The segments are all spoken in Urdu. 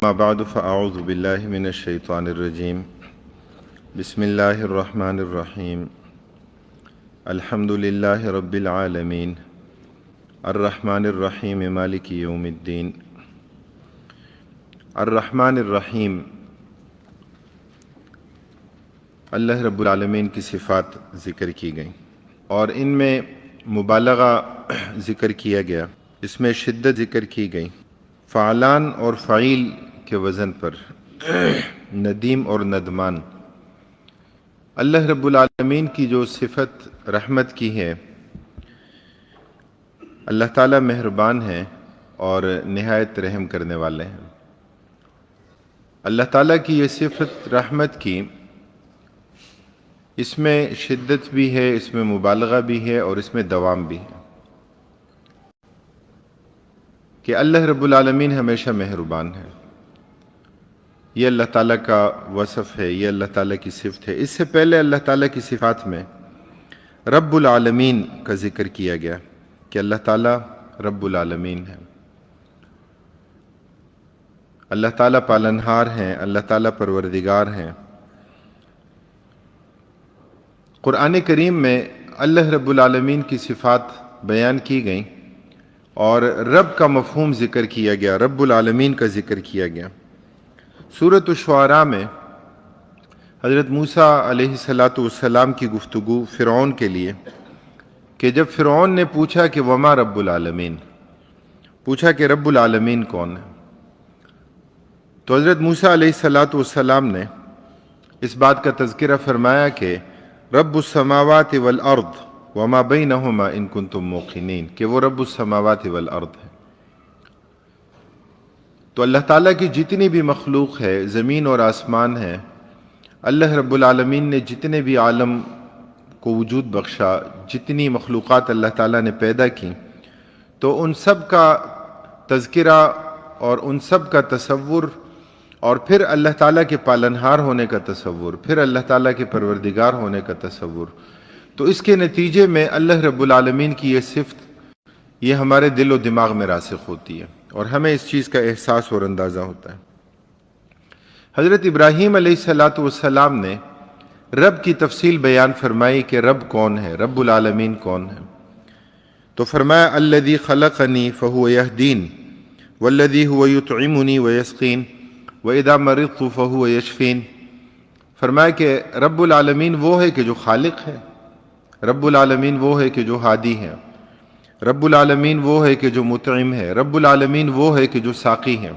ما بعد فأعوذ بالله من الشيطان الرجيم بسم الله الرحمن الرحيم الحمد لله رب العالمين الرحمن الرحيم مالك يوم الدين الرحمن الرحیم اللہ رب العالمین کی صفات ذکر کی گئیں اور ان میں مبالغہ ذکر کیا گیا، اس میں شدت ذکر کی گئی، فعلان اور فعیل کے وزن پر، ندیم اور ندمان۔ اللہ رب العالمین کی جو صفت رحمت کی ہے، اللہ تعالیٰ مہربان ہیں اور نہایت رحم کرنے والے ہیں۔ اللہ تعالیٰ کی یہ صفت رحمت کی، اس میں شدت بھی ہے، اس میں مبالغہ بھی ہے اور اس میں دوام بھی ہے کہ اللہ رب العالمین ہمیشہ مہربان ہے۔ یہ اللہ تعالیٰ کا وصف ہے، یہ اللہ تعالیٰ کی صفت ہے۔ اس سے پہلے اللہ تعالیٰ کی صفات میں رب العالمین کا ذکر کیا گیا کہ اللہ تعالیٰ رب العالمین ہے، اللہ تعالیٰ پالنہار ہیں، اللہ تعالیٰ پروردگار ہیں۔ قرآن کریم میں اللہ رب العالمین کی صفات بیان کی گئیں اور رب کا مفہوم ذکر کیا گیا، رب العالمین کا ذکر کیا گیا۔ سورۃ الشعراء میں حضرت موسیٰ علیہ السلام کی گفتگو فرعون کے لیے کہ جب فرعون نے پوچھا کہ وما رب العالمین، پوچھا کہ رب العالمین کون ہے، تو حضرت موسیٰ علیہ السلام نے اس بات کا تذکرہ فرمایا کہ رب السماوات والارض وما بینہما ان کنتم موقنین، کہ وہ رب السماوات والارض ہے۔ تو اللہ تعالیٰ کی جتنی بھی مخلوق ہے، زمین اور آسمان ہے، اللہ رب العالمین نے جتنے بھی عالم کو وجود بخشا، جتنی مخلوقات اللہ تعالیٰ نے پیدا کی، تو ان سب کا تذکرہ اور ان سب کا تصور اور پھر اللہ تعالیٰ کے پالنہار ہونے کا تصور، پھر اللہ تعالیٰ کے پروردگار ہونے کا تصور، تو اس کے نتیجے میں اللہ رب العالمین کی یہ صفت یہ ہمارے دل و دماغ میں راسخ ہوتی ہے اور ہمیں اس چیز کا احساس اور اندازہ ہوتا ہے۔ حضرت ابراہیم علیہ السلام نے رب کی تفصیل بیان فرمائی کہ رب کون ہے، رب العالمین کون ہے، تو فرمایا الذی خلقنی فہو یہدین والذی هو یطعمنی ویسقین وَإِذَا مَرِضْتُ فَهُوَ يَشْفِينِ۔ فرمایا کہ رب العالمین وہ ہے کہ جو خالق ہے، رب العالمین وہ ہے کہ جو ہادی ہے، رب العالمین وہ ہے کہ جو مطعم ہے، رب العالمین وہ ہے کہ جو ساقی ہے،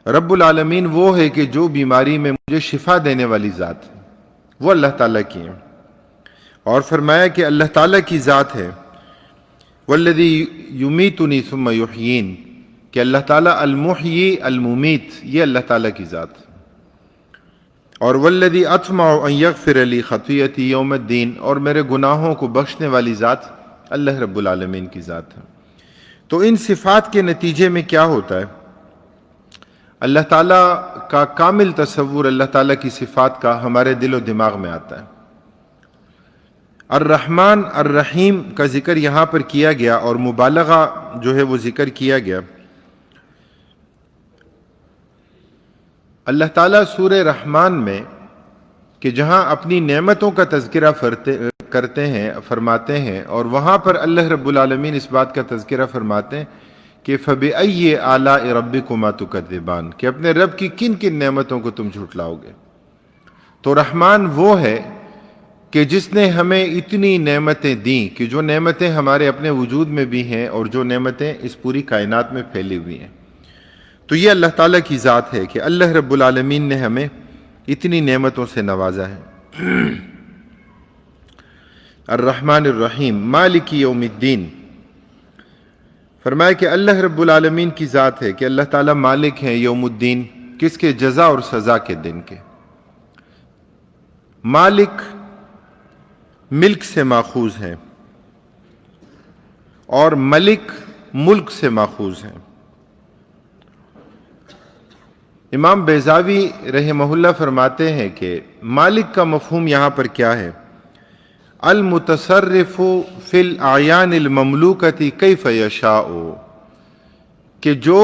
رب العالمین وہ ہے کہ جو بیماری میں مجھے شفا دینے والی ذات ہے، وہ اللہ تعالیٰ کی ہے۔ اور فرمایا کہ اللہ تعالیٰ کی ذات ہے وَالَّذِي يُمِيتُنِي ثُمَّ يُحْيِينِ، کہ اللہ تعالیٰ المحیی الممیت، یہ اللہ تعالیٰ کی ذات ہے۔ اور والذی اطمع ان یغفر لی خطیئتی یوم الدین، اور میرے گناہوں کو بخشنے والی ذات اللہ رب العالمین کی ذات ہے۔ تو ان صفات کے نتیجے میں کیا ہوتا ہے؟ اللہ تعالیٰ کا کامل تصور اللہ تعالیٰ کی صفات کا ہمارے دل و دماغ میں آتا ہے۔ الرحمن الرحیم کا ذکر یہاں پر کیا گیا اور مبالغہ جو ہے وہ ذکر کیا گیا۔ اللہ تعالیٰ سورہ رحمان میں کہ جہاں اپنی نعمتوں کا تذکرہ کرتے ہیں، فرماتے ہیں، اور وہاں پر اللہ رب العالمین اس بات کا تذکرہ فرماتے ہیں کہ فَبِأَيِّ آلَاءِ رَبِّكُمَا تُكَذِّبَانِ، کہ اپنے رب کی کن کن نعمتوں کو تم جھٹلاؤ گے۔ تو رحمان وہ ہے کہ جس نے ہمیں اتنی نعمتیں دیں کہ جو نعمتیں ہمارے اپنے وجود میں بھی ہیں اور جو نعمتیں اس پوری کائنات میں پھیلی ہوئی ہیں۔ تو یہ اللہ تعالیٰ کی ذات ہے کہ اللہ رب العالمین نے ہمیں اتنی نعمتوں سے نوازا ہے۔ الرحمن الرحیم مالک یوم الدین، فرمایا کہ اللہ رب العالمین کی ذات ہے کہ اللہ تعالیٰ مالک ہیں یوم الدین، کس کے؟ جزا اور سزا کے دن کے۔ مالک ملک سے ماخوذ ہیں اور ملک ملک سے ماخوذ ہیں۔ امام بیضاوی رحمہ اللہ فرماتے ہیں کہ مالک کا مفہوم یہاں پر کیا ہے؟ المتصرف فی الاعیان المملوکۃ کیف یشاء، کہ جو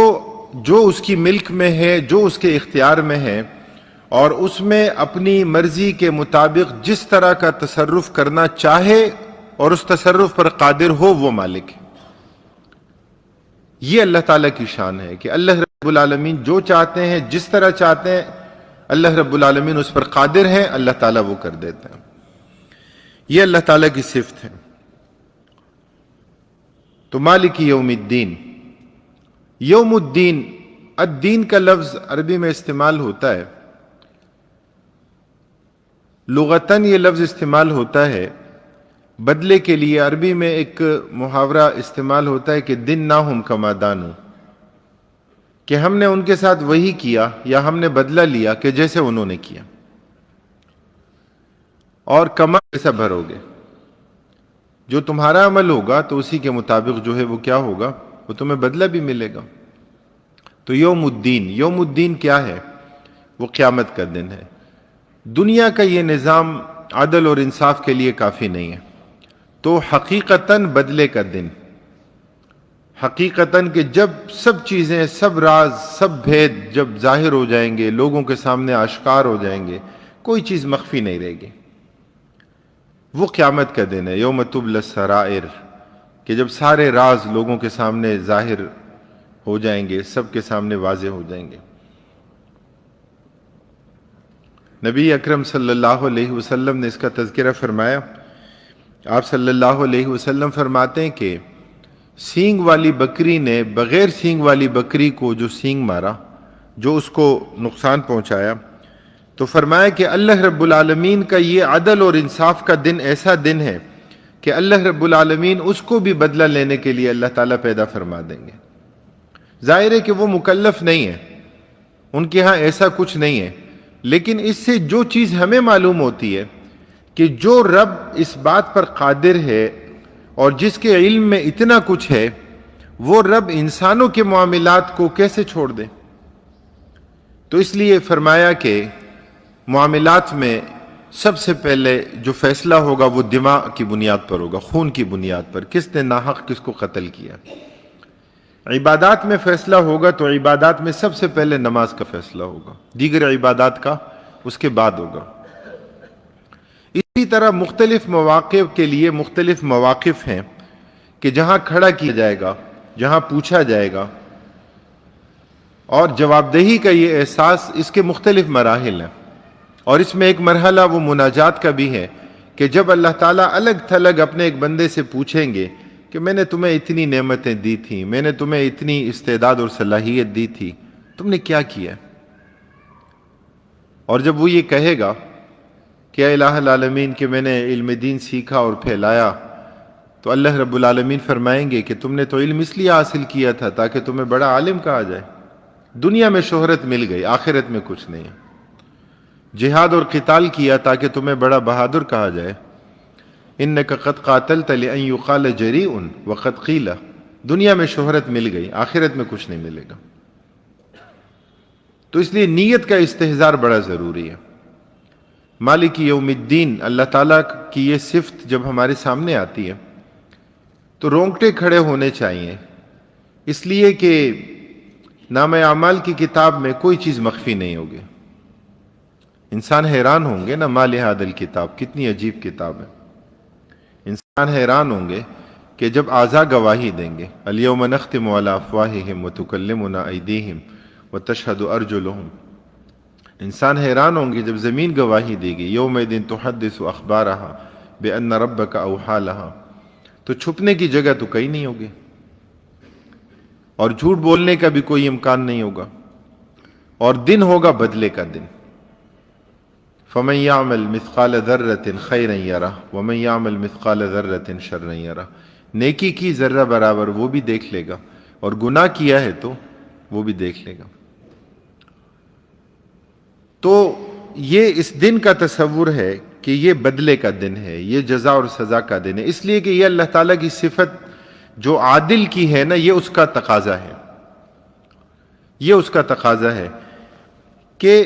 جو اس کی ملک میں ہے، جو اس کے اختیار میں ہے، اور اس میں اپنی مرضی کے مطابق جس طرح کا تصرف کرنا چاہے اور اس تصرف پر قادر ہو، وہ مالک ہے۔ یہ اللہ تعالیٰ کی شان ہے کہ اللہ رب العالمین جو چاہتے ہیں، جس طرح چاہتے ہیں، اللہ رب العالمین اس پر قادر ہے، اللہ تعالیٰ وہ کر دیتے ہیں۔ یہ اللہ تعالیٰ کی صفت ہے۔ تو مالک یوم الدین، یوم الدین، الدین کا لفظ عربی میں استعمال ہوتا ہے، لغتاً یہ لفظ استعمال ہوتا ہے بدلے کے لیے۔ عربی میں ایک محاورہ استعمال ہوتا ہے کہ دن نہ ہم کما دانو، کہ ہم نے ان کے ساتھ وہی کیا یا ہم نے بدلہ لیا کہ جیسے انہوں نے کیا، اور کما جیسا بھرو گے، جو تمہارا عمل ہوگا تو اسی کے مطابق جو ہے وہ کیا ہوگا، وہ تمہیں بدلہ بھی ملے گا۔ تو یوم الدین، یوم الدین کیا ہے؟ وہ قیامت کا دن ہے۔ دنیا کا یہ نظام عدل اور انصاف کے لیے کافی نہیں ہے، تو حقیقتاً بدلے کا دن، حقیقتاً کہ جب سب چیزیں، سب راز، سب بھید جب ظاہر ہو جائیں گے، لوگوں کے سامنے آشکار ہو جائیں گے، کوئی چیز مخفی نہیں رہے گی، وہ قیامت کا دن ہے۔ یوم تبلی السرائر، کہ جب سارے راز لوگوں کے سامنے ظاہر ہو جائیں گے، سب کے سامنے واضح ہو جائیں گے۔ نبی اکرم صلی اللہ علیہ وسلم نے اس کا تذکرہ فرمایا۔ آپ صلی اللہ علیہ وسلم فرماتے ہیں کہ سینگ والی بکری نے بغیر سینگ والی بکری کو جو سینگ مارا، جو اس کو نقصان پہنچایا، تو فرمایا کہ اللہ رب العالمین کا یہ عدل اور انصاف کا دن ایسا دن ہے کہ اللہ رب العالمین اس کو بھی بدلہ لینے کے لیے اللہ تعالیٰ پیدا فرما دیں گے۔ ظاہر ہے کہ وہ مکلف نہیں ہے، ان کے ہاں ایسا کچھ نہیں ہے، لیکن اس سے جو چیز ہمیں معلوم ہوتی ہے کہ جو رب اس بات پر قادر ہے اور جس کے علم میں اتنا کچھ ہے، وہ رب انسانوں کے معاملات کو کیسے چھوڑ دے؟ تو اس لیے فرمایا کہ معاملات میں سب سے پہلے جو فیصلہ ہوگا وہ دماغ کی بنیاد پر ہوگا، خون کی بنیاد پر، کس نے ناحق کس کو قتل کیا۔ عبادات میں فیصلہ ہوگا تو عبادات میں سب سے پہلے نماز کا فیصلہ ہوگا، دیگر عبادات کا اس کے بعد ہوگا۔ اسی طرح مختلف مواقع کے لیے مختلف مواقف ہیں کہ جہاں کھڑا کیا جائے گا، جہاں پوچھا جائے گا، اور جواب دہی کا یہ احساس، اس کے مختلف مراحل ہیں، اور اس میں ایک مرحلہ وہ مناجات کا بھی ہے کہ جب اللہ تعالیٰ الگ تھلگ اپنے ایک بندے سے پوچھیں گے کہ میں نے تمہیں اتنی نعمتیں دی تھیں، میں نے تمہیں اتنی استعداد اور صلاحیت دی تھی، تم نے کیا کیا؟ اور جب وہ یہ کہے گا کہ اے الہ العالمین کہ میں نے علم دین سیکھا اور پھیلایا، تو اللہ رب العالمین فرمائیں گے کہ تم نے تو علم اس لیے حاصل کیا تھا تاکہ تمہیں بڑا عالم کہا جائے، دنیا میں شہرت مل گئی، آخرت میں کچھ نہیں ہے۔ جہاد اور قتال کیا تاکہ تمہیں بڑا بہادر کہا جائے، انک قد قاتلت لأن یقال جریء وقد قیل، دنیا میں شہرت مل گئی، آخرت میں کچھ نہیں ملے گا۔ تو اس لیے نیت کا استحضار بڑا ضروری ہے۔ مالک یوم الدین، اللہ تعالیٰ کی یہ صفت جب ہمارے سامنے آتی ہے تو رونگٹے کھڑے ہونے چاہیے، اس لیے کہ نامہ اعمال کی کتاب میں کوئی چیز مخفی نہیں ہوگی۔ انسان حیران ہوں گے نا، ما لہذا الکتاب، کتنی عجیب کتاب ہے۔ انسان حیران ہوں گے کہ جب اعضاء گواہی دیں گے، الیوم نختم علی افواہہم وتکلمنا ایدیہم وتشہد ارجلہم، انسان حیران ہوں گے جب زمین گواہی دے گی، یومئذ تحدث اخبارہا بان ربک اوحی لہا، تو چھپنے کی جگہ تو کہیں نہیں ہوگی، اور جھوٹ بولنے کا بھی کوئی امکان نہیں ہوگا، اور دن ہوگا بدلے کا دن۔ فمن یعمل مثقال ذرۃ خیرا یرہ ومن یعمل مثقال ذرۃ شرا یرہ، نیکی کی ذرہ برابر وہ بھی دیکھ لے گا، اور گناہ کیا ہے تو وہ بھی دیکھ لے گا۔ تو یہ اس دن کا تصور ہے کہ یہ بدلے کا دن ہے، یہ جزا اور سزا کا دن ہے، اس لیے کہ یہ اللہ تعالیٰ کی صفت جو عادل کی ہے نا، یہ اس کا تقاضا ہے، یہ اس کا تقاضا ہے کہ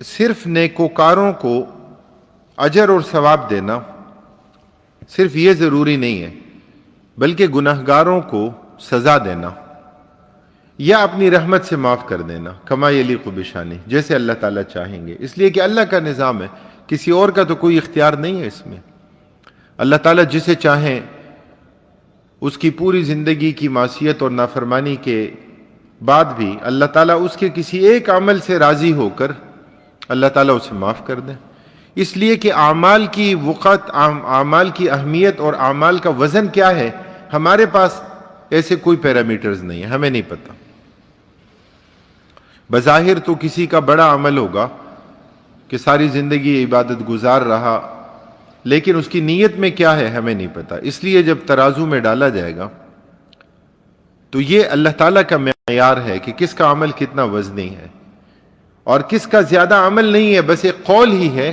صرف نیکوکاروں کو اجر اور ثواب دینا صرف یہ ضروری نہیں ہے، بلکہ گناہگاروں کو سزا دینا، یا اپنی رحمت سے معاف کر دینا، کما یلیق بشانی، جیسے اللہ تعالیٰ چاہیں گے، اس لیے کہ اللہ کا نظام ہے، کسی اور کا تو کوئی اختیار نہیں ہے اس میں۔ اللہ تعالیٰ جسے چاہیں اس کی پوری زندگی کی معصیت اور نافرمانی کے بعد بھی اللہ تعالیٰ اس کے کسی ایک عمل سے راضی ہو کر اللہ تعالیٰ اسے معاف کر دیں، اس لیے کہ اعمال کی وقت، اعمال کی اہمیت اور اعمال کا وزن کیا ہے، ہمارے پاس ایسے کوئی پیرامیٹرز نہیں ہے، ہمیں نہیں پتہ۔ بظاہر تو کسی کا بڑا عمل ہوگا کہ ساری زندگی عبادت گزار رہا، لیکن اس کی نیت میں کیا ہے ہمیں نہیں پتہ۔ اس لیے جب ترازو میں ڈالا جائے گا تو یہ اللہ تعالیٰ کا معیار ہے کہ کس کا عمل کتنا وزنی ہے، اور کس کا زیادہ عمل نہیں ہے، بس ایک قول ہی ہے،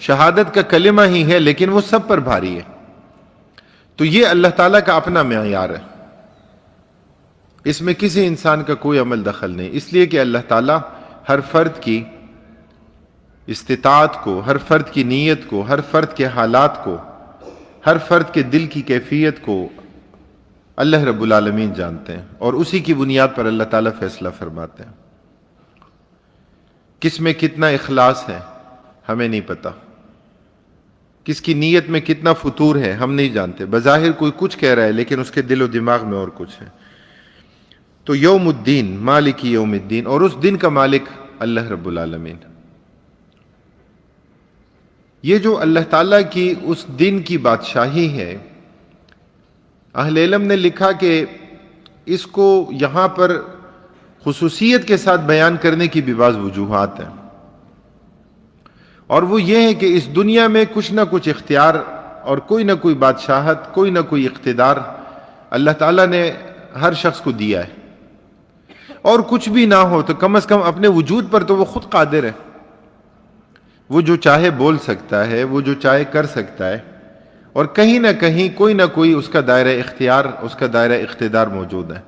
شہادت کا کلمہ ہی ہے، لیکن وہ سب پر بھاری ہے۔ تو یہ اللہ تعالیٰ کا اپنا معیار ہے، اس میں کسی انسان کا کوئی عمل دخل نہیں، اس لیے کہ اللہ تعالیٰ ہر فرد کی استطاعت کو، ہر فرد کی نیت کو، ہر فرد کے حالات کو، ہر فرد کے دل کی کیفیت کو اللہ رب العالمین جانتے ہیں، اور اسی کی بنیاد پر اللہ تعالیٰ فیصلہ فرماتے ہیں۔ کس میں کتنا اخلاص ہے ہمیں نہیں پتہ، کس کی نیت میں کتنا فتور ہے ہم نہیں جانتے، بظاہر کوئی کچھ کہہ رہا ہے لیکن اس کے دل و دماغ میں اور کچھ ہے۔ تو یوم الدین، مالک یوم الدین، اور اس دن کا مالک اللہ رب العالمین۔ یہ جو اللہ تعالیٰ کی اس دن کی بادشاہی ہے، اہل علم نے لکھا کہ اس کو یہاں پر خصوصیت کے ساتھ بیان کرنے کی بھی بعض وجوہات ہیں، اور وہ یہ ہے کہ اس دنیا میں کچھ نہ کچھ اختیار اور کوئی نہ کوئی بادشاہت، کوئی نہ کوئی اقتدار اللہ تعالیٰ نے ہر شخص کو دیا ہے، اور کچھ بھی نہ ہو تو کم از کم اپنے وجود پر تو وہ خود قادر ہے، وہ جو چاہے بول سکتا ہے، وہ جو چاہے کر سکتا ہے، اور کہیں نہ کہیں کوئی نہ کوئی اس کا دائرہ اختیار، اس کا دائرہ اقتدار موجود ہے۔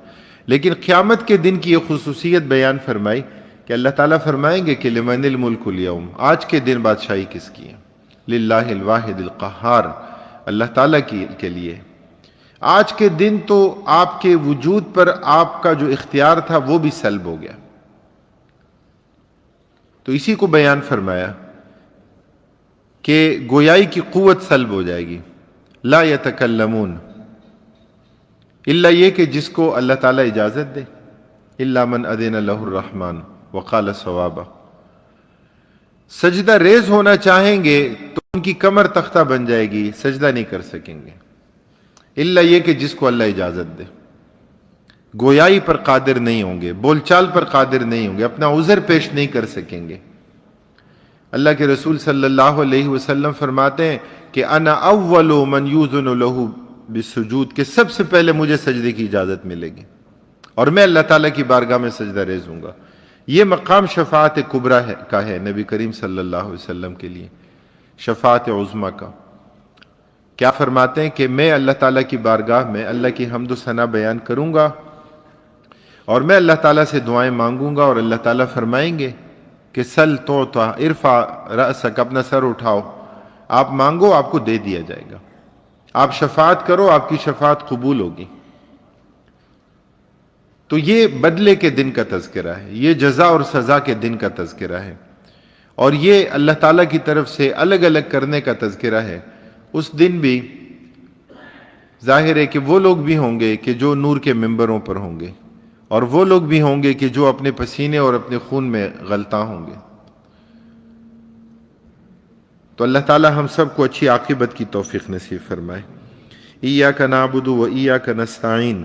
لیکن قیامت کے دن کی یہ خصوصیت بیان فرمائی کہ اللہ تعالیٰ فرمائیں گے کہ لمن الملک اليوم، آج کے دن بادشاہی کس کی ہے؟ للہ الواحد القہار، اللہ تعالیٰ کے لیے۔ آج کے دن تو آپ کے وجود پر آپ کا جو اختیار تھا وہ بھی سلب ہو گیا۔ تو اسی کو بیان فرمایا کہ گویائی کی قوت سلب ہو جائے گی۔ لا یتکلمون، الا یہ کہ جس کو اللہ تعالیٰ اجازت دے، الا من اذن لہ الرحمن وقال صوابا، سجدہ ریز ہونا چاہیں گے تو ان کی کمر تختہ بن جائے گی، سجدہ نہیں کر سکیں گے، الا یہ کہ جس کو اللہ اجازت دے۔ گویائی پر قادر نہیں ہوں گے، بول چال پر قادر نہیں ہوں گے، اپنا عذر پیش نہیں کر سکیں گے۔ اللہ کے رسول صلی اللہ علیہ وسلم فرماتے ہیں کہ انا اول من یوزن لہ بالسجود، کہ سب سے پہلے مجھے سجدے کی اجازت ملے گی اور میں اللہ تعالیٰ کی بارگاہ میں سجدہ ریز ہوں گا۔ یہ مقام شفاعت کبریٰ کا ہے نبی کریم صلی اللہ علیہ وسلم کے لیے، شفاعت عظمیٰ کا۔ کیا فرماتے ہیں کہ میں اللہ تعالیٰ کی بارگاہ میں اللہ کی حمد و ثنا بیان کروں گا، اور میں اللہ تعالیٰ سے دعائیں مانگوں گا، اور اللہ تعالیٰ فرمائیں گے کہ سل تعطیٰ، ارفع رأسک، اپنا سر اٹھاؤ، آپ مانگو آپ کو دے دیا جائے گا، آپ شفاعت کرو آپ کی شفاعت قبول ہوگی۔ تو یہ بدلے کے دن کا تذکرہ ہے، یہ جزا اور سزا کے دن کا تذکرہ ہے، اور یہ اللہ تعالیٰ کی طرف سے الگ الگ کرنے کا تذکرہ ہے۔ اس دن بھی ظاہر ہے کہ وہ لوگ بھی ہوں گے کہ جو نور کے ممبروں پر ہوں گے، اور وہ لوگ بھی ہوں گے کہ جو اپنے پسینے اور اپنے خون میں غلطاں ہوں گے۔ تو اللہ تعالی ہم سب کو اچھی عاقبت کی توفیق نصیب فرمائے۔ ایاک نعبد و ایاک نستعین،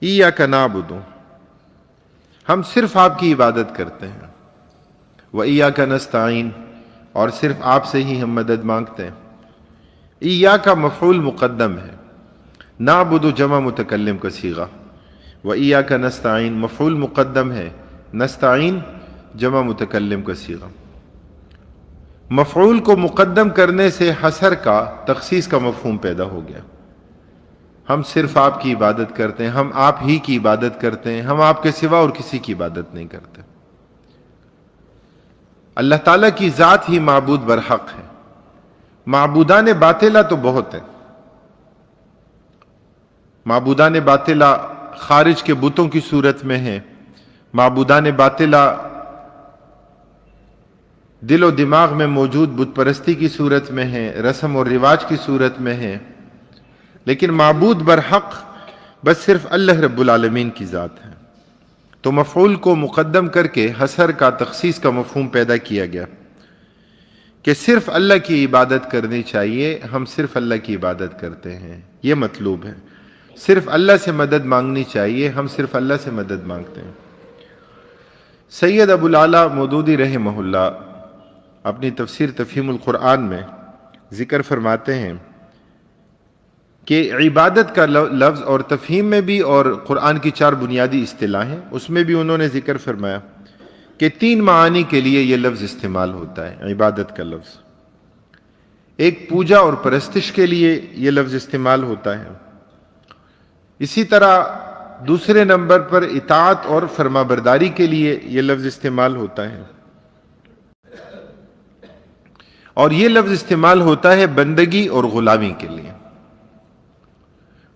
ایاک نعبد، ہم صرف آپ کی عبادت کرتے ہیں، و ایاک نستعین، اور صرف آپ سے ہی ہم مدد مانگتے ہیں۔ ایاک مفعول مقدم ہے، نعبد جمع متکلم کا صیغہ، و ایاک نستعین مفعول مقدم ہے، نستعین جمع متکلم کا صیغہ۔ مفعول کو مقدم کرنے سے حصر کا، تخصیص کا مفہوم پیدا ہو گیا۔ ہم صرف آپ کی عبادت کرتے ہیں، ہم آپ ہی کی عبادت کرتے ہیں، ہم آپ کے سوا اور کسی کی عبادت نہیں کرتے۔ اللہ تعالیٰ کی ذات ہی معبود برحق ہے، معبودان باطلہ تو بہت ہیں، معبودان باطلہ خارج کے بتوں کی صورت میں ہیں، معبودان باطلہ دل و دماغ میں موجود بت پرستی کی صورت میں ہیں، رسم اور رواج کی صورت میں ہیں، لیکن معبود برحق بس صرف اللہ رب العالمین کی ذات ہے۔ تو مفعول کو مقدم کر کے حصر کا تخصیص کا مفہوم پیدا کیا گیا کہ صرف اللہ کی عبادت کرنی چاہیے، ہم صرف اللہ کی عبادت کرتے ہیں، یہ مطلوب ہے۔ صرف اللہ سے مدد مانگنی چاہیے، ہم صرف اللہ سے مدد مانگتے ہیں۔ سید ابو العلا مودودی رحمہ اللہ اپنی تفسیر تفہیم القرآن میں ذکر فرماتے ہیں کہ عبادت کا لفظ اور تفہیم میں بھی اور قرآن کی 4 بنیادی اصطلاحیں اس میں بھی انہوں نے ذکر فرمایا کہ 3 معانی کے لیے یہ لفظ استعمال ہوتا ہے عبادت کا لفظ۔ ایک پوجا اور پرستش کے لیے یہ لفظ استعمال ہوتا ہے، اسی طرح دوسرے نمبر پر اطاعت اور فرما برداری کے لیے یہ لفظ استعمال ہوتا ہے، اور یہ لفظ استعمال ہوتا ہے بندگی اور غلامی کے لیے۔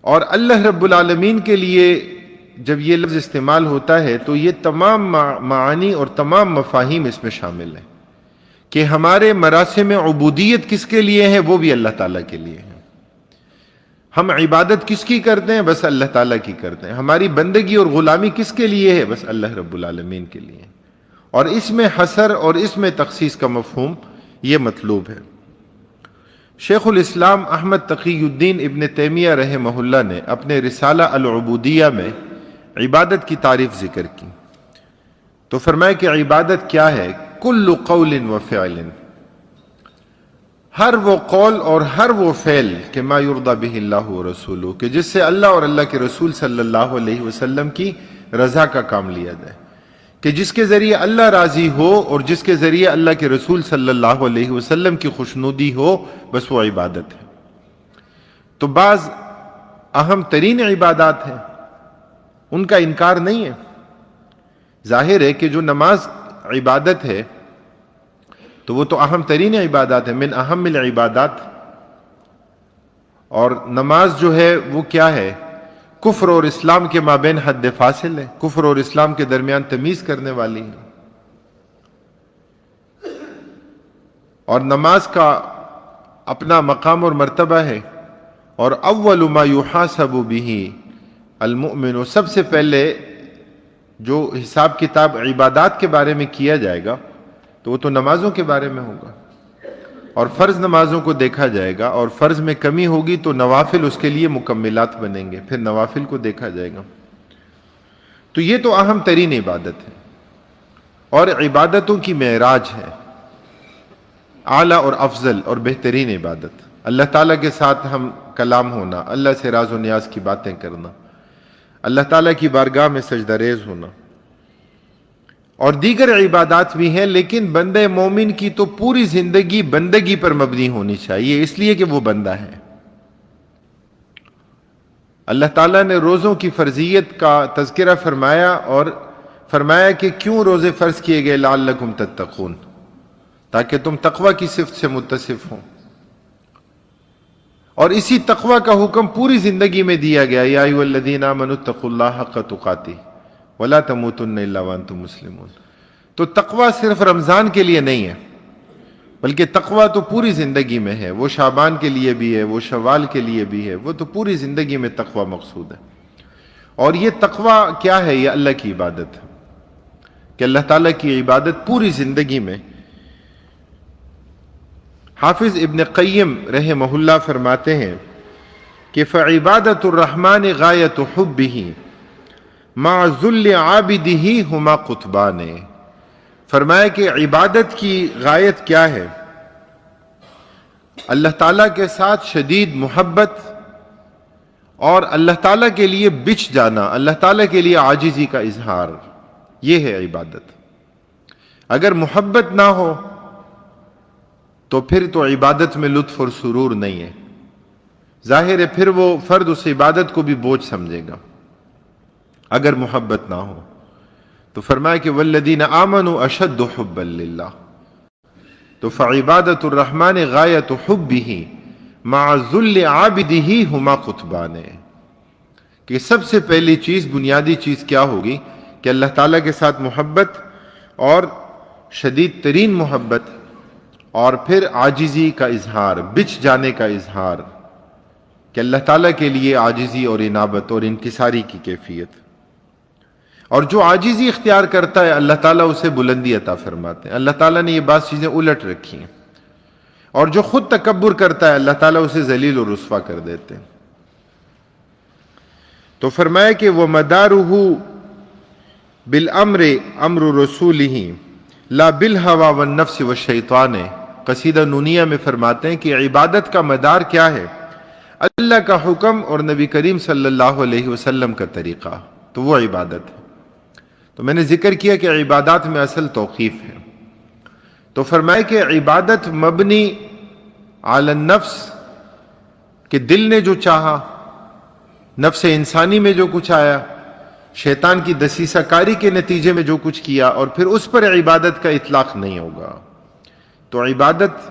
اور اللہ رب العالمین کے لیے جب یہ لفظ استعمال ہوتا ہے تو یہ تمام معانی اور تمام مفاہیم اس میں شامل ہیں کہ ہمارے مراسم عبودیت کس کے لیے ہیں، وہ بھی اللہ تعالیٰ کے لیے ہیں۔ ہم عبادت کس کی کرتے ہیں؟ بس اللہ تعالیٰ کی کرتے ہیں۔ ہماری بندگی اور غلامی کس کے لیے ہے؟ بس اللہ رب العالمین کے لیے۔ اور اس میں حصر اور اس میں تخصیص کا مفہوم یہ مطلوب ہے۔ شیخ الاسلام احمد تقی الدین ابن تیمیہ رحمہ اللہ نے اپنے رسالہ العبودیہ میں عبادت کی تعریف ذکر کی تو فرمایا کہ عبادت کیا ہے؟ کل قول و فعل، ہر وہ قول اور ہر وہ فعل کہ ما یرضی بہ اللہ و رسولہ، کہ جس سے اللہ اور اللہ کے رسول صلی اللہ علیہ وسلم کی رضا کا کام لیا جائے، کہ جس کے ذریعے اللہ راضی ہو اور جس کے ذریعے اللہ کے رسول صلی اللہ علیہ وسلم کی خوشنودی ہو، بس وہ عبادت ہے۔ تو بعض اہم ترین عبادات ہیں، ان کا انکار نہیں ہے۔ ظاہر ہے کہ جو نماز عبادت ہے تو وہ تو اہم ترین عبادات ہے، من اہم العبادات۔ اور نماز جو ہے وہ کیا ہے؟ کفر اور اسلام کے مابین حد فاصل ہے، کفر اور اسلام کے درمیان تمیز کرنے والی ہے۔ اور نماز کا اپنا مقام اور مرتبہ ہے، اور اول ما یحاسب بہ المؤمن، سب سے پہلے جو حساب کتاب عبادات کے بارے میں کیا جائے گا تو وہ تو نمازوں کے بارے میں ہوگا، اور فرض نمازوں کو دیکھا جائے گا، اور فرض میں کمی ہوگی تو نوافل اس کے لیے مکملات بنیں گے، پھر نوافل کو دیکھا جائے گا۔ تو یہ تو اہم ترین عبادت ہے، اور عبادتوں کی معراج ہے، اعلیٰ اور افضل اور بہترین عبادت۔ اللہ تعالیٰ کے ساتھ ہم کلام ہونا، اللہ سے راز و نیاز کی باتیں کرنا، اللہ تعالیٰ کی بارگاہ میں سجدہ ریز ہونا، اور دیگر عبادات بھی ہیں، لیکن بندہ مومن کی تو پوری زندگی بندگی پر مبنی ہونی چاہیے، اس لیے کہ وہ بندہ ہے۔ اللہ تعالیٰ نے روزوں کی فرضیت کا تذکرہ فرمایا، اور فرمایا کہ کیوں روزے فرض کیے گئے؟ لعلکم تتقون، تاکہ تم تقوی کی صفت سے متصف ہوں۔ اور اسی تقوی کا حکم پوری زندگی میں دیا گیا، یا ایھا الذین آمنوا اتقوا اللہ حق تقاتہ ولا تموتن الا وانتم مسلمون۔ تو تقوی صرف رمضان کے لیے نہیں ہے، بلکہ تقوی تو پوری زندگی میں ہے، وہ شعبان کے لیے بھی ہے، وہ شوال کے لیے بھی ہے، وہ تو پوری زندگی میں تقوی مقصود ہے۔ اور یہ تقوی کیا ہے؟ یہ اللہ کی عبادت ہے، کہ اللہ تعالیٰ کی عبادت پوری زندگی میں۔ حافظ ابن قیم رحمہ اللہ فرماتے ہیں کہ فعبادۃ الرحمن غایۃ حبہ مع ذل عابدہ ہما قطبان۔ فرمایا کہ عبادت کی غایت کیا ہے؟ اللہ تعالیٰ کے ساتھ شدید محبت، اور اللہ تعالیٰ کے لیے بچھ جانا، اللہ تعالیٰ کے لیے عاجزی کا اظہار، یہ ہے عبادت۔ اگر محبت نہ ہو تو پھر تو عبادت میں لطف اور سرور نہیں ہے، ظاہر ہے پھر وہ فرد اس عبادت کو بھی بوجھ سمجھے گا اگر محبت نہ ہو۔ تو فرمایا کہ والذین آمنوا اشد حبا للہ، تو فعبادۃ الرحمن غایۃ حبہ مع ذل عابدہ ہما قطبان، کہ سب سے پہلی چیز، بنیادی چیز کیا ہوگی کہ اللہ تعالیٰ کے ساتھ محبت، اور شدید ترین محبت، اور پھر عاجزی کا اظہار، بچھ جانے کا اظہار، کہ اللہ تعالیٰ کے لیے عاجزی اور انابت اور انکساری کی کیفیت. اور جو عاجزی اختیار کرتا ہے اللہ تعالیٰ اسے بلندی عطا فرماتے ہیں. اللہ تعالیٰ نے یہ بات چیزیں الٹ رکھی ہیں. اور جو خود تکبر کرتا ہے اللہ تعالیٰ اسے ذلیل اور رسوا کر دیتے ہیں. تو فرمایا کہ وہ مدارہ بالامر امر رسولہ لا بالہوى والنفس والشیطان. قصیدہ نونیہ میں فرماتے ہیں کہ عبادت کا مدار کیا ہے؟ اللہ کا حکم اور نبی کریم صلی اللہ علیہ وسلم کا طریقہ، تو وہ عبادت ہے. تو میں نے ذکر کیا کہ عبادات میں اصل توقیف ہے. تو فرمائے کہ عبادت مبنی علی النفس، کہ دل نے جو چاہا، نفس انسانی میں جو کچھ آیا، شیطان کی دسیسہ کاری کے نتیجے میں جو کچھ کیا، اور پھر اس پر عبادت کا اطلاق نہیں ہوگا. تو عبادت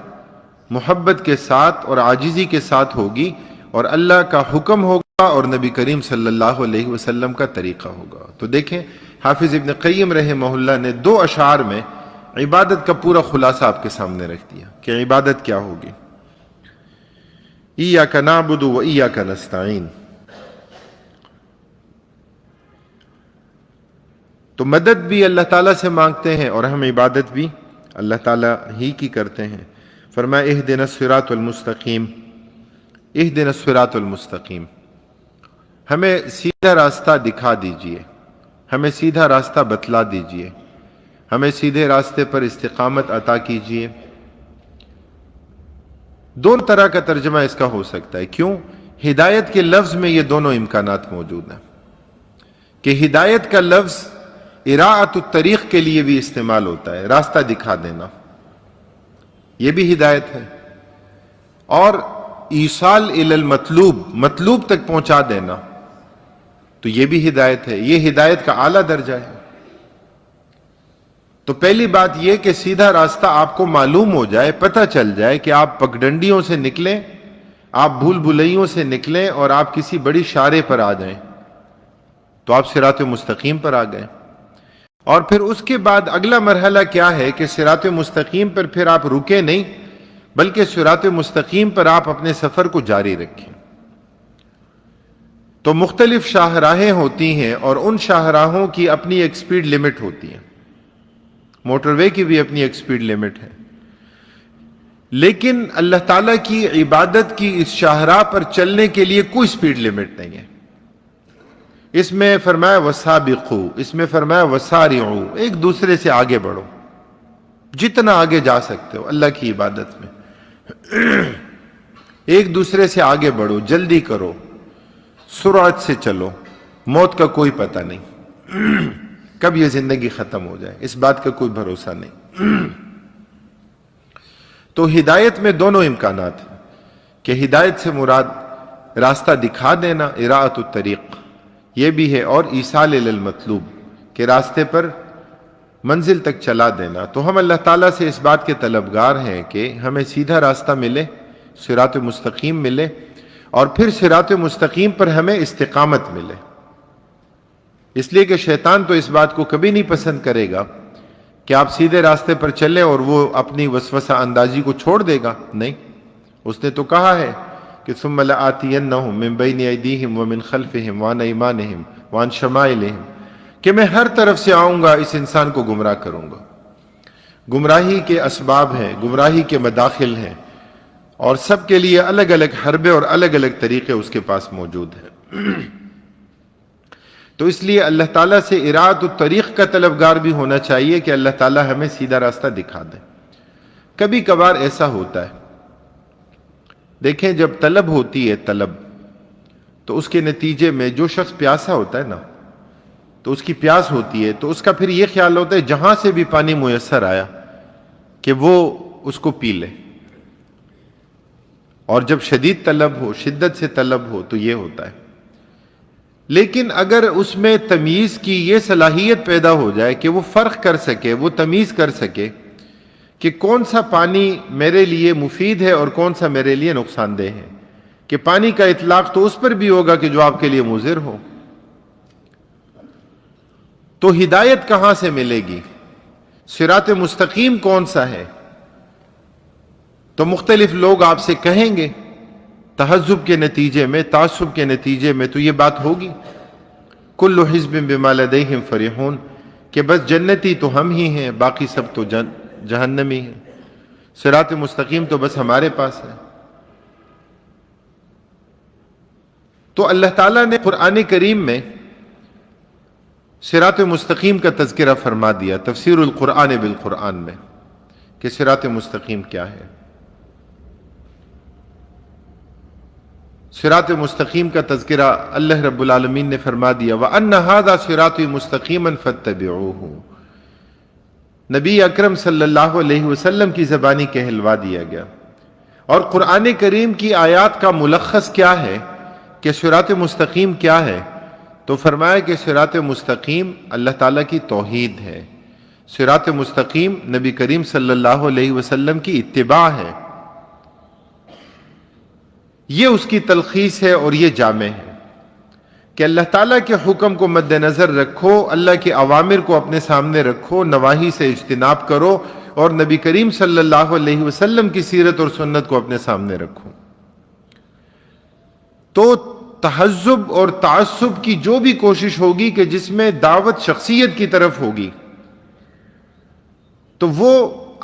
محبت کے ساتھ اور عاجزی کے ساتھ ہوگی، اور اللہ کا حکم ہوگا اور نبی کریم صلی اللہ علیہ وسلم کا طریقہ ہوگا. تو دیکھیں حافظ ابن قیم رحمہ اللہ نے 2 اشعار میں عبادت کا پورا خلاصہ آپ کے سامنے رکھ دیا کہ عبادت کیا ہوگی. ایاک نعبد و ایاک نستعین. تو مدد بھی اللہ تعالیٰ سے مانگتے ہیں اور ہم عبادت بھی اللہ تعالیٰ ہی کی کرتے ہیں. فرمایا اہدنا الصراط المستقیم، اہدنا الصراط المستقیم، ہمیں سیدھا راستہ دکھا دیجئے، ہمیں سیدھا راستہ بتلا دیجئے، ہمیں سیدھے راستے پر استقامت عطا کیجئے. 2 طرح کا ترجمہ اس کا ہو سکتا ہے. کیوں؟ ہدایت کے لفظ میں یہ دونوں امکانات موجود ہیں کہ ہدایت کا لفظ اراعۃ الطریق کے لیے بھی استعمال ہوتا ہے، راستہ دکھا دینا، یہ بھی ہدایت ہے. اور ایصال الی المطلوب، مطلوب تک پہنچا دینا، تو یہ بھی ہدایت ہے. یہ ہدایت کا اعلیٰ درجہ ہے. تو پہلی بات یہ کہ سیدھا راستہ آپ کو معلوم ہو جائے، پتہ چل جائے کہ آپ پگڈنڈیوں سے نکلیں، آپ بھول بھلائیوں سے نکلیں اور آپ کسی بڑی شارے پر آ جائیں تو آپ صراط مستقیم پر آ گئے. اور پھر اس کے بعد اگلا مرحلہ کیا ہے کہ صراط مستقیم پر پھر آپ رکے نہیں، بلکہ صراط مستقیم پر آپ اپنے سفر کو جاری رکھیں. تو مختلف شاہراہیں ہوتی ہیں اور ان شاہراہوں کی اپنی ایک سپیڈ لمٹ ہوتی ہے. موٹر وے کی بھی اپنی ایک سپیڈ لمٹ ہے. لیکن اللہ تعالیٰ کی عبادت کی اس شاہراہ پر چلنے کے لیے کوئی سپیڈ لمٹ نہیں ہے. اس میں فرمایا وسابقوا، اس میں فرمایا وسارعوا، ایک دوسرے سے آگے بڑھو، جتنا آگے جا سکتے ہو اللہ کی عبادت میں ایک دوسرے سے آگے بڑھو، جلدی کرو، سرعت سے چلو. موت کا کوئی پتہ نہیں، کب یہ زندگی ختم ہو جائے اس بات کا کوئی بھروسہ نہیں. تو ہدایت میں دونوں امکانات ہیں کہ ہدایت سے مراد راستہ دکھا دینا، اراعۃ الطریق، یہ بھی ہے، اور ایصال الی المطلوب، کہ راستے پر منزل تک چلا دینا. تو ہم اللہ تعالیٰ سے اس بات کے طلبگار ہیں کہ ہمیں سیدھا راستہ ملے، صراط مستقیم ملے، اور پھر صراط مستقیم پر ہمیں استقامت ملے. اس لیے کہ شیطان تو اس بات کو کبھی نہیں پسند کرے گا کہ آپ سیدھے راستے پر چلیں اور وہ اپنی وسوسہ اندازی کو چھوڑ دے گا. نہیں، اس نے تو کہا ہے کہ ثم لآتینہم من بین ایدیہم ومن خلفہم وعن ایمانہم وعن شمائلہم، کہ میں ہر طرف سے آؤں گا، اس انسان کو گمراہ کروں گا. گمراہی کے اسباب ہیں، گمراہی کے مداخل ہیں، اور سب کے لیے الگ الگ حربے اور الگ الگ طریقے اس کے پاس موجود ہیں. تو اس لیے اللہ تعالیٰ سے اراعۃ الطریق کا طلبگار بھی ہونا چاہیے کہ اللہ تعالیٰ ہمیں سیدھا راستہ دکھا دے. کبھی کبھار ایسا ہوتا ہے، دیکھیں جب طلب ہوتی ہے طلب، تو اس کے نتیجے میں جو شخص پیاسا ہوتا ہے نا، تو اس کی پیاس ہوتی ہے، تو اس کا پھر یہ خیال ہوتا ہے جہاں سے بھی پانی میسر آیا کہ وہ اس کو پی لے. اور جب شدید طلب ہو، شدت سے طلب ہو، تو یہ ہوتا ہے. لیکن اگر اس میں تمیز کی یہ صلاحیت پیدا ہو جائے کہ وہ فرق کر سکے، وہ تمیز کر سکے کہ کون سا پانی میرے لیے مفید ہے اور کون سا میرے لیے نقصان دہ ہے، کہ پانی کا اطلاق تو اس پر بھی ہوگا کہ جو آپ کے لیے مضر ہو، تو ہدایت کہاں سے ملے گی؟ صراط مستقیم کون سا ہے؟ تو مختلف لوگ آپ سے کہیں گے، تہذب کے نتیجے میں، تعصب کے نتیجے میں تو یہ بات ہوگی، کل حزب بما لدیہم فرحون، کہ بس جنتی تو ہم ہی ہیں، باقی سب تو جہنمی ہیں، صراط مستقیم تو بس ہمارے پاس ہے۔ تو اللہ تعالیٰ نے قرآن کریم میں صراط مستقیم کا تذکرہ فرما دیا تفسیر القرآن بالقرآن میں، کہ صراط مستقیم کیا ہے۔ صراط مستقیم کا تذکرہ اللہ رب العالمین نے فرما دیا، وَأَنَّ هَذَا صِرَاطِي مُسْتَقِيمًا فَاتَّبِعُوهُ، نبی اکرم صلی اللہ علیہ وسلم کی زبانی کہلوا دیا گیا۔ اور قرآن کریم کی آیات کا ملخص کیا ہے کہ صراط مستقیم کیا ہے؟ تو فرمایا کہ صراط مستقیم اللہ تعالیٰ کی توحید ہے، صراط مستقیم نبی کریم صلی اللہ علیہ وسلم کی اتباع ہے، یہ اس کی تلخیص ہے اور یہ جامع ہے کہ اللہ تعالیٰ کے حکم کو مد نظر رکھو، اللہ کے اوامر کو اپنے سامنے رکھو، نواہی سے اجتناب کرو، اور نبی کریم صلی اللہ علیہ وسلم کی سیرت اور سنت کو اپنے سامنے رکھو۔ تو تہذب اور تعصب کی جو بھی کوشش ہوگی کہ جس میں دعوت شخصیت کی طرف ہوگی، تو وہ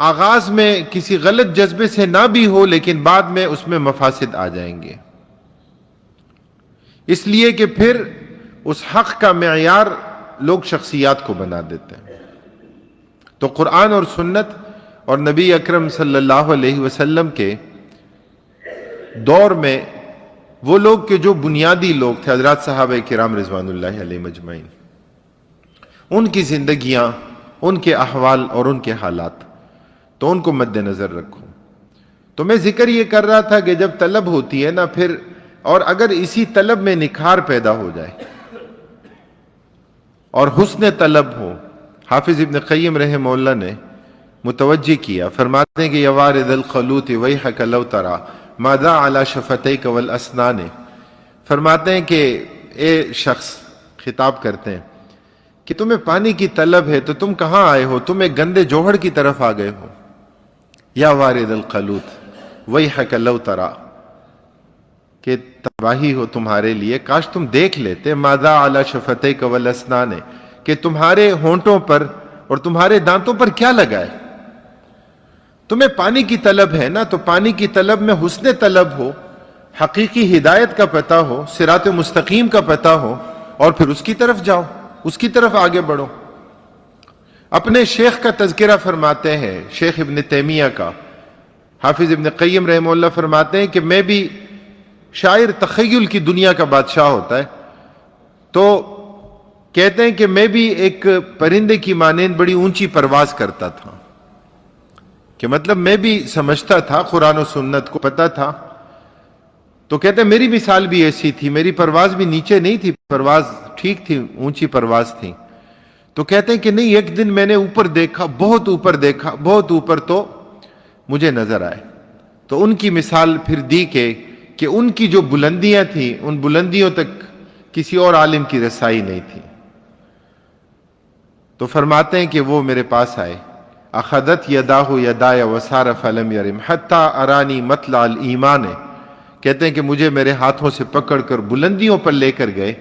آغاز میں کسی غلط جذبے سے نہ بھی ہو، لیکن بعد میں اس میں مفاسد آ جائیں گے، اس لیے کہ پھر اس حق کا معیار لوگ شخصیات کو بنا دیتے ہیں۔ تو قرآن اور سنت اور نبی اکرم صلی اللہ علیہ وسلم کے دور میں وہ لوگ کہ جو بنیادی لوگ تھے، حضرات صحابہ کرام رضوان اللہ علیہ مجمعین، ان کی زندگیاں، ان کے احوال اور ان کے حالات، تو ان کو مد نظر رکھو۔ تو میں ذکر یہ کر رہا تھا کہ جب طلب ہوتی ہے نا پھر، اور اگر اسی طلب میں نکھار پیدا ہو جائے اور حسن طلب ہو، حافظ ابن قیم رحمہ اللہ نے متوجہ کیا، فرماتے ہیں کہ یوارد الخلوط ویحک لو ترا ماذا علی شفتیک والاسنان، فرماتے ہیں کہ اے شخص، خطاب کرتے ہیں کہ تمہیں پانی کی طلب ہے تو تم کہاں آئے ہو؟ تم ایک گندے جوہر کی طرف آ گئے ہو۔ یا وارد الخلوط ویحک لو ترا، کہ تباہی ہو تمہارے لیے، کاش تم دیکھ لیتے، ماذا علی شفتیک والاسنان، کہ تمہارے ہونٹوں پر اور تمہارے دانتوں پر کیا لگا ہے۔ تمہیں پانی کی طلب ہے نا، تو پانی کی طلب میں حسن طلب ہو، حقیقی ہدایت کا پتہ ہو، صراط مستقیم کا پتہ ہو، اور پھر اس کی طرف جاؤ، اس کی طرف آگے بڑھو۔ اپنے شیخ کا تذکرہ فرماتے ہیں، شیخ ابن تیمیہ کا، حافظ ابن قیم رحمہ اللہ فرماتے ہیں کہ میں بھی، شاعر تخیل کی دنیا کا بادشاہ ہوتا ہے، تو کہتے ہیں کہ میں بھی ایک پرندے کی مانند بڑی اونچی پرواز کرتا تھا، کہ مطلب میں بھی سمجھتا تھا، قرآن و سنت کو پتہ تھا، تو کہتے ہیں میری مثال بھی ایسی تھی، میری پرواز بھی نیچے نہیں تھی، پرواز ٹھیک تھی، اونچی پرواز تھی۔ تو کہتے ہیں کہ نہیں، ایک دن میں نے اوپر دیکھا، بہت اوپر دیکھا، بہت اوپر، تو مجھے نظر آئے۔ تو ان کی مثال پھر دی کہ ان کی جو بلندیاں تھیں، ان بلندیوں تک کسی اور عالم کی رسائی نہیں تھی۔ تو فرماتے ہیں کہ وہ میرے پاس آئے، اخذت یداہ یدای وسار فلم یرم حتی ارانی مطلع الایمان، کہتے ہیں کہ مجھے میرے ہاتھوں سے پکڑ کر بلندیوں پر لے کر گئے،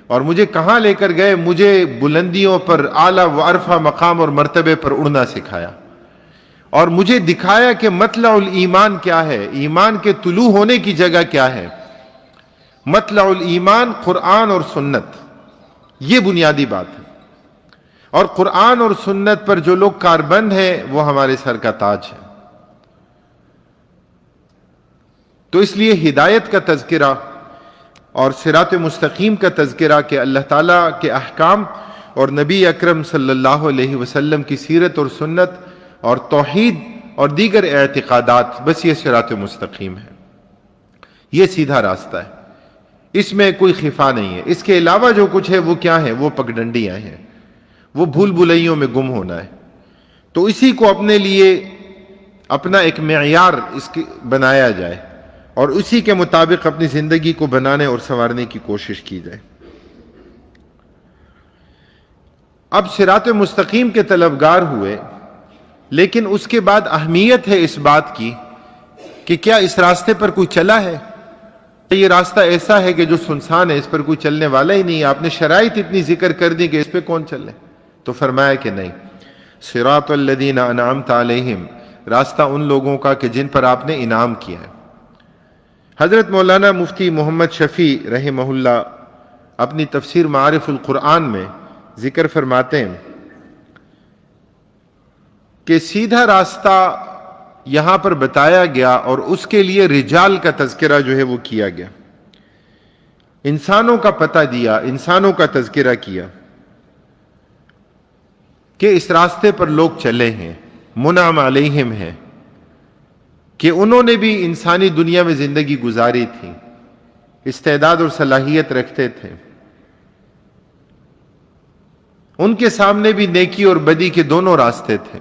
اور مجھے کہاں لے کر گئے؟ مجھے بلندیوں پر، اعلیٰ و عرفہ مقام اور مرتبے پر اڑنا سکھایا، اور مجھے دکھایا کہ مطلع الایمان کیا ہے، ایمان کے طلوع ہونے کی جگہ کیا ہے۔ مطلع الایمان قرآن اور سنت، یہ بنیادی بات ہے، اور قرآن اور سنت پر جو لوگ کاربند ہیں وہ ہمارے سر کا تاج ہے۔ تو اس لیے ہدایت کا تذکرہ اور صراط مستقیم کا تذکرہ، کہ اللہ تعالیٰ کے احکام اور نبی اکرم صلی اللہ علیہ وسلم کی سیرت اور سنت اور توحید اور دیگر اعتقادات، بس یہ صراط مستقیم ہے، یہ سیدھا راستہ ہے، اس میں کوئی خفا نہیں ہے۔ اس کے علاوہ جو کچھ ہے وہ کیا ہے؟ وہ پگڈنڈیاں ہیں، وہ بھول بھلائیوں میں گم ہونا ہے۔ تو اسی کو اپنے لیے اپنا ایک معیار اس کی بنایا جائے، اور اسی کے مطابق اپنی زندگی کو بنانے اور سنوارنے کی کوشش کی جائے۔ اب صراط مستقیم کے طلبگار ہوئے، لیکن اس کے بعد اہمیت ہے اس بات کی کہ کیا اس راستے پر کوئی چلا ہے؟ یہ راستہ ایسا ہے کہ جو سنسان ہے، اس پر کوئی چلنے والا ہی نہیں ہے، آپ نے شرائط اتنی ذکر کر دی کہ اس پہ کون چلے؟ تو فرمایا کہ نہیں، صراط الذین انعمت علیہم، راستہ ان لوگوں کا کہ جن پر آپ نے انعام کیا ہے۔ حضرت مولانا مفتی محمد شفیع رحمہ اللہ اپنی تفسیر معارف القرآن میں ذکر فرماتے ہیں کہ سیدھا راستہ یہاں پر بتایا گیا اور اس کے لیے رجال کا تذکرہ جو ہے وہ کیا گیا، انسانوں کا پتہ دیا، انسانوں کا تذکرہ کیا کہ اس راستے پر لوگ چلے ہیں، منعم علیہم ہیں، کہ انہوں نے بھی انسانی دنیا میں زندگی گزاری تھی، استعداد اور صلاحیت رکھتے تھے، ان کے سامنے بھی نیکی اور بدی کے دونوں راستے تھے،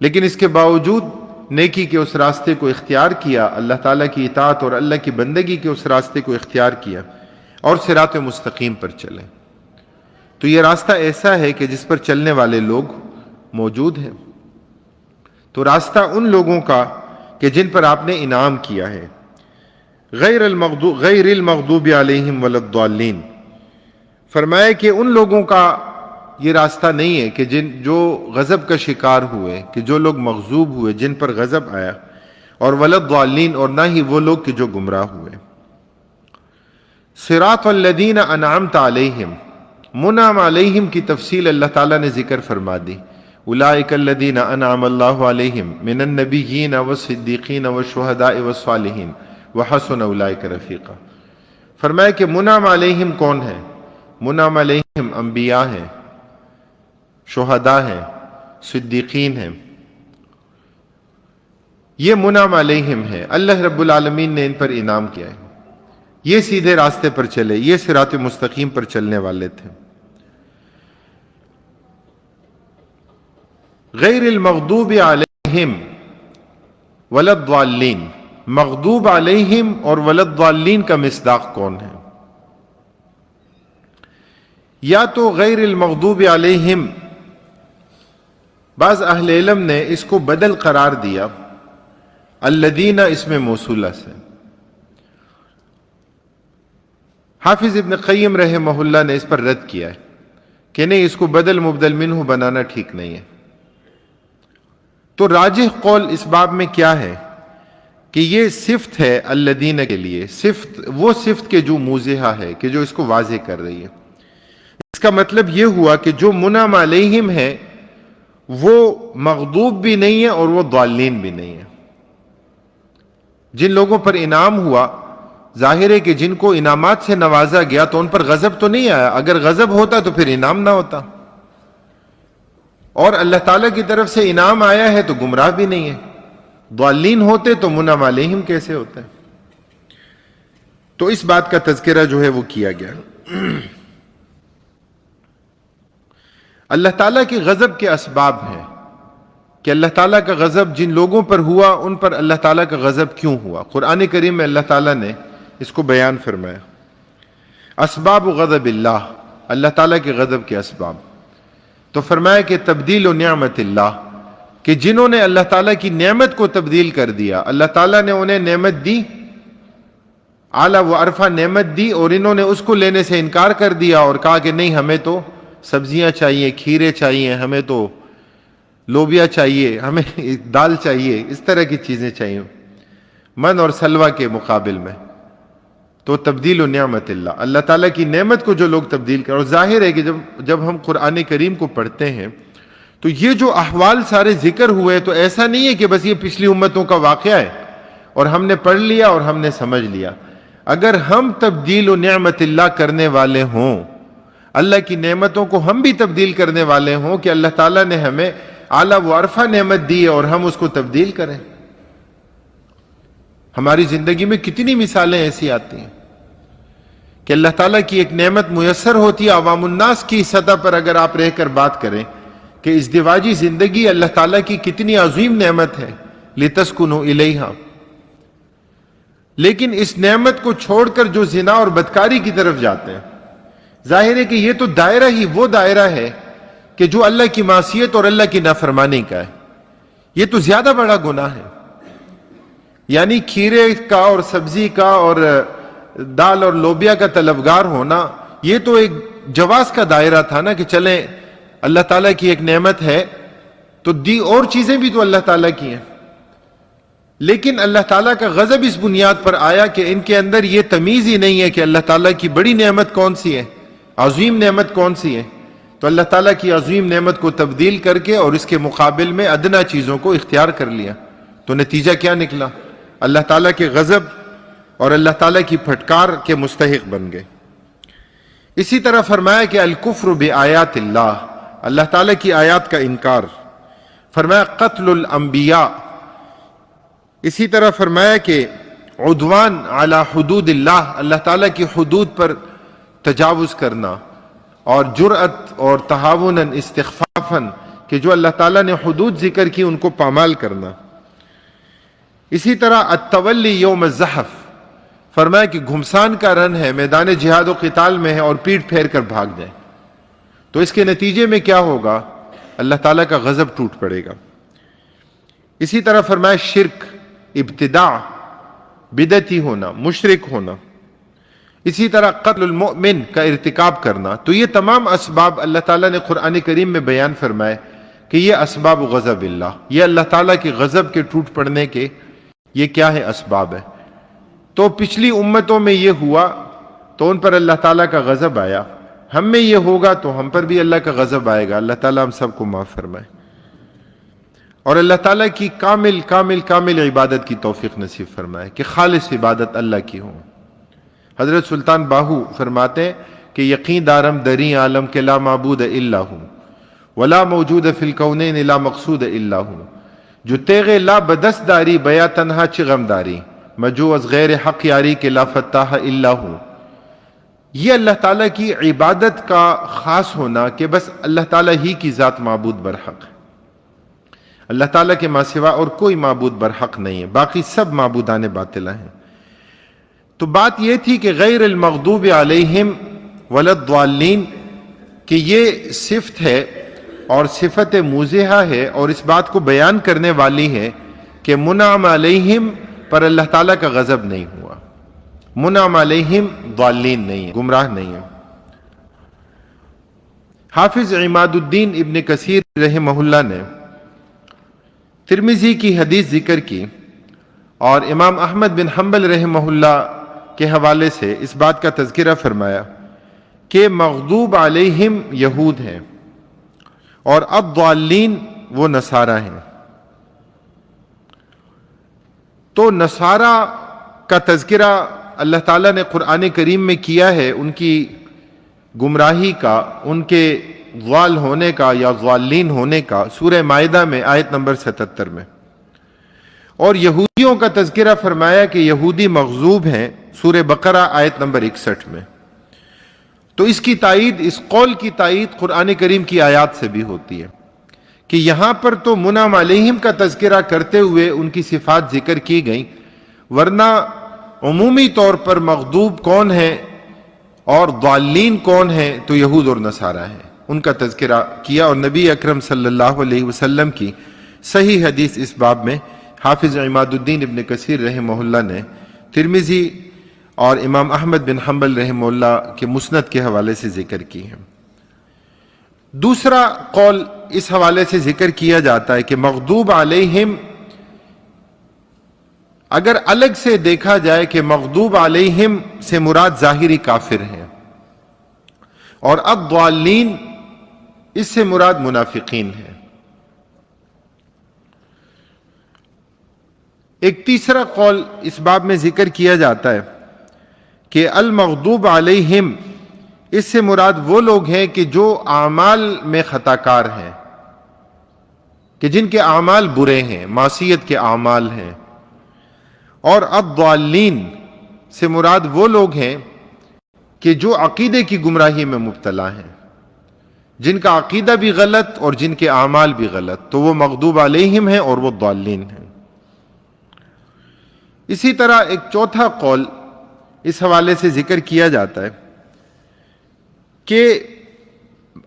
لیکن اس کے باوجود نیکی کے اس راستے کو اختیار کیا، اللہ تعالیٰ کی اطاعت اور اللہ کی بندگی کے اس راستے کو اختیار کیا اور صراط مستقیم پر چلے۔ تو یہ راستہ ایسا ہے کہ جس پر چلنے والے لوگ موجود ہیں۔ تو راستہ ان لوگوں کا کہ جن پر آپ نے انعام کیا ہے، غیر المغضوب علیہم ولا الضالین، فرمایا کہ ان لوگوں کا یہ راستہ نہیں ہے کہ جو غضب کا شکار ہوئے، کہ جو لوگ مغضوب ہوئے، جن پر غضب آیا، اور ولا الضالین، اور نہ ہی وہ لوگ کہ جو گمراہ ہوئے۔ صراط الذین انعمت علیہم، منعم علیہم کی تفصیل اللہ تعالیٰ نے ذکر فرما دی، اولئک الذین انعم اللہ علیہم من النبیین والصدیقین والشہداء والصالحین وحسن اولئک رفیقا۔ فرمایا کہ منعم علیہم کون ہے؟ منعم علیہم انبیاء ہیں، شہداء ہیں، صدیقین ہیں، یہ منعم علیہم ہے، اللہ رب العالمین نے ان پر انعام کیا ہے، یہ سیدھے راستے پر چلے، یہ صراط مستقیم پر چلنے والے تھے۔ غیر المغضوب علیہم ولا الضالین، مغضوب علیہم اور ولا الضالین کا مصداق کون ہے؟ یا تو غیر المغضوب علیہم، بعض اہل علم نے اس کو بدل قرار دیا الذین اسم موصولہ سے۔ حافظ ابن قیم رحمہ اللہ نے اس پر رد کیا ہے کہ نہیں، اس کو بدل مبدل منہ بنانا ٹھیک نہیں ہے۔ تو راجح قول اس باب میں کیا ہے کہ یہ صفت ہے الذین کے لیے، صفت وہ صفت کے جو موضحہ ہے، کہ جو اس کو واضح کر رہی ہے۔ اس کا مطلب یہ ہوا کہ جو منعم علیہم ہے وہ مغضوب بھی نہیں ہے اور وہ ضالین بھی نہیں ہے۔ جن لوگوں پر انعام ہوا، ظاہر ہے کہ جن کو انعامات سے نوازا گیا تو ان پر غضب تو نہیں آیا، اگر غضب ہوتا تو پھر انعام نہ ہوتا، اور اللہ تعالیٰ کی طرف سے انعام آیا ہے تو گمراہ بھی نہیں ہے۔ ضالین ہوتے تو منعم علیہم کیسے ہوتا ہے؟ تو اس بات کا تذکرہ جو ہے وہ کیا گیا۔ اللہ تعالیٰ کی غضب کے اسباب ہیں کہ اللہ تعالیٰ کا غضب جن لوگوں پر ہوا ان پر اللہ تعالیٰ کا غضب کیوں ہوا۔ قرآن کریم میں اللہ تعالیٰ نے اس کو بیان فرمایا، اسباب غضب اللہ، اللہ تعالیٰ کے غضب کے اسباب۔ تو فرمایا کہ تبدیل و نعمت اللہ، کہ جنہوں نے اللہ تعالیٰ کی نعمت کو تبدیل کر دیا، اللہ تعالیٰ نے انہیں نعمت دی، اعلیٰ و عرفہ نعمت دی، اور انہوں نے اس کو لینے سے انکار کر دیا اور کہا کہ نہیں، ہمیں تو سبزیاں چاہیے، کھیرے چاہیے، ہمیں تو لوبیا چاہیے، ہمیں دال چاہیے، اس طرح کی چیزیں چاہیے من اور سلوہ کے مقابل میں۔ تو تبدیل و نعمت اللہ، اللہ تعالیٰ کی نعمت کو جو لوگ تبدیل کریں۔ اور ظاہر ہے کہ جب ہم قرآن کریم کو پڑھتے ہیں تو یہ جو احوال سارے ذکر ہوئے تو ایسا نہیں ہے کہ بس یہ پچھلی امتوں کا واقعہ ہے اور ہم نے پڑھ لیا اور ہم نے سمجھ لیا۔ اگر ہم تبدیل و نعمت اللہ کرنے والے ہوں، اللہ کی نعمتوں کو ہم بھی تبدیل کرنے والے ہوں کہ اللہ تعالیٰ نے ہمیں اعلیٰ و عرفہ نعمت دی اور ہم اس کو تبدیل کریں۔ ہماری زندگی میں کتنی مثالیں ایسی آتی ہیں کہ اللہ تعالیٰ کی ایک نعمت میسر ہوتی ہے، عوام الناس کی سطح پر اگر آپ رہ کر بات کریں کہ ازدواجی زندگی اللہ تعالیٰ کی کتنی عظیم نعمت ہے، لِتَسْكُنُوا إِلَيْهَا، لیکن اس نعمت کو چھوڑ کر جو زنا اور بدکاری کی طرف جاتے ہیں، ظاہر ہے کہ یہ تو دائرہ ہی وہ دائرہ ہے کہ جو اللہ کی معصیت اور اللہ کی نافرمانی کا ہے. یہ تو زیادہ بڑا گناہ ہے. یعنی کھیرے کا اور سبزی کا اور دال اور لوبیا کا طلبگار ہونا، یہ تو ایک جواز کا دائرہ تھا نا، کہ چلیں اللہ تعالیٰ کی ایک نعمت ہے تو دی، اور چیزیں بھی تو اللہ تعالیٰ کی ہیں. لیکن اللہ تعالیٰ کا غضب اس بنیاد پر آیا کہ ان کے اندر یہ تمیز ہی نہیں ہے کہ اللہ تعالیٰ کی بڑی نعمت کون سی ہے، عظیم نعمت کون سی ہے. تو اللہ تعالیٰ کی عظیم نعمت کو تبدیل کر کے اور اس کے مقابل میں ادنا چیزوں کو اختیار کر لیا. تو نتیجہ کیا نکلا؟ اللہ تعالیٰ کے غضب اور اللہ تعالیٰ کی پھٹکار کے مستحق بن گئے. اسی طرح فرمایا کہ الکفر بآیات اللہ، اللہ تعالیٰ کی آیات کا انکار. فرمایا قتل الانبیاء. اسی طرح فرمایا کہ عدوان علی حدود اللہ، اللہ تعالیٰ کی حدود پر تجاوز کرنا، اور جرأت اور تہاوناً استخفافاً، کہ جو اللہ تعالیٰ نے حدود ذکر کی ان کو پامال کرنا. اسی طرح التولی یوم الزحف، فرمایا کہ گھمسان کا رن ہے، میدان جہاد و قتال میں ہے اور پیٹ پھیر کر بھاگ جائیں. تو اس کے نتیجے میں کیا ہوگا؟ اللہ تعالیٰ کا غضب ٹوٹ پڑے گا. اسی طرح فرمایا شرک، ابتداع، بدعتی ہونا، مشرک ہونا. اسی طرح قتل المؤمن کا ارتکاب کرنا. تو یہ تمام اسباب اللہ تعالیٰ نے قرآن کریم میں بیان فرمائے کہ یہ اسباب غضب اللہ، یہ اللہ تعالیٰ کے غضب کے ٹوٹ پڑنے کے یہ کیا ہے؟ اسباب ہے. تو پچھلی امتوں میں یہ ہوا تو ان پر اللہ تعالیٰ کا غضب آیا، ہم میں یہ ہوگا تو ہم پر بھی اللہ کا غضب آئے گا. اللہ تعالیٰ ہم سب کو معاف فرمائے اور اللہ تعالیٰ کی کامل کامل کامل عبادت کی توفیق نصیب فرمائے کہ خالص عبادت اللہ کی ہو. حضرت سلطان باہو فرماتے ہیں کہ یقین دارم دری عالم کے لا معبود الا ہوں ولا موجود فی الکونین لا مقصود الا ہوں، جو تیغ لا بدست داری بیا تنہا چغم داری، مجو از غیر حق یاری کے لا فتاح الا ہوں. یہ اللہ تعالیٰ کی عبادت کا خاص ہونا کہ بس اللہ تعالیٰ ہی کی ذات معبود برحق ہے، اللہ تعالیٰ کے ماں سوا اور کوئی معبود برحق نہیں ہے، باقی سب معبودان باطلہ ہیں. تو بات یہ تھی کہ غیر المغضوب علیہم ولا الضالین، کہ یہ صفت ہے اور صفت موضحہ ہے اور اس بات کو بیان کرنے والی ہے کہ منعم علیہم پر اللہ تعالیٰ کا غضب نہیں ہوا، منعم علیہم ضالین نہیں ہے، گمراہ نہیں ہے. حافظ عماد الدین ابن کثیر رحمہ اللہ نے ترمذی کی حدیث ذکر کی اور امام احمد بن حنبل رحمہ اللہ کے حوالے سے اس بات کا تذکرہ فرمایا کہ مغضوب علیہم یہود ہیں اور الضالین وہ نصارہ ہیں. تو نصارہ کا تذکرہ اللہ تعالیٰ نے قرآن کریم میں کیا ہے، ان کی گمراہی کا، ان کے ضال ہونے کا یا ضالین ہونے کا، سورہ مائدہ میں آیت نمبر 77 میں. اور یہودیوں کا تذکرہ فرمایا کہ یہودی مغضوب ہیں، سورہ بقرہ آیت نمبر 61 میں. تو اس کی تائید، اس قول کی تائید قرآن کریم کی آیات سے بھی ہوتی ہے کہ یہاں پر تو منعم علیہم کا تذکرہ کرتے ہوئے ان کی صفات ذکر کی گئیں، ورنہ عمومی طور پر مغضوب کون ہیں اور ضالین کون ہیں تو یہود اور نصارہ ہیں، ان کا تذکرہ کیا. اور نبی اکرم صلی اللہ علیہ وسلم کی صحیح حدیث اس باب میں حافظ عماد الدین ابن کثیر رحمہ اللہ نے ترمذی اور امام احمد بن حنبل رحمہ اللہ کے مسند کے حوالے سے ذکر کی ہے. دوسرا قول اس حوالے سے ذکر کیا جاتا ہے کہ مغضوب علیہم اگر الگ سے دیکھا جائے کہ مغضوب علیہم سے مراد ظاہری کافر ہیں اور الضالین اس سے مراد منافقین ہیں. ایک تیسرا قول اس باب میں ذکر کیا جاتا ہے کہ المغضوب علیہم اس سے مراد وہ لوگ ہیں کہ جو اعمال میں خطا کار ہیں، کہ جن کے اعمال برے ہیں، معصیت کے اعمال ہیں. اور الضالین سے مراد وہ لوگ ہیں کہ جو عقیدے کی گمراہی میں مبتلا ہیں، جن کا عقیدہ بھی غلط اور جن کے اعمال بھی غلط، تو وہ مغضوب علیہم ہیں اور وہ ضالین ہیں. اسی طرح ایک چوتھا قول اس حوالے سے ذکر کیا جاتا ہے کہ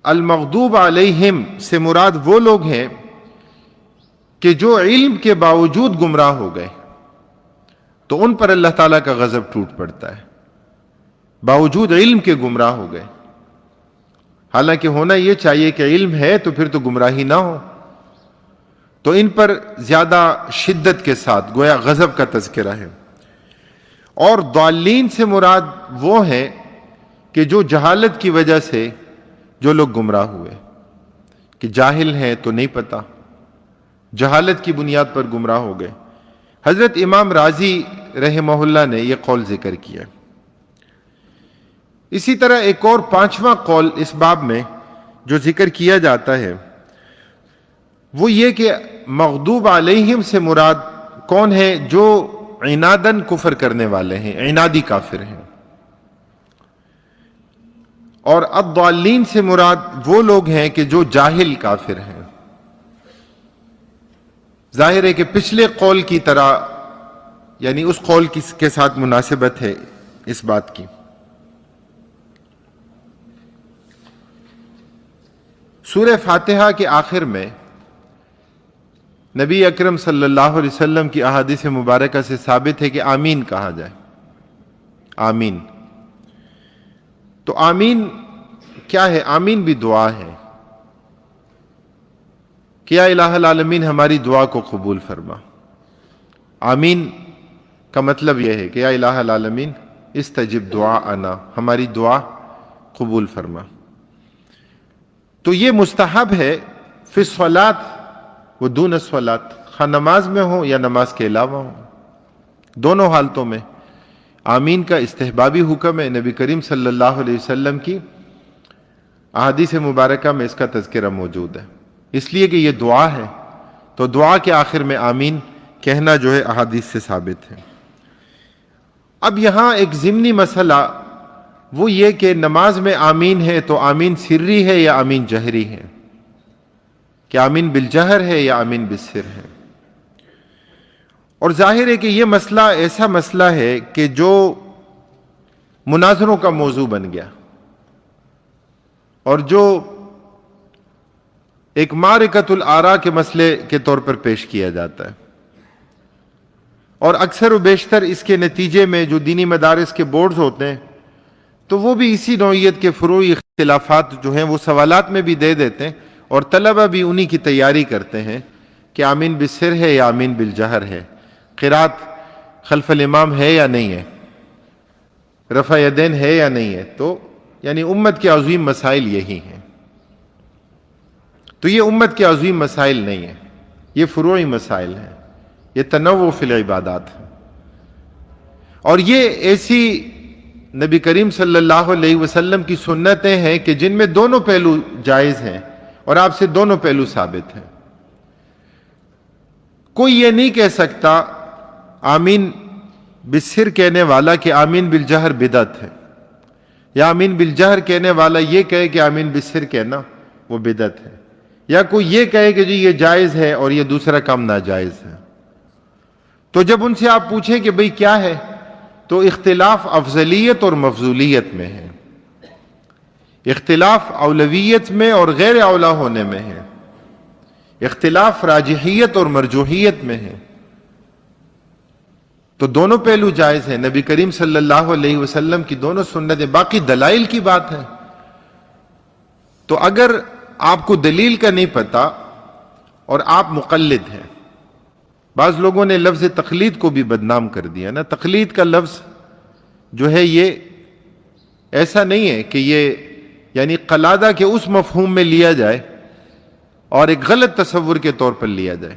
المغضوب علیہم سے مراد وہ لوگ ہیں کہ جو علم کے باوجود گمراہ ہو گئے، تو ان پر اللہ تعالیٰ کا غضب ٹوٹ پڑتا ہے، باوجود علم کے گمراہ ہو گئے۔ حالانکہ ہونا یہ چاہیے کہ علم ہے تو پھر تو گمراہی نہ ہو، تو ان پر زیادہ شدت کے ساتھ گویا غضب کا تذکرہ ہے۔ اور ضالین سے مراد وہ ہیں کہ جو جہالت کی وجہ سے جو لوگ گمراہ ہوئے، کہ جاہل ہیں تو نہیں پتہ، جہالت کی بنیاد پر گمراہ ہو گئے۔ حضرت امام رازی رحمہ اللہ نے یہ قول ذکر کیا۔ اسی طرح ایک اور 5واں قول اس باب میں جو ذکر کیا جاتا ہے وہ یہ کہ مغضوب علیہم سے مراد کون ہے؟ جو عناداً کفر کرنے والے ہیں، عنادی کافر ہیں۔ اور الضالین سے مراد وہ لوگ ہیں کہ جو جاہل کافر ہیں۔ ظاہر ہے کہ پچھلے قول کی طرح، یعنی اس قول کے ساتھ مناسبت ہے اس بات کی۔ سورہ فاتحہ کے آخر میں نبی اکرم صلی اللہ علیہ وسلم کی احادیث مبارکہ سے ثابت ہے کہ آمین کہا جائے، آمین۔ تو آمین کیا ہے؟ آمین بھی دعا ہے کہ یا الہ العالمین ہماری دعا کو قبول فرما۔ آمین کا مطلب یہ ہے کہ یا الہ العالمین استجب دعاءنا، ہماری دعا قبول فرما۔ تو یہ مستحب ہے فی الصلاۃ و دون الصلاۃ، خواہ نماز میں ہو یا نماز کے علاوہ ہو، دونوں حالتوں میں آمین کا استحبابی حکم ہے۔ نبی کریم صلی اللہ علیہ وسلم کی احادیث مبارکہ میں اس کا تذکرہ موجود ہے، اس لیے کہ یہ دعا ہے، تو دعا کے آخر میں آمین کہنا جو ہے احادیث سے ثابت ہے۔ اب یہاں ایک ضمنی مسئلہ وہ یہ کہ نماز میں آمین ہے تو آمین سری ہے یا آمین جہری ہے، کہ آمین بالجہر ہے یا آمین بالسر ہے۔ اور ظاہر ہے کہ یہ مسئلہ ایسا مسئلہ ہے کہ جو مناظروں کا موضوع بن گیا، اور جو ایک معرکۃ الآراء کے مسئلے کے طور پر پیش کیا جاتا ہے، اور اکثر و بیشتر اس کے نتیجے میں جو دینی مدارس کے بورڈز ہوتے ہیں تو وہ بھی اسی نوعیت کے فروعی اختلافات جو ہیں وہ سوالات میں بھی دے دیتے ہیں، اور طلبہ بھی انہی کی تیاری کرتے ہیں کہ آمین بالسر ہے یا آمین بالجہر ہے، قرات خلف الامام ہے یا نہیں ہے، رفع یدین ہے یا نہیں ہے۔ تو یعنی امت کے عظیم مسائل یہی ہیں۔ تو یہ امت کے عظیم مسائل نہیں ہیں، یہ فروعی مسائل ہیں، یہ تنوع فی العبادات ہے۔ اور یہ ایسی نبی کریم صلی اللہ علیہ وسلم کی سنتیں ہیں کہ جن میں دونوں پہلو جائز ہیں اور آپ سے دونوں پہلو ثابت ہیں۔ کوئی یہ نہیں کہہ سکتا آمین بالسر کہنے والا کہ آمین بالجہر بدعت ہے، یا آمین بالجہر کہنے والا یہ کہے کہ آمین بالسر کہنا وہ بدعت ہے، یا کوئی یہ کہے کہ جی یہ جائز ہے اور یہ دوسرا کام ناجائز ہے۔ تو جب ان سے آپ پوچھیں کہ بھئی کیا ہے، تو اختلاف افضلیت اور مفضولیت میں ہے، اختلاف اولویت میں اور غیر اولا ہونے میں ہے، اختلاف راجحیت اور مرجوحیت میں ہے۔ تو دونوں پہلو جائز ہیں، نبی کریم صلی اللہ علیہ وسلم کی دونوں سنتیں، باقی دلائل کی بات ہے۔ تو اگر آپ کو دلیل کا نہیں پتا اور آپ مقلد ہیں، بعض لوگوں نے لفظ تقلید کو بھی بدنام کر دیا نا۔ تقلید کا لفظ جو ہے یہ ایسا نہیں ہے کہ یہ یعنی قلادہ کے اس مفہوم میں لیا جائے اور ایک غلط تصور کے طور پر لیا جائے۔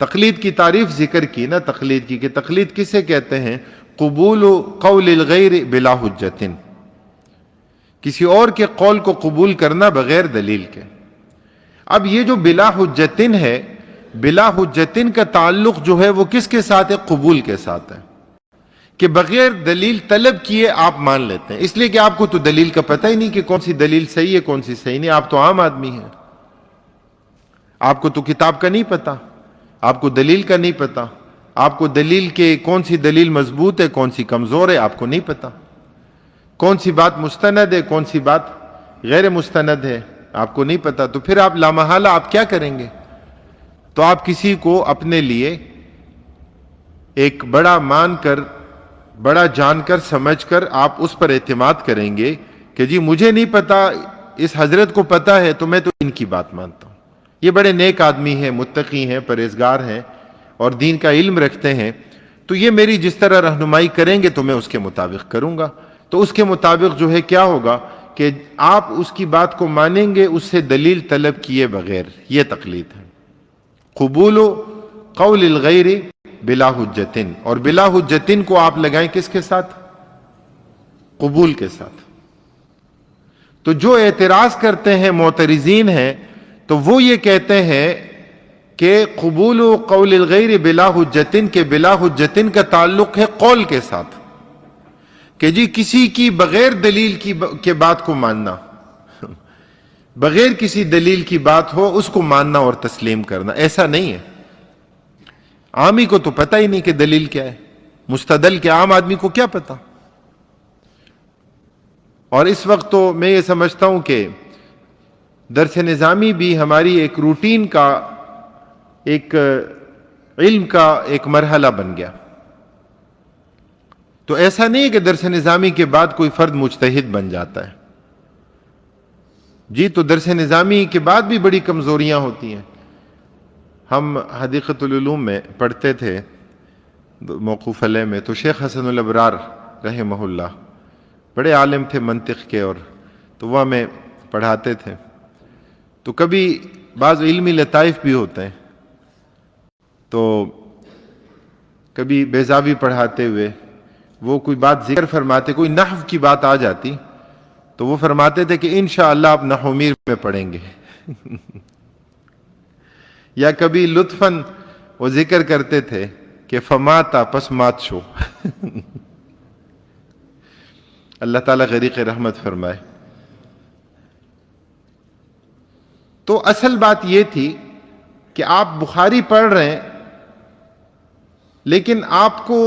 تقلید کی تعریف ذکر کی نا، تقلید کی کہ تقلید کسے کہتے ہیں؟ قبول قول الغیر بلا حجت، کسی اور کے قول کو قبول کرنا بغیر دلیل کے۔ اب یہ جو بلا حجتن ہے، بلا حجتن کا تعلق جو ہے وہ کس کے ساتھ ہے؟ قبول کے ساتھ ہے، کہ بغیر دلیل طلب کیے آپ مان لیتے ہیں، اس لیے کہ آپ کو تو دلیل کا پتہ ہی نہیں کہ کون سی دلیل صحیح ہے کون سی صحیح نہیں۔ آپ تو عام آدمی ہیں، آپ کو تو کتاب کا نہیں پتہ، آپ کو دلیل کا نہیں پتہ، آپ کو دلیل کے کون سی دلیل مضبوط ہے کون سی کمزور ہے آپ کو نہیں پتہ، کون سی بات مستند ہے کون سی بات غیر مستند ہے، آپ کو نہیں پتا، تو پھر آپ لامحالہ آپ کیا کریں گے؟ تو آپ کسی کو اپنے لیے ایک بڑا مان کر، بڑا جان کر، سمجھ کر آپ اس پر اعتماد کریں گے کہ جی مجھے نہیں پتا، اس حضرت کو پتا ہے تو میں تو ان کی بات مانتا ہوں، یہ بڑے نیک آدمی ہیں، متقی ہیں، پرہیزگار ہیں اور دین کا علم رکھتے ہیں، تو یہ میری جس طرح رہنمائی کریں گے تو میں اس کے مطابق کروں گا۔ تو اس کے مطابق جو ہے کیا ہوگا کہ آپ اس کی بات کو مانیں گے اس سے دلیل طلب کیے بغیر، یہ تقلید ہے۔ قبول قول الغیر بلا حجتن، اور بلا حجتن کو آپ لگائیں کس کے ساتھ؟ قبول کے ساتھ۔ تو جو اعتراض کرتے ہیں، معترضین ہیں، تو وہ یہ کہتے ہیں کہ قبول قول الغیر بلا حجتن کے بلا حجتن کا تعلق ہے قول کے ساتھ، کہ جی کسی کی بغیر دلیل کی بات کو ماننا، بغیر کسی دلیل کی بات ہو اس کو ماننا اور تسلیم کرنا، ایسا نہیں ہے۔ عامی کو تو پتہ ہی نہیں کہ دلیل کیا ہے، مستدل کے عام آدمی کو کیا پتا۔ اور اس وقت تو میں یہ سمجھتا ہوں کہ درس نظامی بھی ہماری ایک روٹین کا، ایک علم کا ایک مرحلہ بن گیا۔ تو ایسا نہیں ہے کہ درس نظامی کے بعد کوئی فرد مجتہد بن جاتا ہے، جی تو درس نظامی کے بعد بھی بڑی کمزوریاں ہوتی ہیں۔ ہم حدیقۃ العلوم میں پڑھتے تھے موقوف علیہ میں، تو شیخ حسن الابرار رحمہ اللہ بڑے عالم تھے منطق کے، اور تو وہ ہمیں پڑھاتے تھے، تو کبھی بعض علمی لطائف بھی ہوتے ہیں، تو کبھی بیضاوی پڑھاتے ہوئے وہ کوئی بات ذکر فرماتے، کوئی نحو کی بات آ جاتی تو وہ فرماتے تھے کہ انشاءاللہ آپ نحو میر میں پڑھیں گے یا کبھی لطفاً وہ ذکر کرتے تھے کہ فماتا پس مات شو اللہ تعالیٰ غریق رحمت فرمائے۔ تو اصل بات یہ تھی کہ آپ بخاری پڑھ رہے ہیں، لیکن آپ کو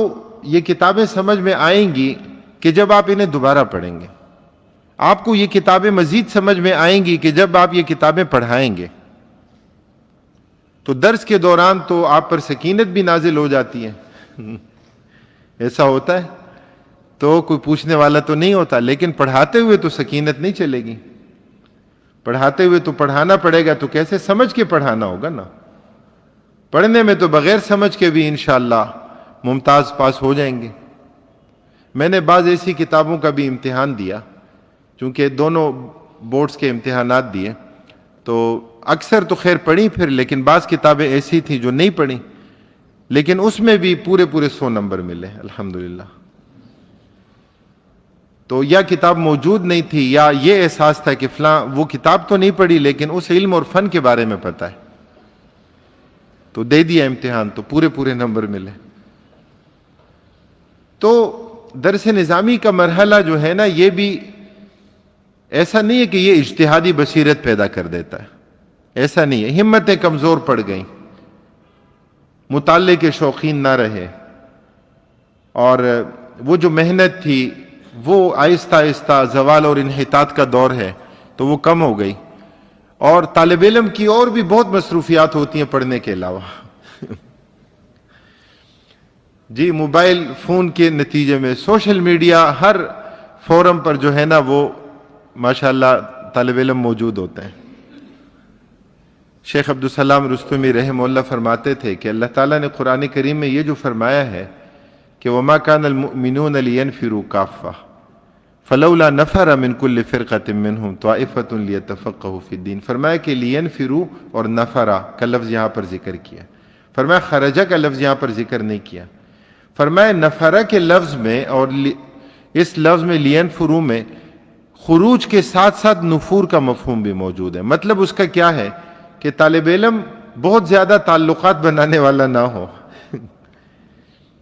یہ کتابیں سمجھ میں آئیں گی کہ جب آپ انہیں دوبارہ پڑھیں گے، آپ کو یہ کتابیں مزید سمجھ میں آئیں گی کہ جب آپ یہ کتابیں پڑھائیں گے۔ تو درس کے دوران تو آپ پر سکینت بھی نازل ہو جاتی ہے، ایسا ہوتا ہے، تو کوئی پوچھنے والا تو نہیں ہوتا، لیکن پڑھاتے ہوئے تو سکینت نہیں چلے گی، پڑھاتے ہوئے تو پڑھانا پڑے گا، تو کیسے سمجھ کے پڑھانا ہوگا نا۔ پڑھنے میں تو بغیر سمجھ کے بھی انشاءاللہ ممتاز پاس ہو جائیں گے۔ میں نے بعض ایسی کتابوں کا بھی امتحان دیا، چونکہ دونوں بورڈز کے امتحانات دیے، تو اکثر تو خیر پڑھی پھر، لیکن بعض کتابیں ایسی تھیں جو نہیں پڑھی، لیکن اس میں بھی پورے 100 نمبر ملے الحمدللہ۔ تو یا کتاب موجود نہیں تھی، یا یہ احساس تھا کہ فلاں وہ کتاب تو نہیں پڑھی لیکن اس علم اور فن کے بارے میں پتہ ہے، تو دے دیا امتحان، تو پورے نمبر ملے۔ تو درس نظامی کا مرحلہ جو ہے نا، یہ بھی ایسا نہیں ہے کہ یہ اجتہادی بصیرت پیدا کر دیتا ہے، ایسا نہیں ہے۔ ہمتیں کمزور پڑ گئیں، مطالعے کے شوقین نہ رہے، اور وہ جو محنت تھی وہ آہستہ آہستہ زوال اور انحطاط کا دور ہے تو وہ کم ہو گئی، اور طالب علم کی اور بھی بہت مصروفیات ہوتی ہیں پڑھنے کے علاوہ جی موبائل فون کے نتیجے میں سوشل میڈیا، ہر فورم پر جو ہے نا وہ ماشاءاللہ طالب علم موجود ہوتے ہیں۔ شیخ عبدالسلام رستمی رحمہ اللہ فرماتے تھے کہ اللہ تعالیٰ نے قرآن کریم میں یہ جو فرمایا ہے کہ وَمَا كَانَ الْمُؤْمِنُونَ لِيَنْفِرُوا كَافَّةً فَلَوْلَا نَفَرَ مِنْ كُلِّ فِرْقَةٍ مِّنْهُمْ طَائِفَةٌ لِيَتَفَقَّهُوا فِي الدِّينِ، فرمایا کہ لِيَنْفِرُوا اور نفرا کا لفظ یہاں پر ذکر کیا، فرمایا خرجہ کا لفظ یہاں پر ذکر نہیں کیا، فرمایا نفرہ کے لفظ میں اور اس لفظ میں لِيَنْفِرُوا میں خروج کے ساتھ ساتھ نفور کا مفہوم بھی موجود ہے۔ مطلب اس کا کیا ہے کہ طالب علم بہت زیادہ تعلقات بنانے والا نہ ہو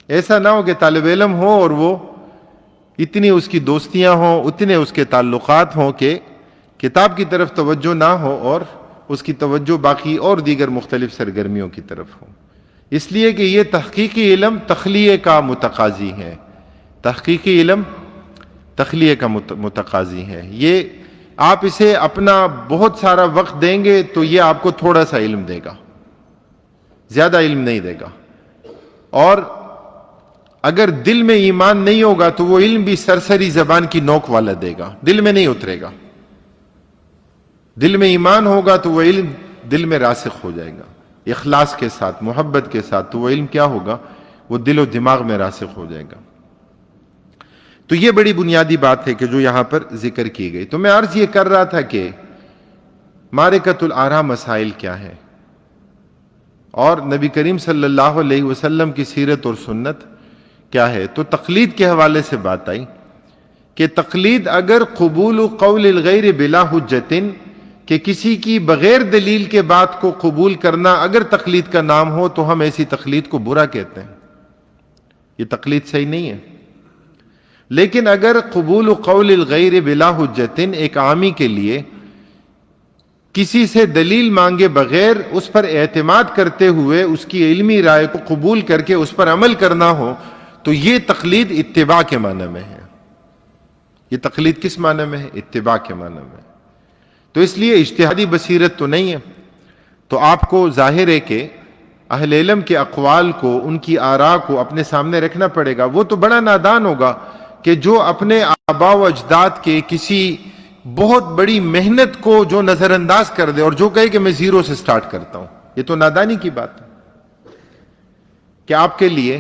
ایسا نہ ہو کہ طالب علم ہو اور وہ اتنی اس کی دوستیاں ہوں، اتنے اس کے تعلقات ہوں کہ کتاب کی طرف توجہ نہ ہو اور اس کی توجہ باقی اور دیگر مختلف سرگرمیوں کی طرف ہو، اس لیے کہ یہ تحقیقی علم تخلیے کا متقاضی ہے، تحقیقی علم تخلیے کا متقاضی ہے۔ یہ آپ اسے اپنا بہت سارا وقت دیں گے تو یہ آپ کو تھوڑا سا علم دے گا، زیادہ علم نہیں دے گا. اور اگر دل میں ایمان نہیں ہوگا تو وہ علم بھی سرسری زبان کی نوک والا دے گا، دل میں نہیں اترے گا. دل میں ایمان ہوگا تو وہ علم دل میں راسخ ہو جائے گا، اخلاص کے ساتھ، محبت کے ساتھ، تو وہ علم کیا ہوگا؟ وہ دل و دماغ میں راسخ ہو جائے گا. تو یہ بڑی بنیادی بات ہے کہ جو یہاں پر ذکر کی گئی. تو میں عرض یہ کر رہا تھا کہ معرکۃ الآراء مسائل کیا ہے، اور نبی کریم صلی اللہ علیہ وسلم کی سیرت اور سنت کیا ہے. تو تقلید کے حوالے سے بات آئی کہ تقلید اگر قبول قول الغیر بلا حجت، کہ کسی کی بغیر دلیل کے بات کو قبول کرنا اگر تقلید کا نام ہو تو ہم ایسی تقلید کو برا کہتے ہیں، یہ تقلید صحیح نہیں ہے. لیکن اگر قبول قول الغیر بلا حجت، ایک عامی کے لیے کسی سے دلیل مانگے بغیر اس پر اعتماد کرتے ہوئے اس کی علمی رائے کو قبول کر کے اس پر عمل کرنا ہو، تو یہ تقلید اتباع کے معنی میں ہے. یہ تقلید کس معنی میں ہے؟ اتباع کے معنی میں. تو اس لیے اجتہادی بصیرت تو نہیں ہے. تو آپ کو ظاہر ہے کہ اہل علم کے اقوال کو، ان کی آراء کو اپنے سامنے رکھنا پڑے گا. وہ تو بڑا نادان ہوگا کہ جو اپنے آباء و اجداد کے کسی بہت بڑی محنت کو جو نظر انداز کر دے اور جو کہے کہ میں زیرو سے سٹارٹ کرتا ہوں. یہ تو نادانی کی بات ہے کہ آپ کے لیے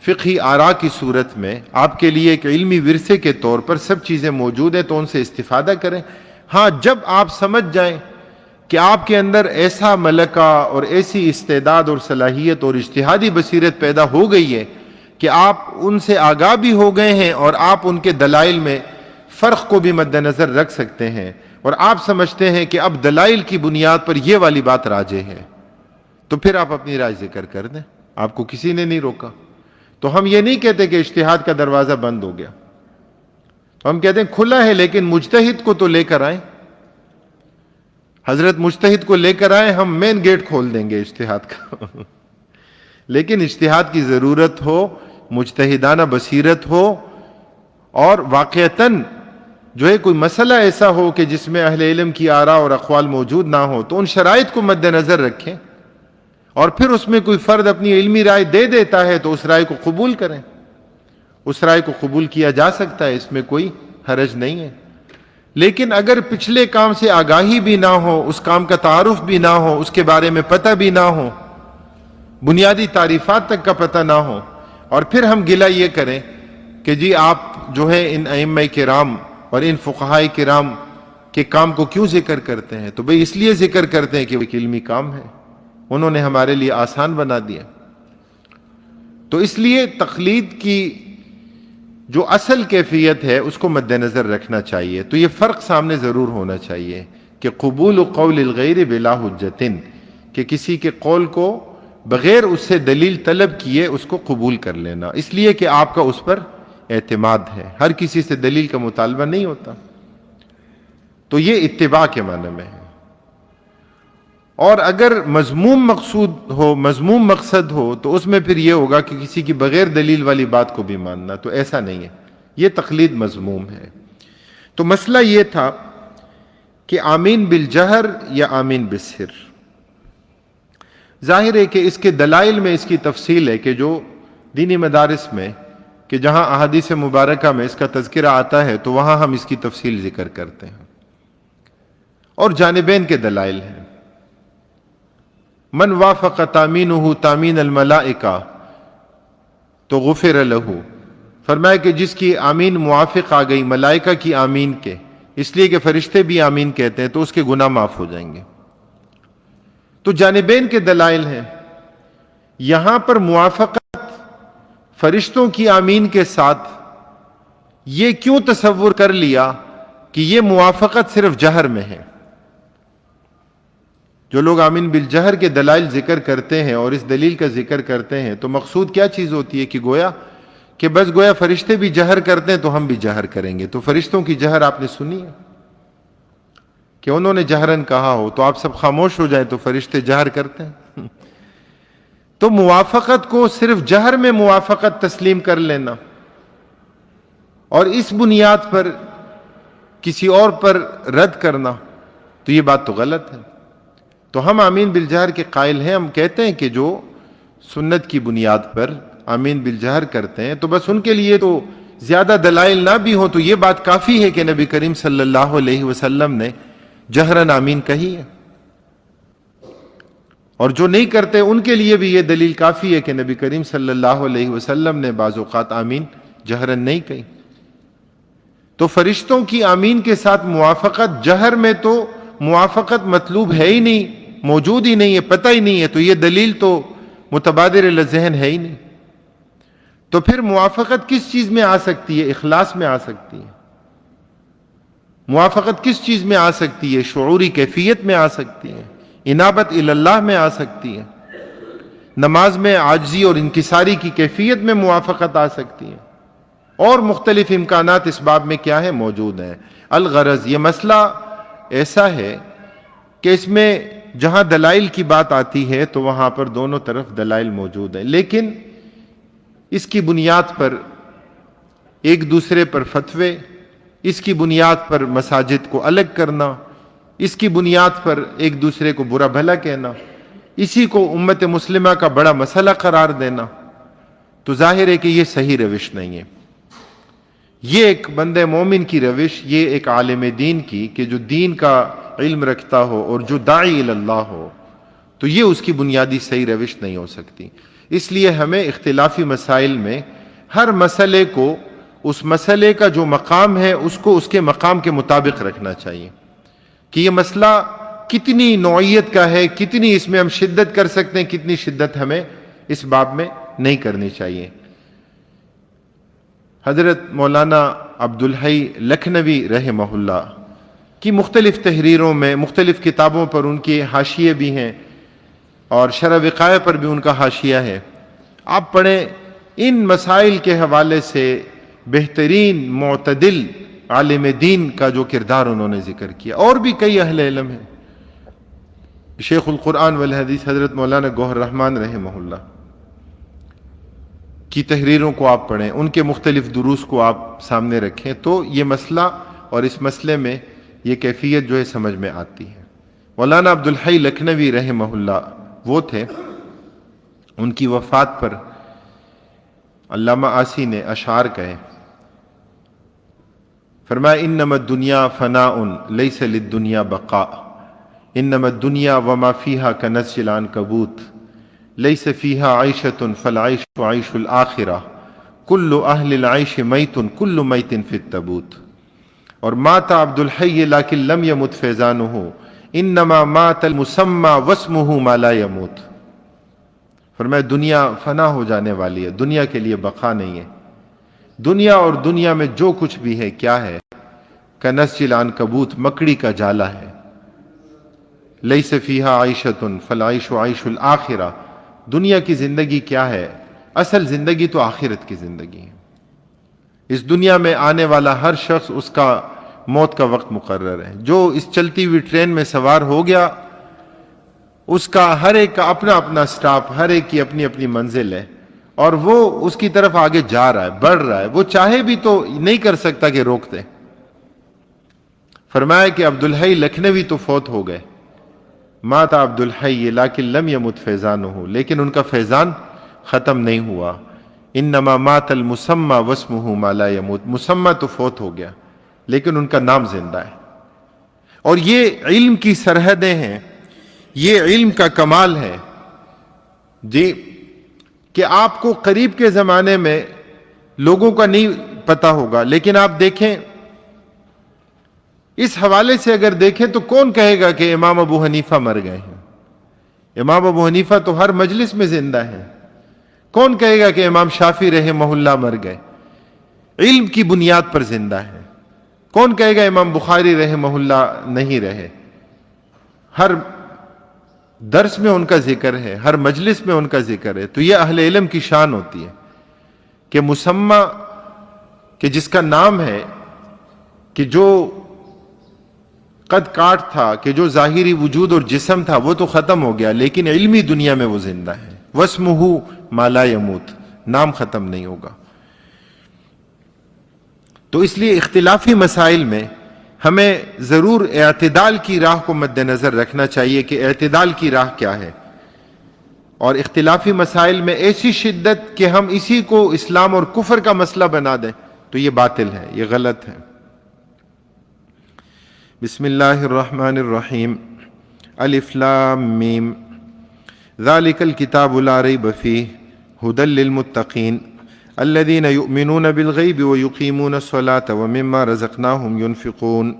فقہی آراء کی صورت میں آپ کے لیے ایک علمی ورثے کے طور پر سب چیزیں موجود ہیں، تو ان سے استفادہ کریں. ہاں، جب آپ سمجھ جائیں کہ آپ کے اندر ایسا ملکہ اور ایسی استعداد اور صلاحیت اور اجتہادی بصیرت پیدا ہو گئی ہے کہ آپ ان سے آگاہ بھی ہو گئے ہیں اور آپ ان کے دلائل میں فرق کو بھی مد نظر رکھ سکتے ہیں، اور آپ سمجھتے ہیں کہ اب دلائل کی بنیاد پر یہ والی بات راجح ہے، تو پھر آپ اپنی رائے ذکر کر دیں. آپ کو کسی نے نہیں روکا. تو ہم یہ نہیں کہتے کہ اجتہاد کا دروازہ بند ہو گیا، ہم کہتے ہیں کھلا ہے، لیکن مجتہد کو تو لے کر آئیں. حضرت مجتہد کو لے کر آئیں، ہم مین گیٹ کھول دیں گے اجتہاد کا. لیکن اجتہاد کی ضرورت ہو، مجتہدانہ بصیرت ہو، اور واقعتاً جو ہے کوئی مسئلہ ایسا ہو کہ جس میں اہل علم کی آراء اور اقوال موجود نہ ہو، تو ان شرائط کو مد نظر رکھیں، اور پھر اس میں کوئی فرد اپنی علمی رائے دے دیتا ہے تو اس رائے کو قبول کریں. اس رائے کو قبول کیا جا سکتا ہے، اس میں کوئی حرج نہیں ہے. لیکن اگر پچھلے کام سے آگاہی بھی نہ ہو، اس کام کا تعارف بھی نہ ہو، اس کے بارے میں پتہ بھی نہ ہو، بنیادی تعریفات تک کا پتہ نہ ہو، اور پھر ہم گلہ یہ کریں کہ جی آپ جو ہے ان ائمہ کرام اور ان فقہاء کرام کے کام کو کیوں ذکر کرتے ہیں؟ تو بھئی اس لیے ذکر کرتے ہیں کہ وہ ایک علمی کام ہے، انہوں نے ہمارے لیے آسان بنا دیا. تو اس لیے تقلید کی جو اصل کیفیت ہے اس کو مد نظر رکھنا چاہیے. تو یہ فرق سامنے ضرور ہونا چاہیے کہ قبول قول الغیر بلا حجت، کہ کسی کے قول کو بغیر اس سے دلیل طلب کیے اس کو قبول کر لینا، اس لیے کہ آپ کا اس پر اعتماد ہے. ہر کسی سے دلیل کا مطالبہ نہیں ہوتا. تو یہ اتباع کے معنی میں ہے. اور اگر مذموم مقصود ہو، مذموم مقصد ہو، تو اس میں پھر یہ ہوگا کہ کسی کی بغیر دلیل والی بات کو بھی ماننا. تو ایسا نہیں ہے، یہ تقلید مذموم ہے. تو مسئلہ یہ تھا کہ آمین بالجہر یا آمین بالسر. ظاہر ہے کہ اس کے دلائل میں اس کی تفصیل ہے کہ جو دینی مدارس میں کہ جہاں احادیث مبارکہ میں اس کا تذکرہ آتا ہے تو وہاں ہم اس کی تفصیل ذکر کرتے ہیں، اور جانبین کے دلائل ہیں. من وافق تامینہ تامین الملائکہ تو غفر لہ، فرمایا کہ جس کی آمین موافق آ گئی ملائکہ کی آمین کے، اس لیے کہ فرشتے بھی آمین کہتے ہیں، تو اس کے گناہ معاف ہو جائیں گے. تو جانبین کے دلائل ہیں. یہاں پر موافقت فرشتوں کی آمین کے ساتھ یہ کیوں تصور کر لیا کہ یہ موافقت صرف جہر میں ہے؟ جو لوگ آمین بالجہر کے دلائل ذکر کرتے ہیں اور اس دلیل کا ذکر کرتے ہیں، تو مقصود کیا چیز ہوتی ہے کہ گویا فرشتے بھی جہر کرتے ہیں تو ہم بھی جہر کریں گے. تو فرشتوں کی جہر آپ نے سنی ہے کہ انہوں نے جہرن کہا ہو تو آپ سب خاموش ہو جائیں تو فرشتے جہر کرتے ہیں. تو موافقت کو صرف جہر میں موافقت تسلیم کر لینا اور اس بنیاد پر کسی اور پر رد کرنا، تو یہ بات تو غلط ہے۔ تو ہم آمین بالجہر کے قائل ہیں، ہم کہتے ہیں کہ جو سنت کی بنیاد پر آمین بالجہر کرتے ہیں تو بس ان کے لیے تو زیادہ دلائل نہ بھی ہوں تو یہ بات کافی ہے کہ نبی کریم صلی اللہ علیہ وسلم نے جہرن آمین کہی ہے، اور جو نہیں کرتے ان کے لیے بھی یہ دلیل کافی ہے کہ نبی کریم صلی اللہ علیہ وسلم نے بعض اوقات آمین جہرن نہیں کہی۔ تو فرشتوں کی آمین کے ساتھ موافقت جہر میں تو موافقت مطلوب ہے ہی نہیں، موجود ہی نہیں ہے، پتہ ہی نہیں ہے، تو یہ دلیل تو متبادر الذہن ہے ہی نہیں۔ تو پھر موافقت کس چیز میں آ سکتی ہے؟ اخلاص میں آ سکتی ہے۔ موافقت کس چیز میں آ سکتی ہے؟ شعوری کیفیت میں آ سکتی ہے، انابت اللہ میں آ سکتی ہے، نماز میں عاجزی اور انکساری کی کیفیت میں موافقت آ سکتی ہے، اور مختلف امکانات اس باب میں کیا ہے؟ موجود ہیں۔ الغرض یہ مسئلہ ایسا ہے کہ اس میں جہاں دلائل کی بات آتی ہے تو وہاں پر دونوں طرف دلائل موجود ہیں، لیکن اس کی بنیاد پر ایک دوسرے پر فتوے، اس کی بنیاد پر مساجد کو الگ کرنا، اس کی بنیاد پر ایک دوسرے کو برا بھلا کہنا، اسی کو امت مسلمہ کا بڑا مسئلہ قرار دینا، تو ظاہر ہے کہ یہ صحیح روش نہیں ہے۔ یہ ایک بندہ مومن کی روش، یہ ایک عالم دین کی، کہ جو دین کا علم رکھتا ہو اور جو داعی اللہ ہو، تو یہ اس کی بنیادی صحیح روش نہیں ہو سکتی۔ اس لیے ہمیں اختلافی مسائل میں ہر مسئلے کو، اس مسئلے کا جو مقام ہے اس کو اس کے مقام کے مطابق رکھنا چاہیے، کہ یہ مسئلہ کتنی نوعیت کا ہے، کتنی اس میں ہم شدت کر سکتے ہیں، کتنی شدت ہمیں اس باب میں نہیں کرنی چاہیے۔ حضرت مولانا عبدالحی لکھنوی رحمہ اللہ کی مختلف تحریروں میں، مختلف کتابوں پر ان کے حاشیے بھی ہیں، اور شرح وقایہ پر بھی ان کا حاشیہ ہے، آپ پڑھیں۔ ان مسائل کے حوالے سے بہترین معتدل عالم دین کا جو کردار انہوں نے ذکر کیا، اور بھی کئی اہل علم ہیں، شیخ القرآن والحدیث حضرت مولانا گوہر رحمان رحمہ اللہ کی تحریروں کو آپ پڑھیں، ان کے مختلف دروس کو آپ سامنے رکھیں، تو یہ مسئلہ اور اس مسئلے میں یہ کیفیت جو ہے سمجھ میں آتی ہے۔ مولانا عبدالحی لکھنوی رحمہ اللہ وہ تھے، ان کی وفات پر علامہ آسی نے اشعار کہے، فرمایا انما الدنیا فناء لیس للدنیا بقاء، انما الدنیا وما فیہا کنسج العنکبوت، لیس فیہا عیشۃ فالعیش عیش الآخرہ، کل اہل العیش میت کل میت فی التبوت۔ اور مات عبدالحی لیکن لم یمت فیضانہ، انما مات المسمى واسمہ ما لا یموت۔ فرمایا دنیا فنا ہو جانے والی ہے، دنیا کے لیے بقا نہیں ہے۔ دنیا اور دنیا میں جو کچھ بھی ہے کیا ہے؟ کنسج العنکبوت، مکڑی کا جالا ہے۔ لیس فیہا عیشۃ فالعیش عیش الآخرہ، دنیا کی زندگی کیا ہے؟ اصل زندگی تو آخرت کی زندگی ہے۔ اس دنیا میں آنے والا ہر شخص اس کا موت کا وقت مقرر ہے۔ جو اس چلتی ہوئی ٹرین میں سوار ہو گیا، اس کا ہر ایک کا اپنا اپنا سٹاپ، ہر ایک کی اپنی اپنی منزل ہے، اور وہ اس کی طرف آگے جا رہا ہے، بڑھ رہا ہے، وہ چاہے بھی تو نہیں کر سکتا کہ روک دے۔ فرمایا کہ عبدالحی لکھنوی تو فوت ہو گئے، مات عبدالحی لیکن لم یمت فیضانہ، لیکن ان کا فیضان ختم نہیں ہوا۔ انما مات المسمى واسمہ ما لا یموت، مسمى تو فوت ہو گیا لیکن ان کا نام زندہ ہے۔ اور یہ علم کی سرحدیں ہیں، یہ علم کا کمال ہے جی، کہ آپ کو قریب کے زمانے میں لوگوں کا نہیں پتا ہوگا، لیکن آپ دیکھیں اس حوالے سے اگر دیکھیں تو کون کہے گا کہ امام ابو حنیفہ مر گئے ہیں؟ امام ابو حنیفہ تو ہر مجلس میں زندہ ہیں۔ کون کہے گا کہ امام شافعی رحمہ اللہ مر گئے؟ علم کی بنیاد پر زندہ ہے۔ کون کہے گا امام بخاری رحمہ اللہ نہیں رہے؟ ہر درس میں ان کا ذکر ہے، ہر مجلس میں ان کا ذکر ہے۔ تو یہ اہل علم کی شان ہوتی ہے کہ مسمى، کہ جس کا نام ہے، کہ جو قد کاٹ تھا، کہ جو ظاہری وجود اور جسم تھا وہ تو ختم ہو گیا، لیکن علمی دنیا میں وہ زندہ ہے۔ واسمہ ما لا یموت، نام ختم نہیں ہوگا۔ تو اس لیے اختلافی مسائل میں ہمیں ضرور اعتدال کی راہ کو مد نظر رکھنا چاہیے کہ اعتدال کی راہ کیا ہے، اور اختلافی مسائل میں ایسی شدت کہ ہم اسی کو اسلام اور کفر کا مسئلہ بنا دیں تو یہ باطل ہے، یہ غلط ہے۔ بسم اللہ الرحمن الرحیم، الف لام میم، ذالک الکتاب لا ریب فیہ ھدی للمتقین الذین یؤمنون بالغیب ویقیمون الصلاة ومما رزقناہم ینفقون۔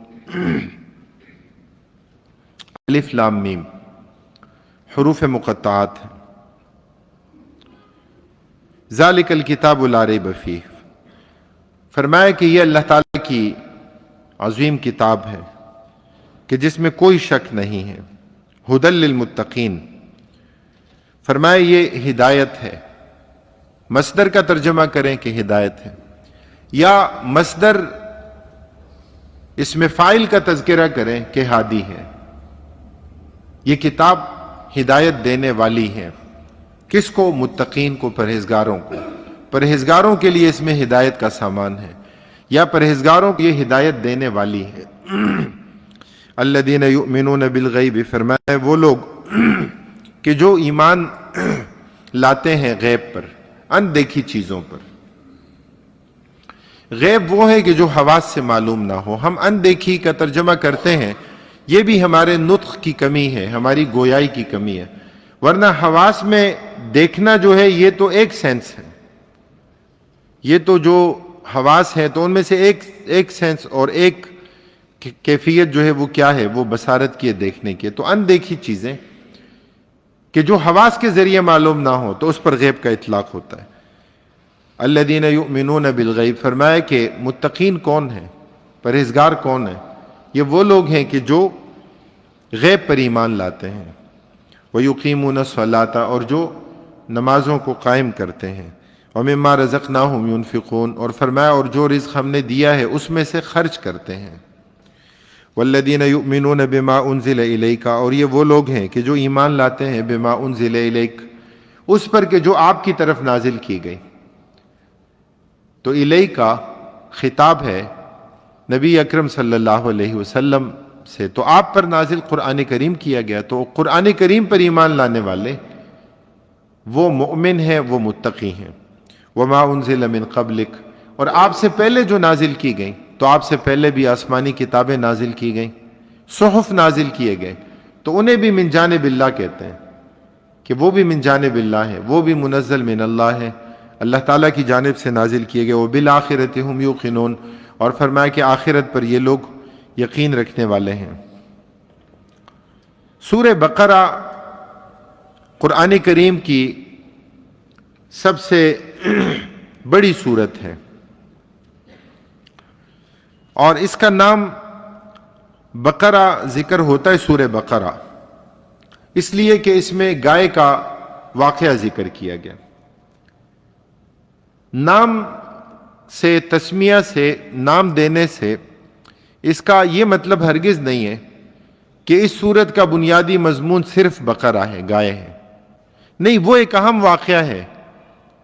الف لام میم حروف مقطعات ہیں۔ ذالک الکتاب لا ریب فیہ، فرمایا کہ یہ اللہ تعالیٰ کی عظیم کتاب ہے کہ جس میں کوئی شک نہیں ہے۔ ھدی للمتقین، فرمایا یہ ہدایت ہے۔ مصدر کا ترجمہ کریں کہ ہدایت ہے، یا مصدر اس میں فاعل کا تذکرہ کریں کہ ہادی ہے۔ یہ کتاب ہدایت دینے والی ہے، کس کو؟ متقین کو، پرہیزگاروں کو۔ پرہیزگاروں کے لیے اس میں ہدایت کا سامان ہے، یا پرہیزگاروں کو یہ ہدایت دینے والی ہے۔ الذین یؤمنون بالغیب، فرمایا وہ لوگ کہ جو ایمان لاتے ہیں غیب پر، اندیکھی چیزوں پر۔ غیب وہ ہے کہ جو حواس سے معلوم نہ ہو۔ ہم اندیکھی کا ترجمہ کرتے ہیں، یہ بھی ہمارے نطق کی کمی ہے، ہماری گویائی کی کمی ہے، ورنہ حواس میں دیکھنا جو ہے یہ تو ایک سینس ہے، یہ تو جو حواس ہیں تو ان میں سے ایک سینس اور ایک کیفیت جو ہے وہ کیا ہے؟ وہ بصارت کی ہے، دیکھنے کی ہے۔ تو اندیکھی چیزیں کہ جو حواس کے ذریعے معلوم نہ ہو تو اس پر غیب کا اطلاق ہوتا ہے۔ الذین یؤمنون بالغیب، فرمایا کہ متقین کون ہیں، پرہیزگار کون ہیں؟ یہ وہ لوگ ہیں کہ جو غیب پر ایمان لاتے ہیں، وَيُقِيمُونَ الصَّلَاةَ، اور جو نمازوں کو قائم کرتے ہیں، وَمِمَّا رَزَقْنَاهُمْ يُنْفِقُونَ، اور فرمایا اور جو رزق ہم نے دیا ہے اس میں سے خرچ کرتے ہیں۔ وَالَّذِينَ يُؤْمِنُونَ بِمَا أُنزِلَ إِلَيْكَ، اور یہ وہ لوگ ہیں کہ جو ایمان لاتے ہیں بِمَا أُنزِلَ إِلَيْكَ، اس پر کہ جو آپ کی طرف نازل کی گئی۔ تو الیک کا خطاب ہے نبی اکرم صلی اللہ علیہ وسلم سے، تو آپ پر نازل قرآن کریم کیا گیا، تو قرآن کریم پر ایمان لانے والے وہ مؤمن ہیں، وہ متقی ہیں۔ وما انزل من قبلک، اور آپ سے پہلے جو نازل کی گئیں، تو آپ سے پہلے بھی آسمانی کتابیں نازل کی گئیں، صحف نازل کیے گئے، تو انہیں بھی من جانب اللہ کہتے ہیں کہ وہ بھی من جانب اللہ ہے، وہ بھی منزل من اللہ ہے، اللہ تعالیٰ کی جانب سے نازل کیے گئے۔ وبالآخرۃ ھم یوقنون، اور فرمایا کہ آخرت پر یہ لوگ یقین رکھنے والے ہیں۔ سورہ بقرہ قرآن کریم کی سب سے بڑی سورت ہے، اور اس کا نام بقرہ ذکر ہوتا ہے سورہ بقرہ اس لیے کہ اس میں گائے کا واقعہ ذکر کیا گیا۔ نام سے، تسمیہ سے، نام دینے سے اس کا یہ مطلب ہرگز نہیں ہے کہ اس سورت کا بنیادی مضمون صرف بقرہ ہے، گائے ہے، نہیں، وہ ایک اہم واقعہ ہے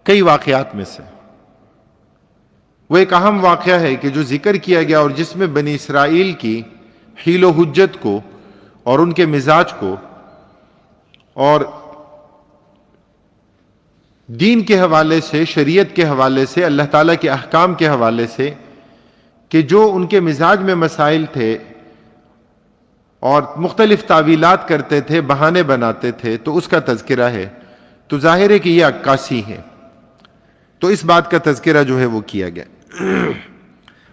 کئی واقعات میں سے۔ وہ ایک اہم واقعہ ہے کہ جو ذکر کیا گیا اور جس میں بنی اسرائیل کی حیل و حجت کو اور ان کے مزاج کو اور دین کے حوالے سے، شریعت کے حوالے سے، اللہ تعالیٰ کے احکام کے حوالے سے، کہ جو ان کے مزاج میں مسائل تھے اور مختلف تعویلات کرتے تھے، بہانے بناتے تھے، تو اس کا تذکرہ ہے۔ تو ظاہر ہے کہ یہ عکاسی ہے، تو اس بات کا تذکرہ جو ہے وہ کیا گیا۔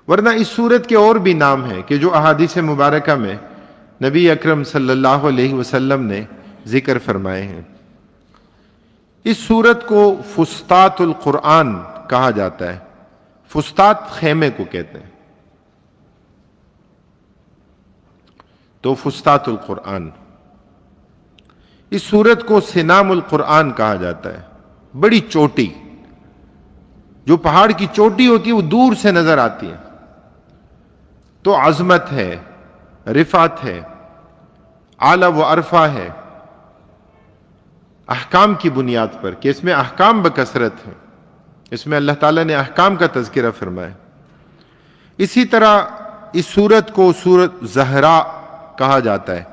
ورنہ اس سورت کے اور بھی نام ہیں کہ جو احادیث مبارکہ میں نبی اکرم صلی اللہ علیہ وسلم نے ذکر فرمائے ہیں۔ اس سورت کو فسطاط القرآن کہا جاتا ہے۔ فسطاط خیمے کو کہتے ہیں، تو فسطاط القرآن۔ اس سورت کو سنام القرآن کہا جاتا ہے، بڑی چوٹی، جو پہاڑ کی چوٹی ہوتی ہے وہ دور سے نظر آتی ہے، تو عظمت ہے، رفعت ہے، اعلی و عرفہ ہے، احکام کی بنیاد پر، کہ اس میں احکام بکثرت ہے، اس میں اللہ تعالیٰ نے احکام کا تذکرہ فرمایا۔ اسی طرح اس سورت کو سورت زہرا کہا جاتا ہے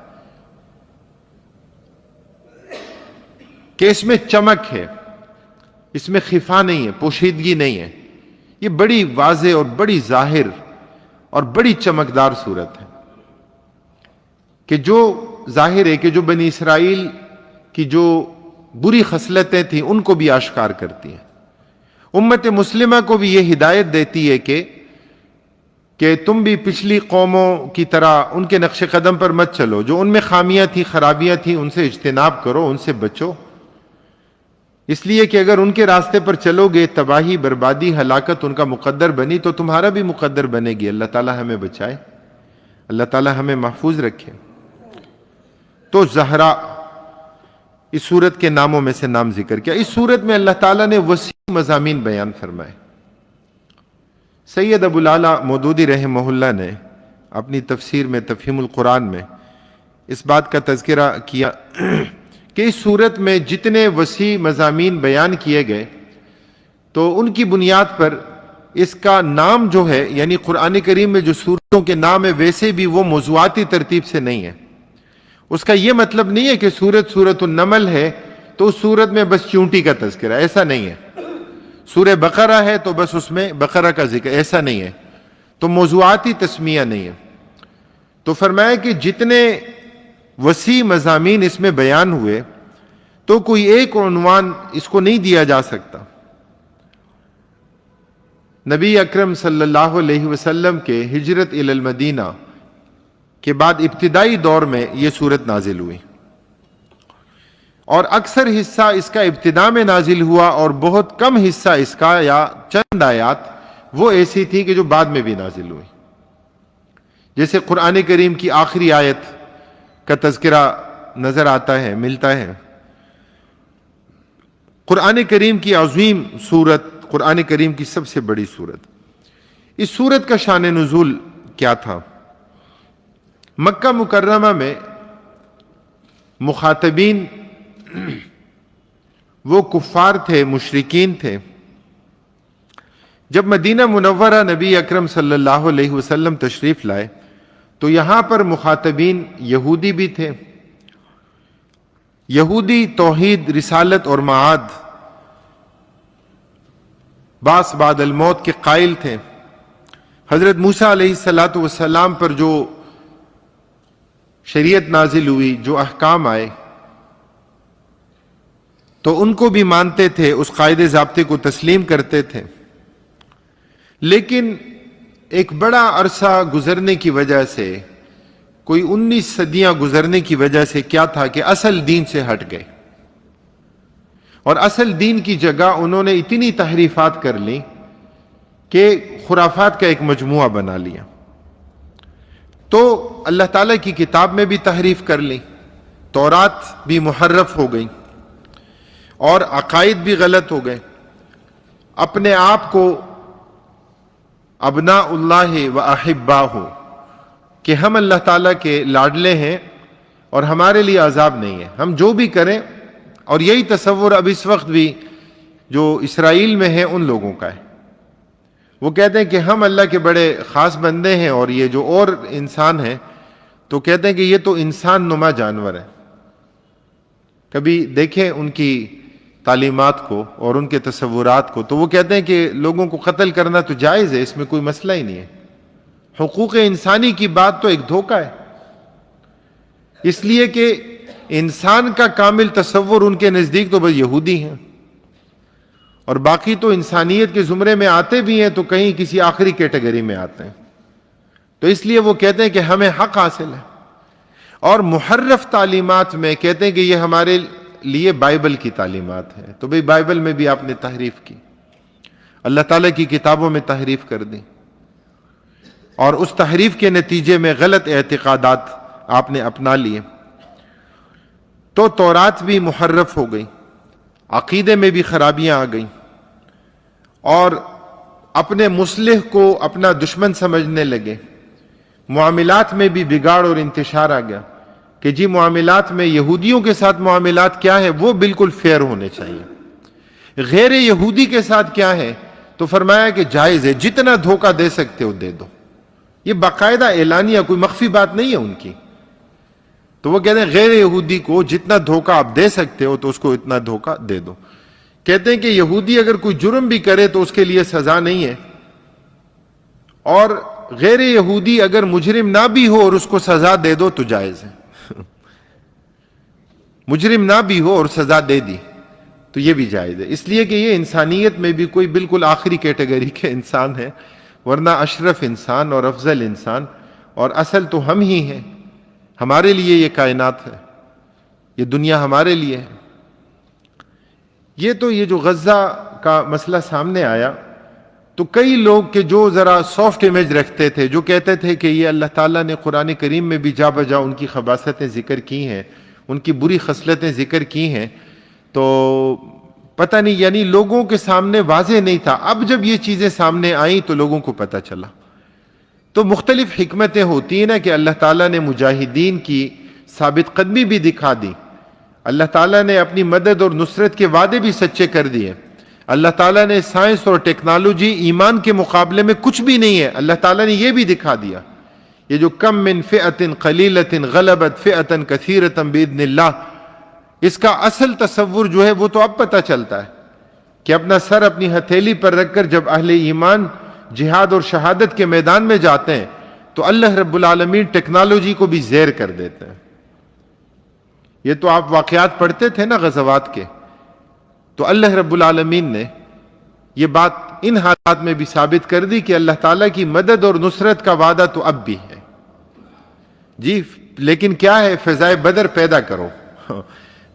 کہ اس میں چمک ہے، اس میں خفا نہیں ہے، پوشیدگی نہیں ہے. یہ بڑی واضح اور بڑی ظاہر اور بڑی چمکدار صورت ہے کہ جو ظاہر ہے کہ جو بنی اسرائیل کی جو بری خصلتیں تھیں ان کو بھی آشکار کرتی ہیں. امت مسلمہ کو بھی یہ ہدایت دیتی ہے کہ تم بھی پچھلی قوموں کی طرح ان کے نقش قدم پر مت چلو. جو ان میں خامیاں تھیں، خرابیاں تھیں، ان سے اجتناب کرو، ان سے بچو. اس لیے کہ اگر ان کے راستے پر چلو گے، تباہی، بربادی، ہلاکت ان کا مقدر بنی تو تمہارا بھی مقدر بنے گی. اللہ تعالی ہمیں بچائے، اللہ تعالی ہمیں محفوظ رکھے. تو زہرا اس سورت کے ناموں میں سے نام ذکر کیا. اس سورت میں اللہ تعالیٰ نے وسیع مضامین بیان فرمائے. سید ابو الاعلیٰ مودودی رحمہ اللہ نے اپنی تفسیر میں تفہیم القرآن میں اس بات کا تذکرہ کیا کہ اس سورت میں جتنے وسیع مضامین بیان کیے گئے تو ان کی بنیاد پر اس کا نام جو ہے، یعنی قرآن کریم میں جو سورتوں کے نام ہے ویسے بھی وہ موضوعاتی ترتیب سے نہیں ہے. اس کا یہ مطلب نہیں ہے کہ سورت النمل ہے تو اس سورت میں بس چونٹی کا تذکرہ، ایسا نہیں ہے. سورہ بقرہ ہے تو بس اس میں بقرہ کا ذکر، ایسا نہیں ہے. تو موضوعاتی تسمیہ نہیں ہے. تو فرمایا کہ جتنے وسیع مضامین اس میں بیان ہوئے تو کوئی ایک عنوان اس کو نہیں دیا جا سکتا. نبی اکرم صلی اللہ علیہ وسلم کے ہجرت الی المدینہ کے بعد ابتدائی دور میں یہ سورت نازل ہوئی، اور اکثر حصہ اس کا ابتدا میں نازل ہوا اور بہت کم حصہ اس کا یا چند آیات وہ ایسی تھی کہ جو بعد میں بھی نازل ہوئی. جیسے قرآن کریم کی آخری آیت کا تذکرہ نظر آتا ہے، ملتا ہے. قرآن کریم کی عظیم سورت، قرآن کریم کی سب سے بڑی سورت. اس سورت کا شان نزول کیا تھا؟ مکہ مکرمہ میں مخاطبین وہ کفار تھے، مشرکین تھے. جب مدینہ منورہ نبی اکرم صلی اللہ علیہ وسلم تشریف لائے تو یہاں پر مخاطبین یہودی بھی تھے. یہودی توحید، رسالت اور معاد، بعث بعد الموت کے قائل تھے. حضرت موسیٰ علیہ السلام پر جو شریعت نازل ہوئی، جو احکام آئے تو ان کو بھی مانتے تھے، اس قاعدے ضابطے کو تسلیم کرتے تھے. لیکن ایک بڑا عرصہ گزرنے کی وجہ سے، کوئی 19 صدیاں گزرنے کی وجہ سے کیا تھا کہ اصل دین سے ہٹ گئے، اور اصل دین کی جگہ انہوں نے اتنی تحریفات کر لی کہ خرافات کا ایک مجموعہ بنا لیا. تو اللہ تعالیٰ کی کتاب میں بھی تحریف کر لی، تورات بھی محرف ہو گئی اور عقائد بھی غلط ہو گئے. اپنے آپ کو ابناء اللہ و احباہ، کہ ہم اللہ تعالیٰ کے لاڈلے ہیں اور ہمارے لیے عذاب نہیں ہے، ہم جو بھی کریں. اور یہی تصور اب اس وقت بھی جو اسرائیل میں ہے ان لوگوں کا ہے. وہ کہتے ہیں کہ ہم اللہ کے بڑے خاص بندے ہیں، اور یہ جو اور انسان ہیں تو کہتے ہیں کہ یہ تو انسان نما جانور ہے. کبھی دیکھیں ان کی تعلیمات کو اور ان کے تصورات کو تو وہ کہتے ہیں کہ لوگوں کو قتل کرنا تو جائز ہے، اس میں کوئی مسئلہ ہی نہیں ہے. حقوق انسانی کی بات تو ایک دھوکہ ہے، اس لیے کہ انسان کا کامل تصور ان کے نزدیک تو بس یہودی ہیں، اور باقی تو انسانیت کے زمرے میں آتے بھی ہیں تو کہیں کسی آخری کیٹیگری میں آتے ہیں. تو اس لیے وہ کہتے ہیں کہ ہمیں حق حاصل ہے. اور محرف تعلیمات میں کہتے ہیں کہ یہ ہمارے لیے بائبل کی تعلیمات ہے. تو بھئی بائبل میں بھی آپ نے تحریف کی، اللہ تعالیٰ کی کتابوں میں تحریف کر دی، اور اس تحریف کے نتیجے میں غلط اعتقادات آپ نے اپنا لیے. تو تورات بھی محرف ہو گئی، عقیدے میں بھی خرابیاں آ گئیں، اور اپنے مصلح کو اپنا دشمن سمجھنے لگے. معاملات میں بھی بگاڑ اور انتشار آ گیا کہ جی معاملات میں یہودیوں کے ساتھ معاملات کیا ہے، وہ بالکل فیئر ہونے چاہیے. غیر یہودی کے ساتھ کیا ہے تو فرمایا کہ جائز ہے، جتنا دھوکہ دے سکتے ہو دے دو. یہ باقاعدہ اعلانیہ، کوئی مخفی بات نہیں ہے ان کی. تو وہ کہتے ہیں غیر یہودی کو جتنا دھوکہ آپ دے سکتے ہو تو اس کو اتنا دھوکہ دے دو. کہتے ہیں کہ یہودی اگر کوئی جرم بھی کرے تو اس کے لیے سزا نہیں ہے، اور غیر یہودی اگر مجرم نہ بھی ہو اور اس کو سزا دے دو تو جائز ہے. مجرم نہ بھی ہو اور سزا دے دی تو یہ بھی جائز ہے، اس لیے کہ یہ انسانیت میں بھی کوئی بالکل آخری کیٹیگری کے انسان ہے، ورنہ اشرف انسان اور افضل انسان اور اصل تو ہم ہی ہیں. ہمارے لیے یہ کائنات ہے، یہ دنیا ہمارے لیے ہے. یہ جو غزہ کا مسئلہ سامنے آیا تو کئی لوگ کہ جو ذرا سافٹ امیج رکھتے تھے، جو کہتے تھے کہ یہ اللہ تعالیٰ نے قرآن کریم میں بھی جا بجا ان کی خباثتیں ذکر کی ہیں، ان کی بری خصلتیں ذکر کی ہیں، تو پتہ نہیں، یعنی لوگوں کے سامنے واضح نہیں تھا. اب جب یہ چیزیں سامنے آئیں تو لوگوں کو پتہ چلا. تو مختلف حکمتیں ہوتی ہیں نا کہ اللہ تعالیٰ نے مجاہدین کی ثابت قدمی بھی دکھا دی، اللہ تعالیٰ نے اپنی مدد اور نصرت کے وعدے بھی سچے کر دیے. اللہ تعالیٰ نے سائنس اور ٹیکنالوجی ایمان کے مقابلے میں کچھ بھی نہیں ہے، اللہ تعالیٰ نے یہ بھی دکھا دیا. یہ جو کم من فئۃ قلیلۃ غلبت فئۃ کثیرۃ باذن اللہ، اس کا اصل تصور جو ہے وہ تو اب پتہ چلتا ہے کہ اپنا سر اپنی ہتھیلی پر رکھ کر جب اہل ایمان جہاد اور شہادت کے میدان میں جاتے ہیں تو اللہ رب العالمین ٹیکنالوجی کو بھی زیر کر دیتے ہیں. یہ تو آپ واقعات پڑھتے تھے نا غزوات کے، تو اللہ رب العالمین نے یہ بات ان حالات میں بھی ثابت کر دی کہ اللہ تعالیٰ کی مدد اور نصرت کا وعدہ تو اب بھی ہے. جی لیکن کیا ہے، فضائے بدر پیدا کرو.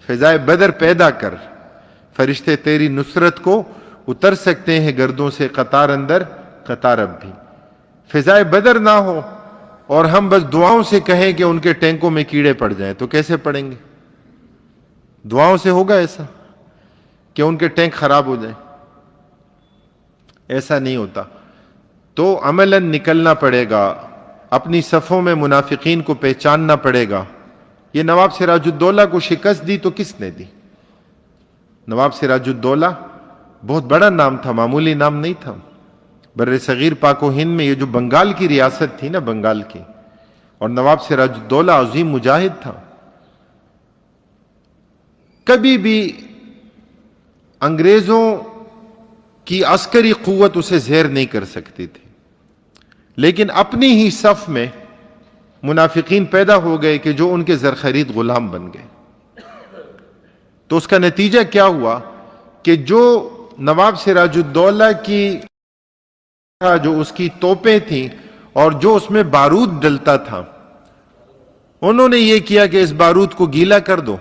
فضائے بدر پیدا کر، فرشتے تیری نصرت کو اتر سکتے ہیں گردوں سے قطار اندر قطار اب بھی. فضائے بدر نہ ہو اور ہم بس دعاؤں سے کہیں کہ ان کے ٹینکوں میں کیڑے پڑ جائیں تو کیسے پڑیں گے؟ دعاؤں سے ہوگا ایسا کہ ان کے ٹینک خراب ہو جائیں؟ ایسا نہیں ہوتا. تو عملاً نکلنا پڑے گا، اپنی صفوں میں منافقین کو پہچاننا پڑے گا. یہ نواب سراج الدولہ کو شکست دی تو کس نے دی؟ نواب سراج الدولہ بہت بڑا نام تھا، معمولی نام نہیں تھا. بر صغیر پاک و ہند میں یہ جو بنگال کی ریاست تھی نا، بنگال کی، اور نواب سراج الدولہ عظیم مجاہد تھا. کبھی بھی انگریزوں کی عسکری قوت اسے زیر نہیں کر سکتی تھی، لیکن اپنی ہی صف میں منافقین پیدا ہو گئے کہ جو ان کے زرخرید غلام بن گئے. تو اس کا نتیجہ کیا ہوا کہ جو نواب سراج الدولہ کی جو اس کی توپیں تھیں اور جو اس میں بارود ڈلتا تھا، انہوں نے یہ کیا کہ اس بارود کو گیلا کر دو،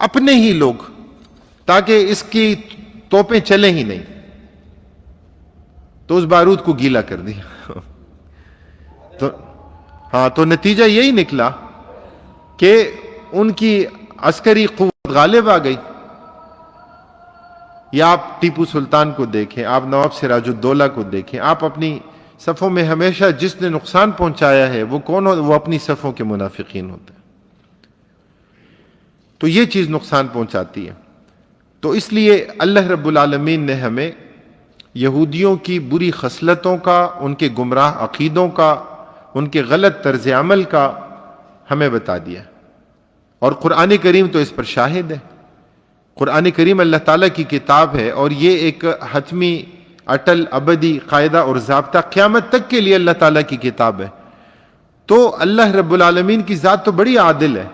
اپنے ہی لوگ، تاکہ اس کی توپیں چلیں ہی نہیں. تو اس بارود کو گیلا کر دیا. تو نتیجہ یہی نکلا کہ ان کی عسکری قوت غالب آ گئی. یا آپ ٹیپو سلطان کو دیکھیں، آپ نواب سراج الدولہ کو دیکھیں، آپ اپنی صفوں میں ہمیشہ جس نے نقصان پہنچایا ہے وہ کون ہو؟ وہ اپنی صفوں کے منافقین ہوتے ہیں. تو یہ چیز نقصان پہنچاتی ہے. تو اس لیے اللہ رب العالمین نے ہمیں یہودیوں کی بری خصلتوں کا، ان کے گمراہ عقیدوں کا، ان کے غلط طرز عمل کا ہمیں بتا دیا، اور قرآن کریم تو اس پر شاہد ہے. قرآن کریم اللہ تعالیٰ کی کتاب ہے، اور یہ ایک حتمی اٹل ابدی قاعدہ اور ضابطہ قیامت تک کے لیے اللہ تعالیٰ کی کتاب ہے. تو اللہ رب العالمین کی ذات تو بڑی عادل ہے.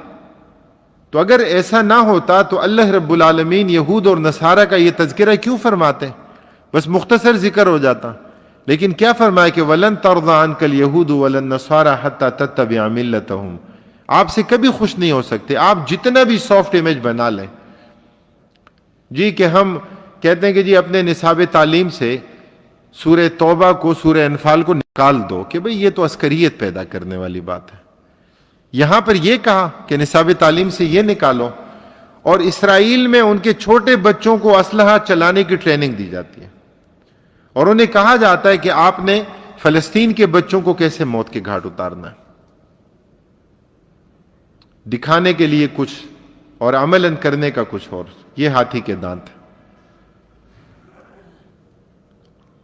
تو اگر ایسا نہ ہوتا تو اللہ رب العالمین یہود اور نصارہ کا یہ تذکرہ کیوں فرماتے؟ بس مختصر ذکر ہو جاتا. لیکن کیا فرمایا کہ وَلَن تَرْضَ عَنْكَ الْيَهُودُ وَلَا النَّصَارَى حَتَّى تَتَّبِعَ مِلَّتَهُمْ. آپ سے کبھی خوش نہیں ہو سکتے، آپ جتنا بھی سافٹ امیج بنا لیں. جی کہ ہم کہتے ہیں کہ جی اپنے نصاب تعلیم سے سورہ توبہ کو، سورہ انفال کو نکال دو کہ بھئی یہ تو عسکریت پیدا کرنے والی بات ہے. یہاں پر یہ کہا کہ نصاب تعلیم سے یہ نکالو، اور اسرائیل میں ان کے چھوٹے بچوں کو اسلحہ چلانے کی ٹریننگ دی جاتی ہے، اور انہیں کہا جاتا ہے کہ آپ نے فلسطین کے بچوں کو کیسے موت کے گھاٹ اتارنا ہے. دکھانے کے لیے کچھ اور عملاً کرنے کا کچھ اور. یہ ہاتھی کے دانت.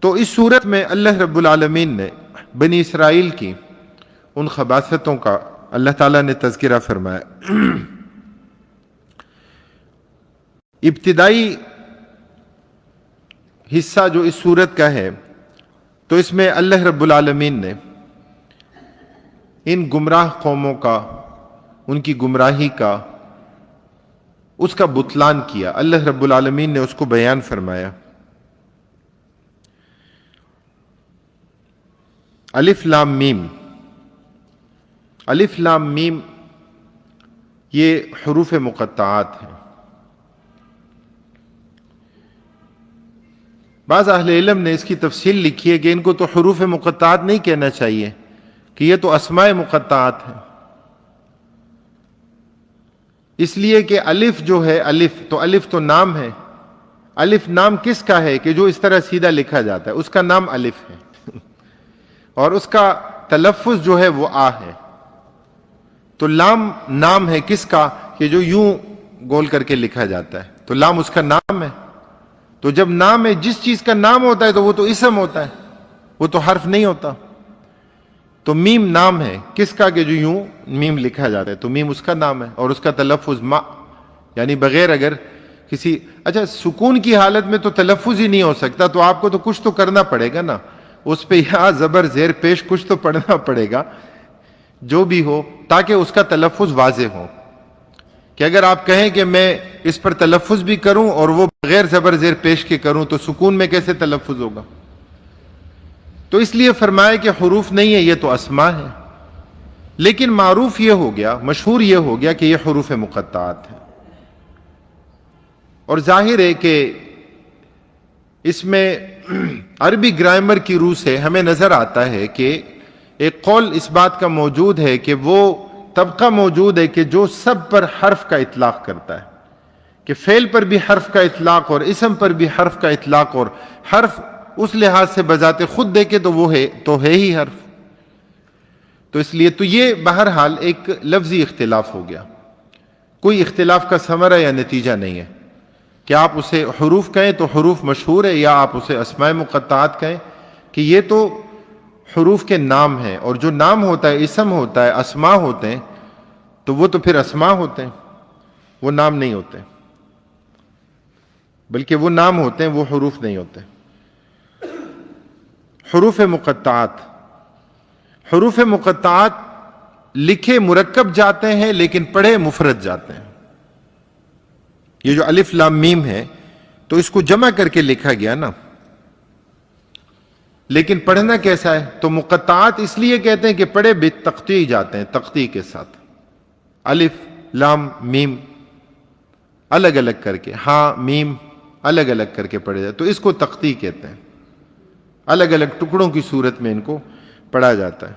تو اس صورت میں اللہ رب العالمین نے بنی اسرائیل کی ان خباثتوں کا اللہ تعالیٰ نے تذکرہ فرمایا۔ ابتدائی حصہ جو اس سورت کا ہے تو اس میں اللہ رب العالمین نے ان گمراہ قوموں کا، ان کی گمراہی کا، اس کا بطلان کیا۔ اللہ رب العالمین نے اس کو بیان فرمایا۔ الف لام میم، الف لام میم یہ حروف مقطعات ہیں۔ بعض اہل علم نے اس کی تفصیل لکھی ہے کہ ان کو تو حروف مقطعات نہیں کہنا چاہیے، کہ یہ تو اسماء مقطعات ہیں، اس لیے کہ الف جو ہے، الف تو نام ہے۔ الف نام کس کا ہے؟ کہ جو اس طرح سیدھا لکھا جاتا ہے اس کا نام الف ہے اور اس کا تلفظ جو ہے وہ آ ہے۔ تو لام نام ہے کس کا؟ کہ جو یوں گول کر کے لکھا جاتا ہے، تو لام اس کا نام ہے۔ تو جب نام ہے، جس چیز کا نام ہوتا ہے تو وہ تو اسم ہوتا ہے، وہ تو حرف نہیں ہوتا۔ تو میم نام ہے کس کا؟ کہ جو یوں میم لکھا جاتا ہے، تو میم اس کا نام ہے اور اس کا تلفظ ما، یعنی بغیر اگر کسی، اچھا سکون کی حالت میں تو تلفظ ہی نہیں ہو سکتا، تو آپ کو تو کچھ تو کرنا پڑے گا نا، اس پہ یا زبر زیر پیش کچھ تو پڑھنا پڑے گا جو بھی ہو، تاکہ اس کا تلفظ واضح ہو۔ کہ اگر آپ کہیں کہ میں اس پر تلفظ بھی کروں اور وہ بغیر زبر زیر پیش کے کروں تو سکون میں کیسے تلفظ ہوگا؟ تو اس لیے فرمایا کہ حروف نہیں ہے، یہ تو اسماء ہے۔ لیکن معروف یہ ہو گیا، مشہور یہ ہو گیا کہ یہ حروف مقطعات ہیں، اور ظاہر ہے کہ اس میں عربی گرامر کی روح سے ہمیں نظر آتا ہے کہ ایک قول اس بات کا موجود ہے کہ وہ طبقہ موجود ہے کہ جو سب پر حرف کا اطلاق کرتا ہے، کہ فعل پر بھی حرف کا اطلاق اور اسم پر بھی حرف کا اطلاق، اور حرف اس لحاظ سے بذات خود دیکھے تو وہ ہے ہی حرف۔ تو اس لیے تو یہ بہرحال ایک لفظی اختلاف ہو گیا، کوئی اختلاف کا ثمرہ یا نتیجہ نہیں ہے کہ آپ اسے حروف کہیں تو حروف مشہور ہے، یا آپ اسے اسماء مقطعات کہیں کہ یہ تو حروف کے نام ہیں، اور جو نام ہوتا ہے، اسم ہوتا ہے، اسماء ہوتے ہیں، تو وہ تو پھر اسماء ہوتے ہیں، وہ نام نہیں ہوتے، بلکہ وہ نام ہوتے ہیں، وہ حروف نہیں ہوتے۔ حروف مقطعات، حروف مقطعات لکھے مرکب جاتے ہیں لیکن پڑھے مفرد جاتے ہیں۔ یہ جو الف لام میم ہے تو اس کو جمع کر کے لکھا گیا نا، لیکن پڑھنا کیسا ہے؟ تو مقطعات اس لیے کہتے ہیں کہ پڑھے بالتقطیع جاتے ہیں، تقطیع کے ساتھ، الف لام میم الگ الگ کر کے، ہاں میم الگ الگ کر کے پڑھے جاتے، تو اس کو تقطیع کہتے ہیں، الگ الگ ٹکڑوں کی صورت میں ان کو پڑھا جاتا ہے۔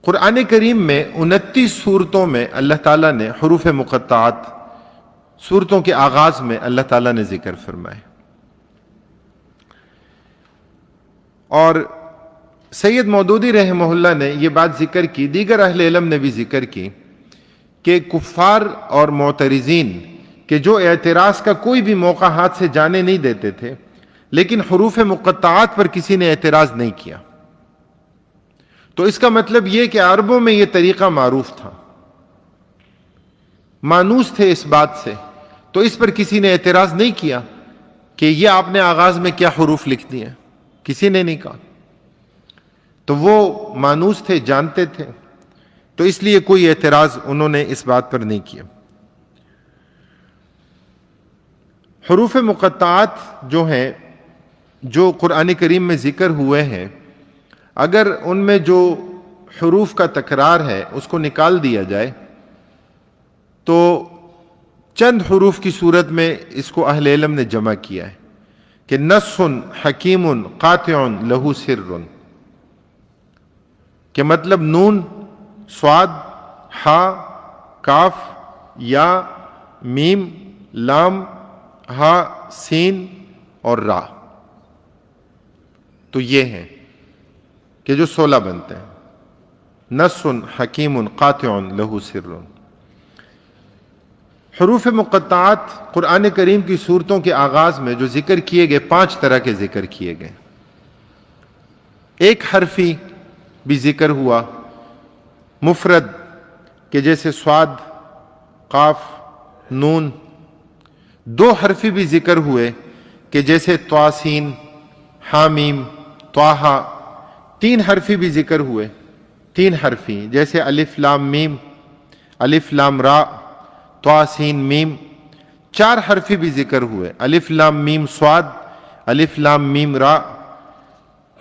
قرآن کریم میں 29 صورتوں میں اللہ تعالیٰ نے حروف مقطعات، صورتوں کے آغاز میں اللہ تعالیٰ نے ذکر فرمائے، اور سید مودودی رحمہ اللہ نے یہ بات ذکر کی، دیگر اہل علم نے بھی ذکر کی کہ کفار اور معترضین کہ جو اعتراض کا کوئی بھی موقع ہاتھ سے جانے نہیں دیتے تھے، لیکن حروف مقطعات پر کسی نے اعتراض نہیں کیا، تو اس کا مطلب یہ کہ عربوں میں یہ طریقہ معروف تھا، مانوس تھے اس بات سے، تو اس پر کسی نے اعتراض نہیں کیا کہ یہ آپ نے آغاز میں کیا حروف لکھ دیے، کسی نے نہیں کہا، تو وہ مانوس تھے، جانتے تھے، تو اس لیے کوئی اعتراض انہوں نے اس بات پر نہیں کیا۔ حروف مقطعات جو ہیں، جو قرآن کریم میں ذکر ہوئے ہیں، اگر ان میں جو حروف کا تکرار ہے اس کو نکال دیا جائے تو چند حروف کی صورت میں اس کو اہل علم نے جمع کیا ہے کہ نص حکیم قاطع لہو سر، کہ مطلب نون، صاد، ہا، کاف، یا، میم، لام، ہا، سین اور را، تو یہ ہیں کہ جو 16 بنتے ہیں، نص حکیم قاطع لہو سر۔ حروف مقطعات قرآن کریم کی صورتوں کے آغاز میں جو ذکر کیے گئے 5 طرح کے ذکر کیے گئے۔ ایک حرفی بھی ذکر ہوا مفرد کہ جیسے صاد، قاف، نون. دو حرفی بھی ذکر ہوئے کہ جیسے طاسین، حامیم، طٰہٰ. تین حرفی بھی ذکر ہوئے، تین حرفی جیسے الف لام میم، الف لام را، طاسین میم. چار حرفی بھی ذکر ہوئے، الف لام میم صاد، الف لام میم را.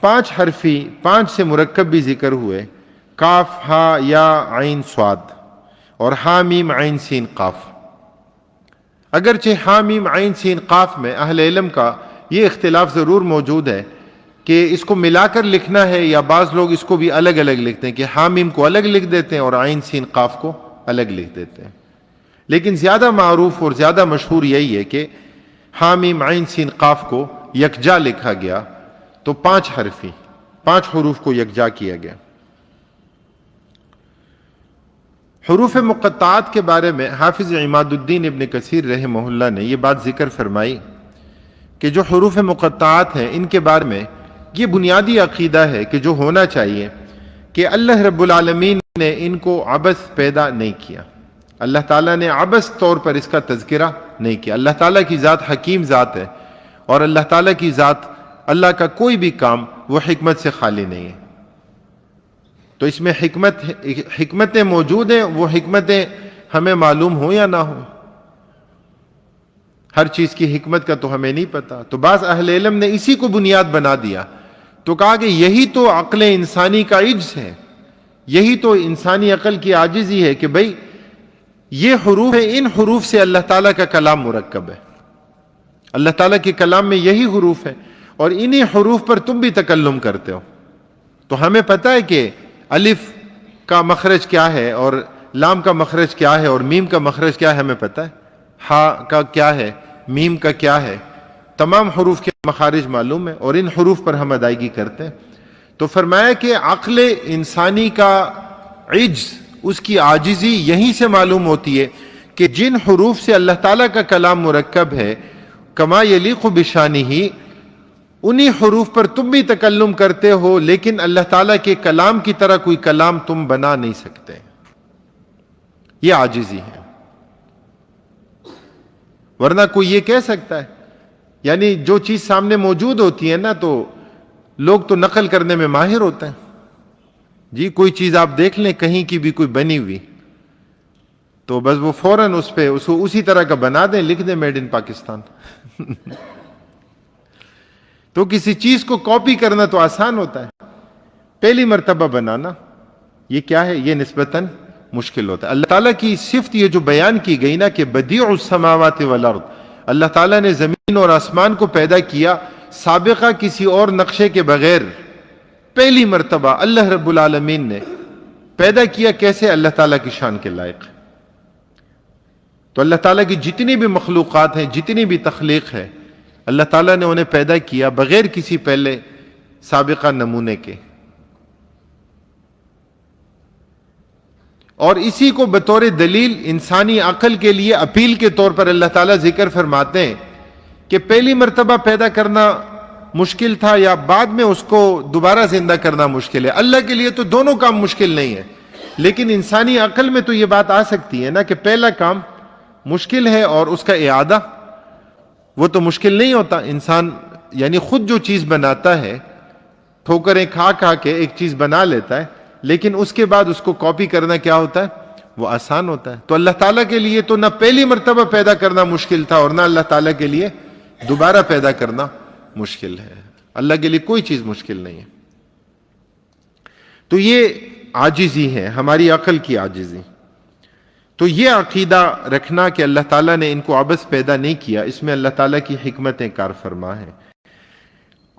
پانچ حرفی، پانچ سے مرکب بھی ذکر ہوئے، کاف ہا یا عین صاد اور ہا میم عین سین قاف. اگرچہ ہا میم عین سین قاف میں اہل علم کا یہ اختلاف ضرور موجود ہے کہ اس کو ملا کر لکھنا ہے یا بعض لوگ اس کو بھی الگ الگ لکھتے ہیں کہ ہا میم کو الگ لکھ دیتے ہیں اور عین سین قاف کو الگ لکھ دیتے ہیں. لیکن زیادہ معروف اور زیادہ مشہور یہی ہے کہ ہا میم عین سین قاف کو یکجا لکھا گیا، تو پانچ حرفی، پانچ حروف کو یکجا کیا گیا. حروف مقطعات کے بارے میں حافظ عماد الدین ابن کثیر رحمہ اللہ نے یہ بات ذکر فرمائی کہ جو حروف مقطعات ہیں ان کے بارے میں یہ بنیادی عقیدہ ہے کہ جو ہونا چاہیے کہ اللہ رب العالمین نے ان کو عبث پیدا نہیں کیا. اللہ تعالیٰ نے عبث طور پر اس کا تذکرہ نہیں کیا. اللہ تعالیٰ کی ذات حکیم ذات ہے اور اللہ تعالیٰ کی ذات، اللہ کا کوئی بھی کام وہ حکمت سے خالی نہیں ہے. تو اس میں حکمتیں موجود ہیں، وہ حکمتیں ہمیں معلوم ہوں یا نہ ہوں. ہر چیز کی حکمت کا تو ہمیں نہیں پتا. تو بعض اہل علم نے اسی کو بنیاد بنا دیا تو کہا کہ یہی تو عقل انسانی کا عجز ہے، یہی تو انسانی عقل کی عاجزی ہے کہ بھئی یہ حروف ہیں، ان حروف سے اللہ تعالیٰ کا کلام مرکب ہے. اللہ تعالیٰ کے کلام میں یہی حروف ہیں اور انہی حروف پر تم بھی تکلم کرتے ہو. تو ہمیں پتہ ہے کہ الف کا مخرج کیا ہے اور لام کا مخرج کیا ہے اور میم کا مخرج کیا ہے، ہمیں پتہ ہے. ہا کا کیا ہے، میم کا کیا ہے، تمام حروف کے مخارج معلوم ہے اور ان حروف پر ہم ادائیگی کرتے ہیں. تو فرمایا کہ عقل انسانی کا عجز، اس کی عاجزی یہیں سے معلوم ہوتی ہے کہ جن حروف سے اللہ تعالیٰ کا کلام مرکب ہے، کما یلیق بشانہ، انہی حروف پر تم بھی تکلم کرتے ہو، لیکن اللہ تعالیٰ کے کلام کی طرح کوئی کلام تم بنا نہیں سکتے. یہ عاجزی ہے. ورنہ کوئی یہ کہہ سکتا ہے، یعنی جو چیز سامنے موجود ہوتی ہے نا تو لوگ تو نقل کرنے میں ماہر ہوتے ہیں. جی کوئی چیز آپ دیکھ لیں کہیں کی بھی کوئی بنی ہوئی تو بس وہ فوراً اس پہ اس کو اسی طرح کا بنا دیں، لکھ دیں میڈ ان پاکستان. تو کسی چیز کو کاپی کرنا تو آسان ہوتا ہے، پہلی مرتبہ بنانا یہ کیا ہے، یہ نسبتاً مشکل ہوتا ہے. اللہ تعالیٰ کی صفت یہ جو بیان کی گئی نا کہ بدیع السماوات والارض، اللہ تعالیٰ نے زمین اور آسمان کو پیدا کیا سابقہ کسی اور نقشے کے بغیر. پہلی مرتبہ اللہ رب العالمین نے پیدا کیا، کیسے؟ اللہ تعالیٰ کی شان کے لائق. تو اللہ تعالیٰ کی جتنی بھی مخلوقات ہیں، جتنی بھی تخلیق ہے، اللہ تعالیٰ نے انہیں پیدا کیا بغیر کسی پہلے سابقہ نمونے کے. اور اسی کو بطور دلیل انسانی عقل کے لیے اپیل کے طور پر اللہ تعالیٰ ذکر فرماتے ہیں کہ پہلی مرتبہ پیدا کرنا مشکل تھا یا بعد میں اس کو دوبارہ زندہ کرنا مشکل ہے. اللہ کے لیے تو دونوں کام مشکل نہیں ہے، لیکن انسانی عقل میں تو یہ بات آ سکتی ہے نا کہ پہلا کام مشکل ہے اور اس کا اعادہ وہ تو مشکل نہیں ہوتا. انسان یعنی خود جو چیز بناتا ہے، ٹھوکریں کھا کھا کے ایک چیز بنا لیتا ہے، لیکن اس کے بعد اس کو کاپی کرنا کیا ہوتا ہے؟ وہ آسان ہوتا ہے. تو اللہ تعالیٰ کے لیے تو نہ پہلی مرتبہ پیدا کرنا مشکل تھا اور نہ اللہ تعالیٰ کے لیے دوبارہ پیدا کرنا مشکل ہے. اللہ کے لیے کوئی چیز مشکل نہیں ہے. تو یہ عاجزی ہے، ہماری عقل کی عاجزی. تو یہ عقیدہ رکھنا کہ اللہ تعالیٰ نے ان کو عبث پیدا نہیں کیا، اس میں اللہ تعالیٰ کی حکمتیں کار فرما ہیں.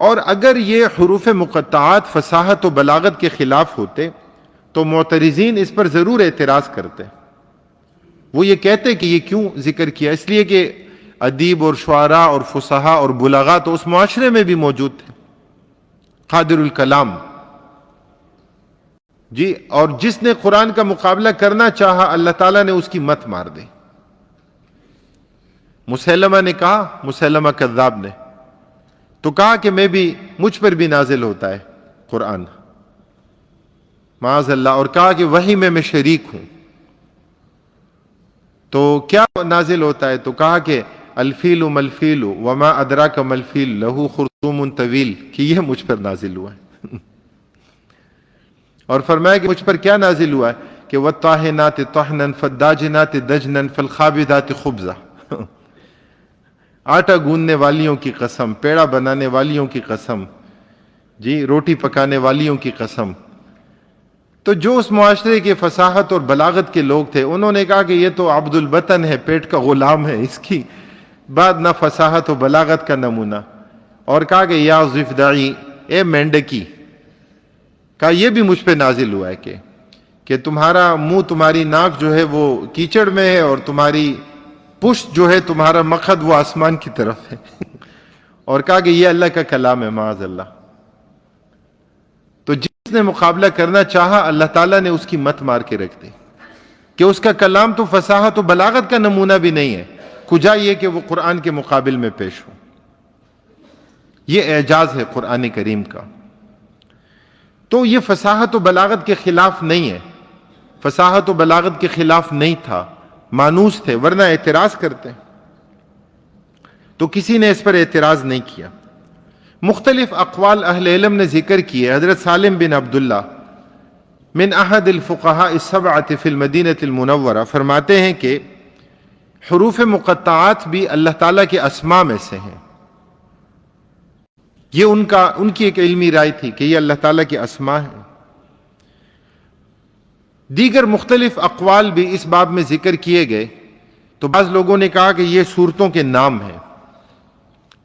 اور اگر یہ حروف مقطعات فصاحت و بلاغت کے خلاف ہوتے تو معترضین اس پر ضرور اعتراض کرتے. وہ یہ کہتے کہ یہ کیوں ذکر کیا؟ اس لیے کہ ادیب اور شعراء اور فصحاء اور بلغاء تو اس معاشرے میں بھی موجود تھے، قادر الکلام جی. اور جس نے قرآن کا مقابلہ کرنا چاہا اللہ تعالیٰ نے اس کی مت مار دی. مسیلمہ نے کہا، مسیلمہ کذاب نے تو کہا کہ مجھ پر بھی نازل ہوتا ہے قرآن، معاذ اللہ، اور کہا کہ وحی میں شریک ہوں. تو کیا نازل ہوتا ہے؟ تو کہا کہ الفیل ملفیل وما ادراک ملفیل لہو خرطوم طویل، کہ یہ مجھ پر نازل ہوا ہے. اور فرمایا کہ مجھ پر کیا نازل ہوا ہے کہ والطاحنات طحنا فالداجنات دجنا فالخابدات خبزا. آٹا گوندنے والیوں کی قسم، پیڑا بنانے والیوں کی قسم، جی روٹی پکانے والیوں کی قسم. تو جو اس معاشرے کے فصاحت اور بلاغت کے لوگ تھے انہوں نے کہا کہ یہ تو عبد البطن ہے، پیٹ کا غلام ہے، اس کی بات نہ فصاحت و بلاغت کا نمونہ. اور کہا کہ یا ضفدعی، اے مینڈکی، کہا یہ بھی مجھ پہ نازل ہوا ہے کہ تمہارا منہ، تمہاری ناک جو ہے وہ کیچڑ میں ہے، اور تمہاری پشت جو ہے، تمہارا مقد وہ آسمان کی طرف ہے. اور کہا کہ یہ اللہ کا کلام ہے، معاذ اللہ. تو جس نے مقابلہ کرنا چاہا اللہ تعالیٰ نے اس کی مت مار کے رکھ دی کہ اس کا کلام تو فصاحت و بلاغت کا نمونہ بھی نہیں ہے، کجا یہ کہ وہ قرآن کے مقابل میں پیش ہو. یہ اعجاز ہے قرآن کریم کا. تو یہ فصاحت و بلاغت کے خلاف نہیں ہے، فصاحت و بلاغت کے خلاف نہیں تھا، مانوس تھے، ورنہ اعتراض کرتے. تو کسی نے اس پر اعتراض نہیں کیا. مختلف اقوال اہل علم نے ذکر کیے. حضرت سالم بن عبداللہ من احد الفقہاء السبعۃ فی المدینہ المنورہ فرماتے ہیں کہ حروف مقطعات بھی اللہ تعالیٰ کے اسماء میں سے ہیں. یہ ان کی ایک علمی رائے تھی کہ یہ اللہ تعالیٰ کے اسماء ہیں. دیگر مختلف اقوال بھی اس باب میں ذکر کیے گئے. تو بعض لوگوں نے کہا کہ یہ صورتوں کے نام ہیں،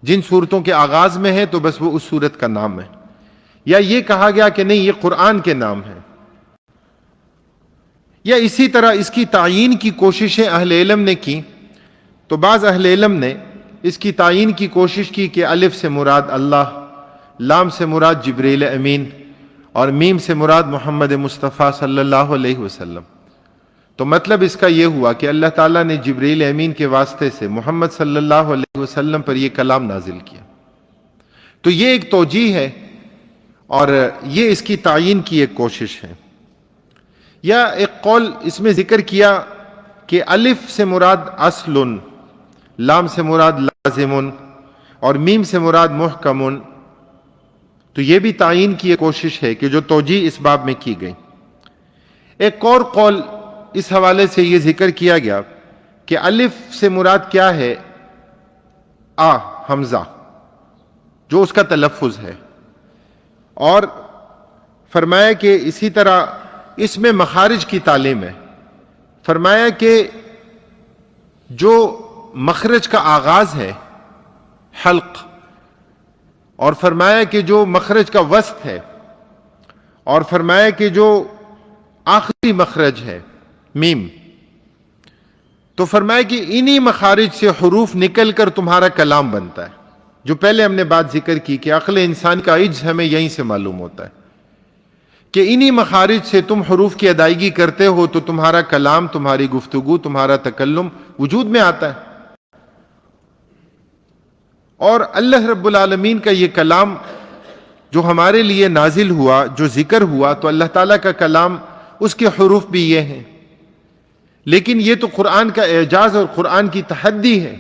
جن صورتوں کے آغاز میں ہے تو بس وہ اس صورت کا نام ہے. یا یہ کہا گیا کہ نہیں، یہ قرآن کے نام ہیں. یا اسی طرح اس کی تعیین کی کوششیں اہل علم نے کی. تو بعض اہل علم نے اس کی تعیین کی کوشش کی کہ الف سے مراد اللہ، لام سے مراد جبریل امین، اور میم سے مراد محمد مصطفیٰ صلی اللہ علیہ وسلم. تو مطلب اس کا یہ ہوا کہ اللہ تعالیٰ نے جبریل امین کے واسطے سے محمد صلی اللہ علیہ وسلم پر یہ کلام نازل کیا. تو یہ ایک توجیہ ہے اور یہ اس کی تعیین کی ایک کوشش ہے. یا ایک قول اس میں ذکر کیا کہ الف سے مراد اصل، لام سے مراد لازم، اور میم سے مراد محکم. تو یہ بھی تعیین کی ایک کوشش ہے کہ جو توجیہ اس باب میں کی گئی. ایک اور قول اس حوالے سے یہ ذکر کیا گیا کہ الف سے مراد کیا ہے؟ حمزہ، جو اس کا تلفظ ہے. اور فرمایا کہ اسی طرح اس میں مخارج کی تعلیم ہے. فرمایا کہ جو مخرج کا آغاز ہے حلق، اور فرمایا کہ جو مخرج کا وسط ہے، اور فرمایا کہ جو آخری مخرج ہے میم. تو فرمایا کہ انہی مخارج سے حروف نکل کر تمہارا کلام بنتا ہے. جو پہلے ہم نے بات ذکر کی کہ عقل انسان کا عجز ہمیں یہیں سے معلوم ہوتا ہے کہ انہی مخارج سے تم حروف کی ادائیگی کرتے ہو تو تمہارا کلام، تمہاری گفتگو، تمہارا تکلم وجود میں آتا ہے. اور اللہ رب العالمین کا یہ کلام جو ہمارے لیے نازل ہوا، جو ذکر ہوا، تو اللہ تعالیٰ کا کلام، اس کے حروف بھی یہ ہیں. لیکن یہ تو قرآن کا اعجاز اور قرآن کی تحدی ہے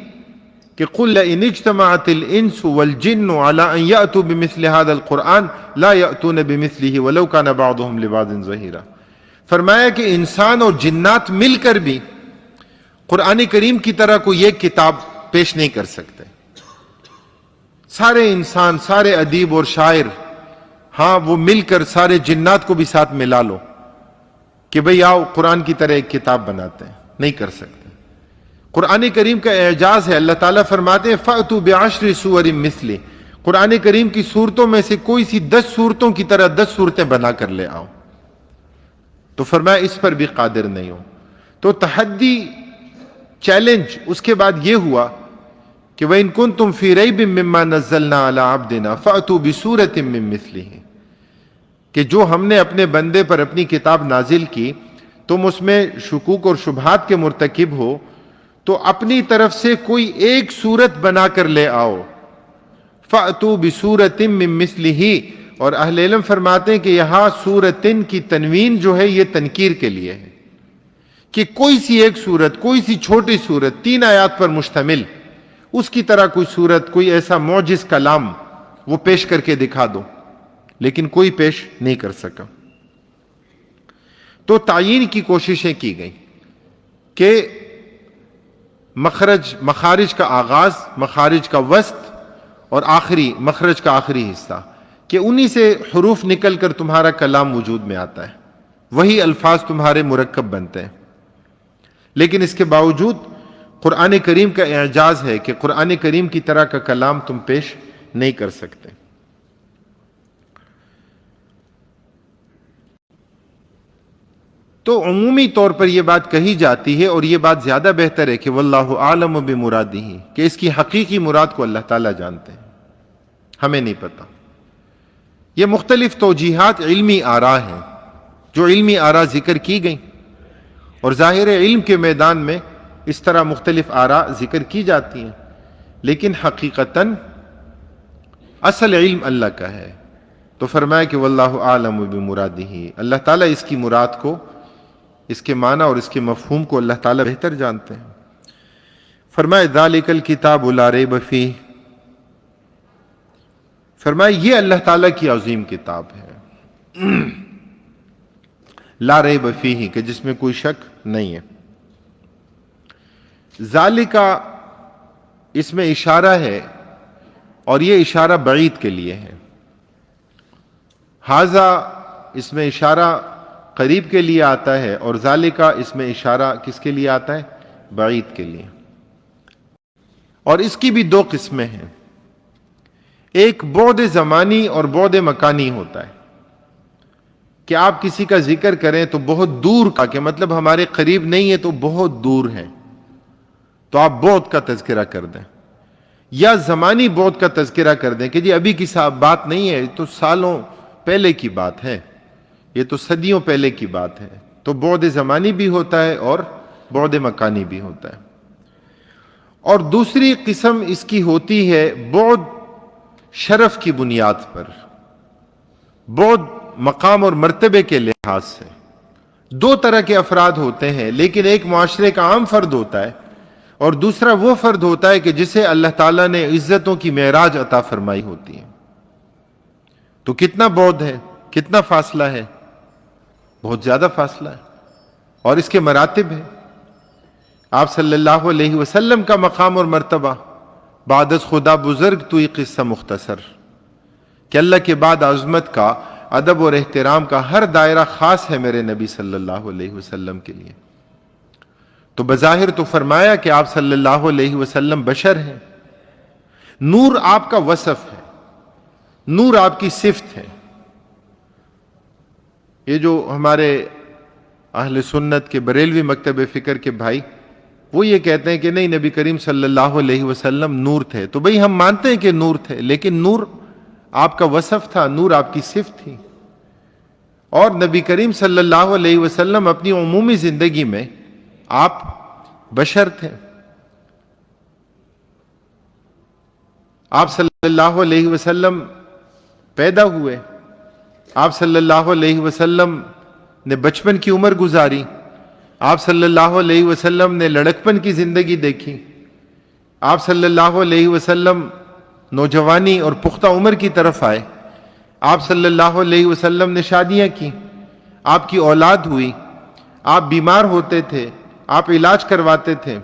کہ قُلْ لَئِنِ اجْتَمَعَتِ الْإِنسُ وَالْجِنُّ عَلَىٰ أَن يَأْتُوا بِمِثْلِ هَذَا الْقُرْآنِ لَا يَأْتُونَ بِمِثْلِهِ وَلَوْ كَانَ بَعْضُهُمْ لِبَعْضٍ ظَهِيرًا. فرمایا کہ انسان اور جنات مل کر بھی قرآن کریم کی طرح کوئی ایک کتاب پیش نہیں کر سکتے. سارے انسان، سارے ادیب اور شاعر، ہاں وہ مل کر سارے جنات کو بھی ساتھ ملا لو کہ بھئی آؤ قرآن کی طرح ایک کتاب بناتے ہیں، نہیں کر سکتے. قرآن کریم کا اعجاز ہے. اللہ تعالیٰ فرماتے ہیں فَأْتُوا بِعَشْرِ سُوَرٍ مِثْلِهِ، قرآن کریم کی صورتوں میں سے کوئی سی 10 صورتوں کی طرح 10 صورتیں بنا کر لے آؤ. تو فرمایا اس پر بھی قادر نہیں ہو. تو تحدی، چیلنج اس کے بعد یہ ہوا کہ وَإِن كُنتُمْ فِي رَيْبٍ مِّمَّا نَزَّلْنَا عَلَىٰ عَبْدِنَا فَأْتُوا بِسُورَةٍ مِّن مِّثْلِهِ، کہ جو ہم نے اپنے بندے پر اپنی کتاب نازل کی تم اس میں شکوک اور شبہات کے مرتکب ہو تو اپنی طرف سے کوئی ایک صورت بنا کر لے آؤ. فَأْتُوا بِسُورَةٍ مِّن مِّثْلِهِ اور اہل علم فرماتے ہیں کہ یہاں سورتن کی تنوین جو ہے یہ تنکیر کے لیے ہے، کہ کوئی سی ایک سورت، کوئی سی چھوٹی سورت 3 آیات پر مشتمل، اس کی طرح کوئی سورت، کوئی ایسا معجز کلام وہ پیش کر کے دکھا دو، لیکن کوئی پیش نہیں کر سکا۔ تو تعیین کی کوششیں کی گئیں کہ مخارج کا آغاز، مخارج کا وسط اور آخری مخرج کا آخری حصہ، کہ انہی سے حروف نکل کر تمہارا کلام وجود میں آتا ہے، وہی الفاظ تمہارے مرکب بنتے ہیں۔ لیکن اس کے باوجود قرآن کریم کا اعجاز ہے کہ قرآن کریم کی طرح کا کلام تم پیش نہیں کر سکتے۔ تو عمومی طور پر یہ بات کہی جاتی ہے، اور یہ بات زیادہ بہتر ہے کہ واللہ اعلم بمرادہ، کہ اس کی حقیقی مراد کو اللہ تعالیٰ جانتے ہیں، ہمیں نہیں پتہ۔ یہ مختلف توجیحات علمی آراء ہیں، جو علمی آراء ذکر کی گئیں، اور ظاہر علم کے میدان میں اس طرح مختلف آراء ذکر کی جاتی ہیں، لیکن حقیقتاً اصل علم اللہ کا ہے۔ تو فرمایا کہ واللہ اعلم بمرادہ، اللہ تعالیٰ اس کی مراد کو، اس کے معنی اور اس کے مفہوم کو اللہ تعالیٰ بہتر جانتے ہیں۔ فرمایا ذالک الکتاب لا ریب فیہ، فرمایا یہ اللہ تعالیٰ کی عظیم کتاب ہے، لا ریب فیہ، کہ جس میں کوئی شک نہیں ہے۔ ذالکا اس میں اشارہ ہے، اور یہ اشارہ بعید کے لیے ہے۔ ھذا اس میں اشارہ قریب کے لیے آتا ہے، اور ذالکا اس میں اشارہ کس کے لیے آتا ہے؟ بعید کے لیے۔ اور اس کی بھی 2 قسمیں ہیں، ایک بعد زمانی اور بعد مکانی ہوتا ہے، کہ آپ کسی کا ذکر کریں تو بہت دور کا، کہ مطلب ہمارے قریب نہیں ہے تو بہت دور ہے، تو آپ بعد کا تذکرہ کر دیں، یا زمانی بعد کا تذکرہ کر دیں کہ جی ابھی کی بات نہیں ہے، تو سالوں پہلے کی بات ہے، یہ تو صدیوں پہلے کی بات ہے۔ تو بعد زمانی بھی ہوتا ہے اور بعد مکانی بھی ہوتا ہے۔ اور دوسری قسم اس کی ہوتی ہے بعد شرف کی بنیاد پر، بعد مقام اور مرتبے کے لحاظ سے۔ 2 طرح کے افراد ہوتے ہیں، لیکن ایک معاشرے کا عام فرد ہوتا ہے، اور دوسرا وہ فرد ہوتا ہے کہ جسے اللہ تعالیٰ نے عزتوں کی معراج عطا فرمائی ہوتی ہے۔ تو کتنا بعد ہے، کتنا فاصلہ ہے؟ بہت زیادہ فاصلہ ہے، اور اس کے مراتب ہیں۔ آپ صلی اللہ علیہ وسلم کا مقام اور مرتبہ، بعد از خدا بزرگ تو یہ قصہ مختصر، کہ اللہ کے بعد عظمت کا، ادب اور احترام کا ہر دائرہ خاص ہے میرے نبی صلی اللہ علیہ وسلم کے لیے۔ تو بظاہر تو فرمایا کہ آپ صلی اللہ علیہ وسلم بشر ہیں، نور آپ کا وصف ہے، نور آپ کی صفت ہے۔ یہ جو ہمارے اہل سنت کے بریلوی مکتب فکر کے بھائی، وہ یہ کہتے ہیں کہ نہیں، نبی کریم صلی اللہ علیہ وسلم نور تھے، تو بھئی ہم مانتے ہیں کہ نور تھے، لیکن نور آپ کا وصف تھا، نور آپ کی صفت تھی۔ اور نبی کریم صلی اللہ علیہ وسلم اپنی عمومی زندگی میں آپ بشر تھے۔ آپ صلی اللہ علیہ وسلم پیدا ہوئے، آپ صلی اللہ علیہ وسلم نے بچپن کی عمر گزاری، آپ صلی اللہ علیہ وسلم نے لڑکپن کی زندگی دیکھی، آپ صلی اللہ علیہ وسلم نوجوانی اور پختہ عمر کی طرف آئے، آپ صلی اللہ علیہ وسلم نے شادیاں کی، آپ کی اولاد ہوئی، آپ بیمار ہوتے تھے، آپ علاج کرواتے تھے،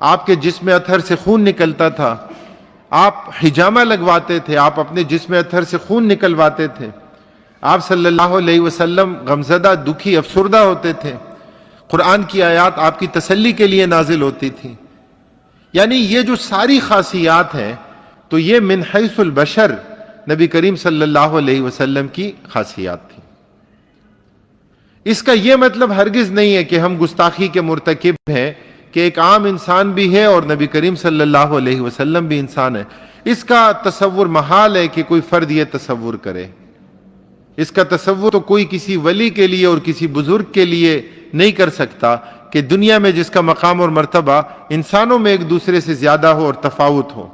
آپ کے جسم اطہر سے خون نکلتا تھا، آپ حجامہ لگواتے تھے، آپ اپنے جسم اطہر سے خون نکلواتے تھے، آپ صلی اللہ علیہ وسلم غمزدہ، دکھی، افسردہ ہوتے تھے، قرآن کی آیات آپ کی تسلی کے لیے نازل ہوتی تھی۔ یعنی یہ جو ساری خاصیات ہیں، تو یہ من حیث البشر نبی کریم صلی اللہ علیہ وسلم کی خاصیات تھی۔ اس کا یہ مطلب ہرگز نہیں ہے کہ ہم گستاخی کے مرتکب ہیں، کہ ایک عام انسان بھی ہے اور نبی کریم صلی اللہ علیہ وسلم بھی انسان ہے۔ اس کا تصور محال ہے کہ کوئی فرد یہ تصور کرے۔ اس کا تصور تو کوئی کسی ولی کے لیے اور کسی بزرگ کے لیے نہیں کر سکتا کہ دنیا میں جس کا مقام اور مرتبہ انسانوں میں ایک دوسرے سے زیادہ ہو اور تفاوت ہو۔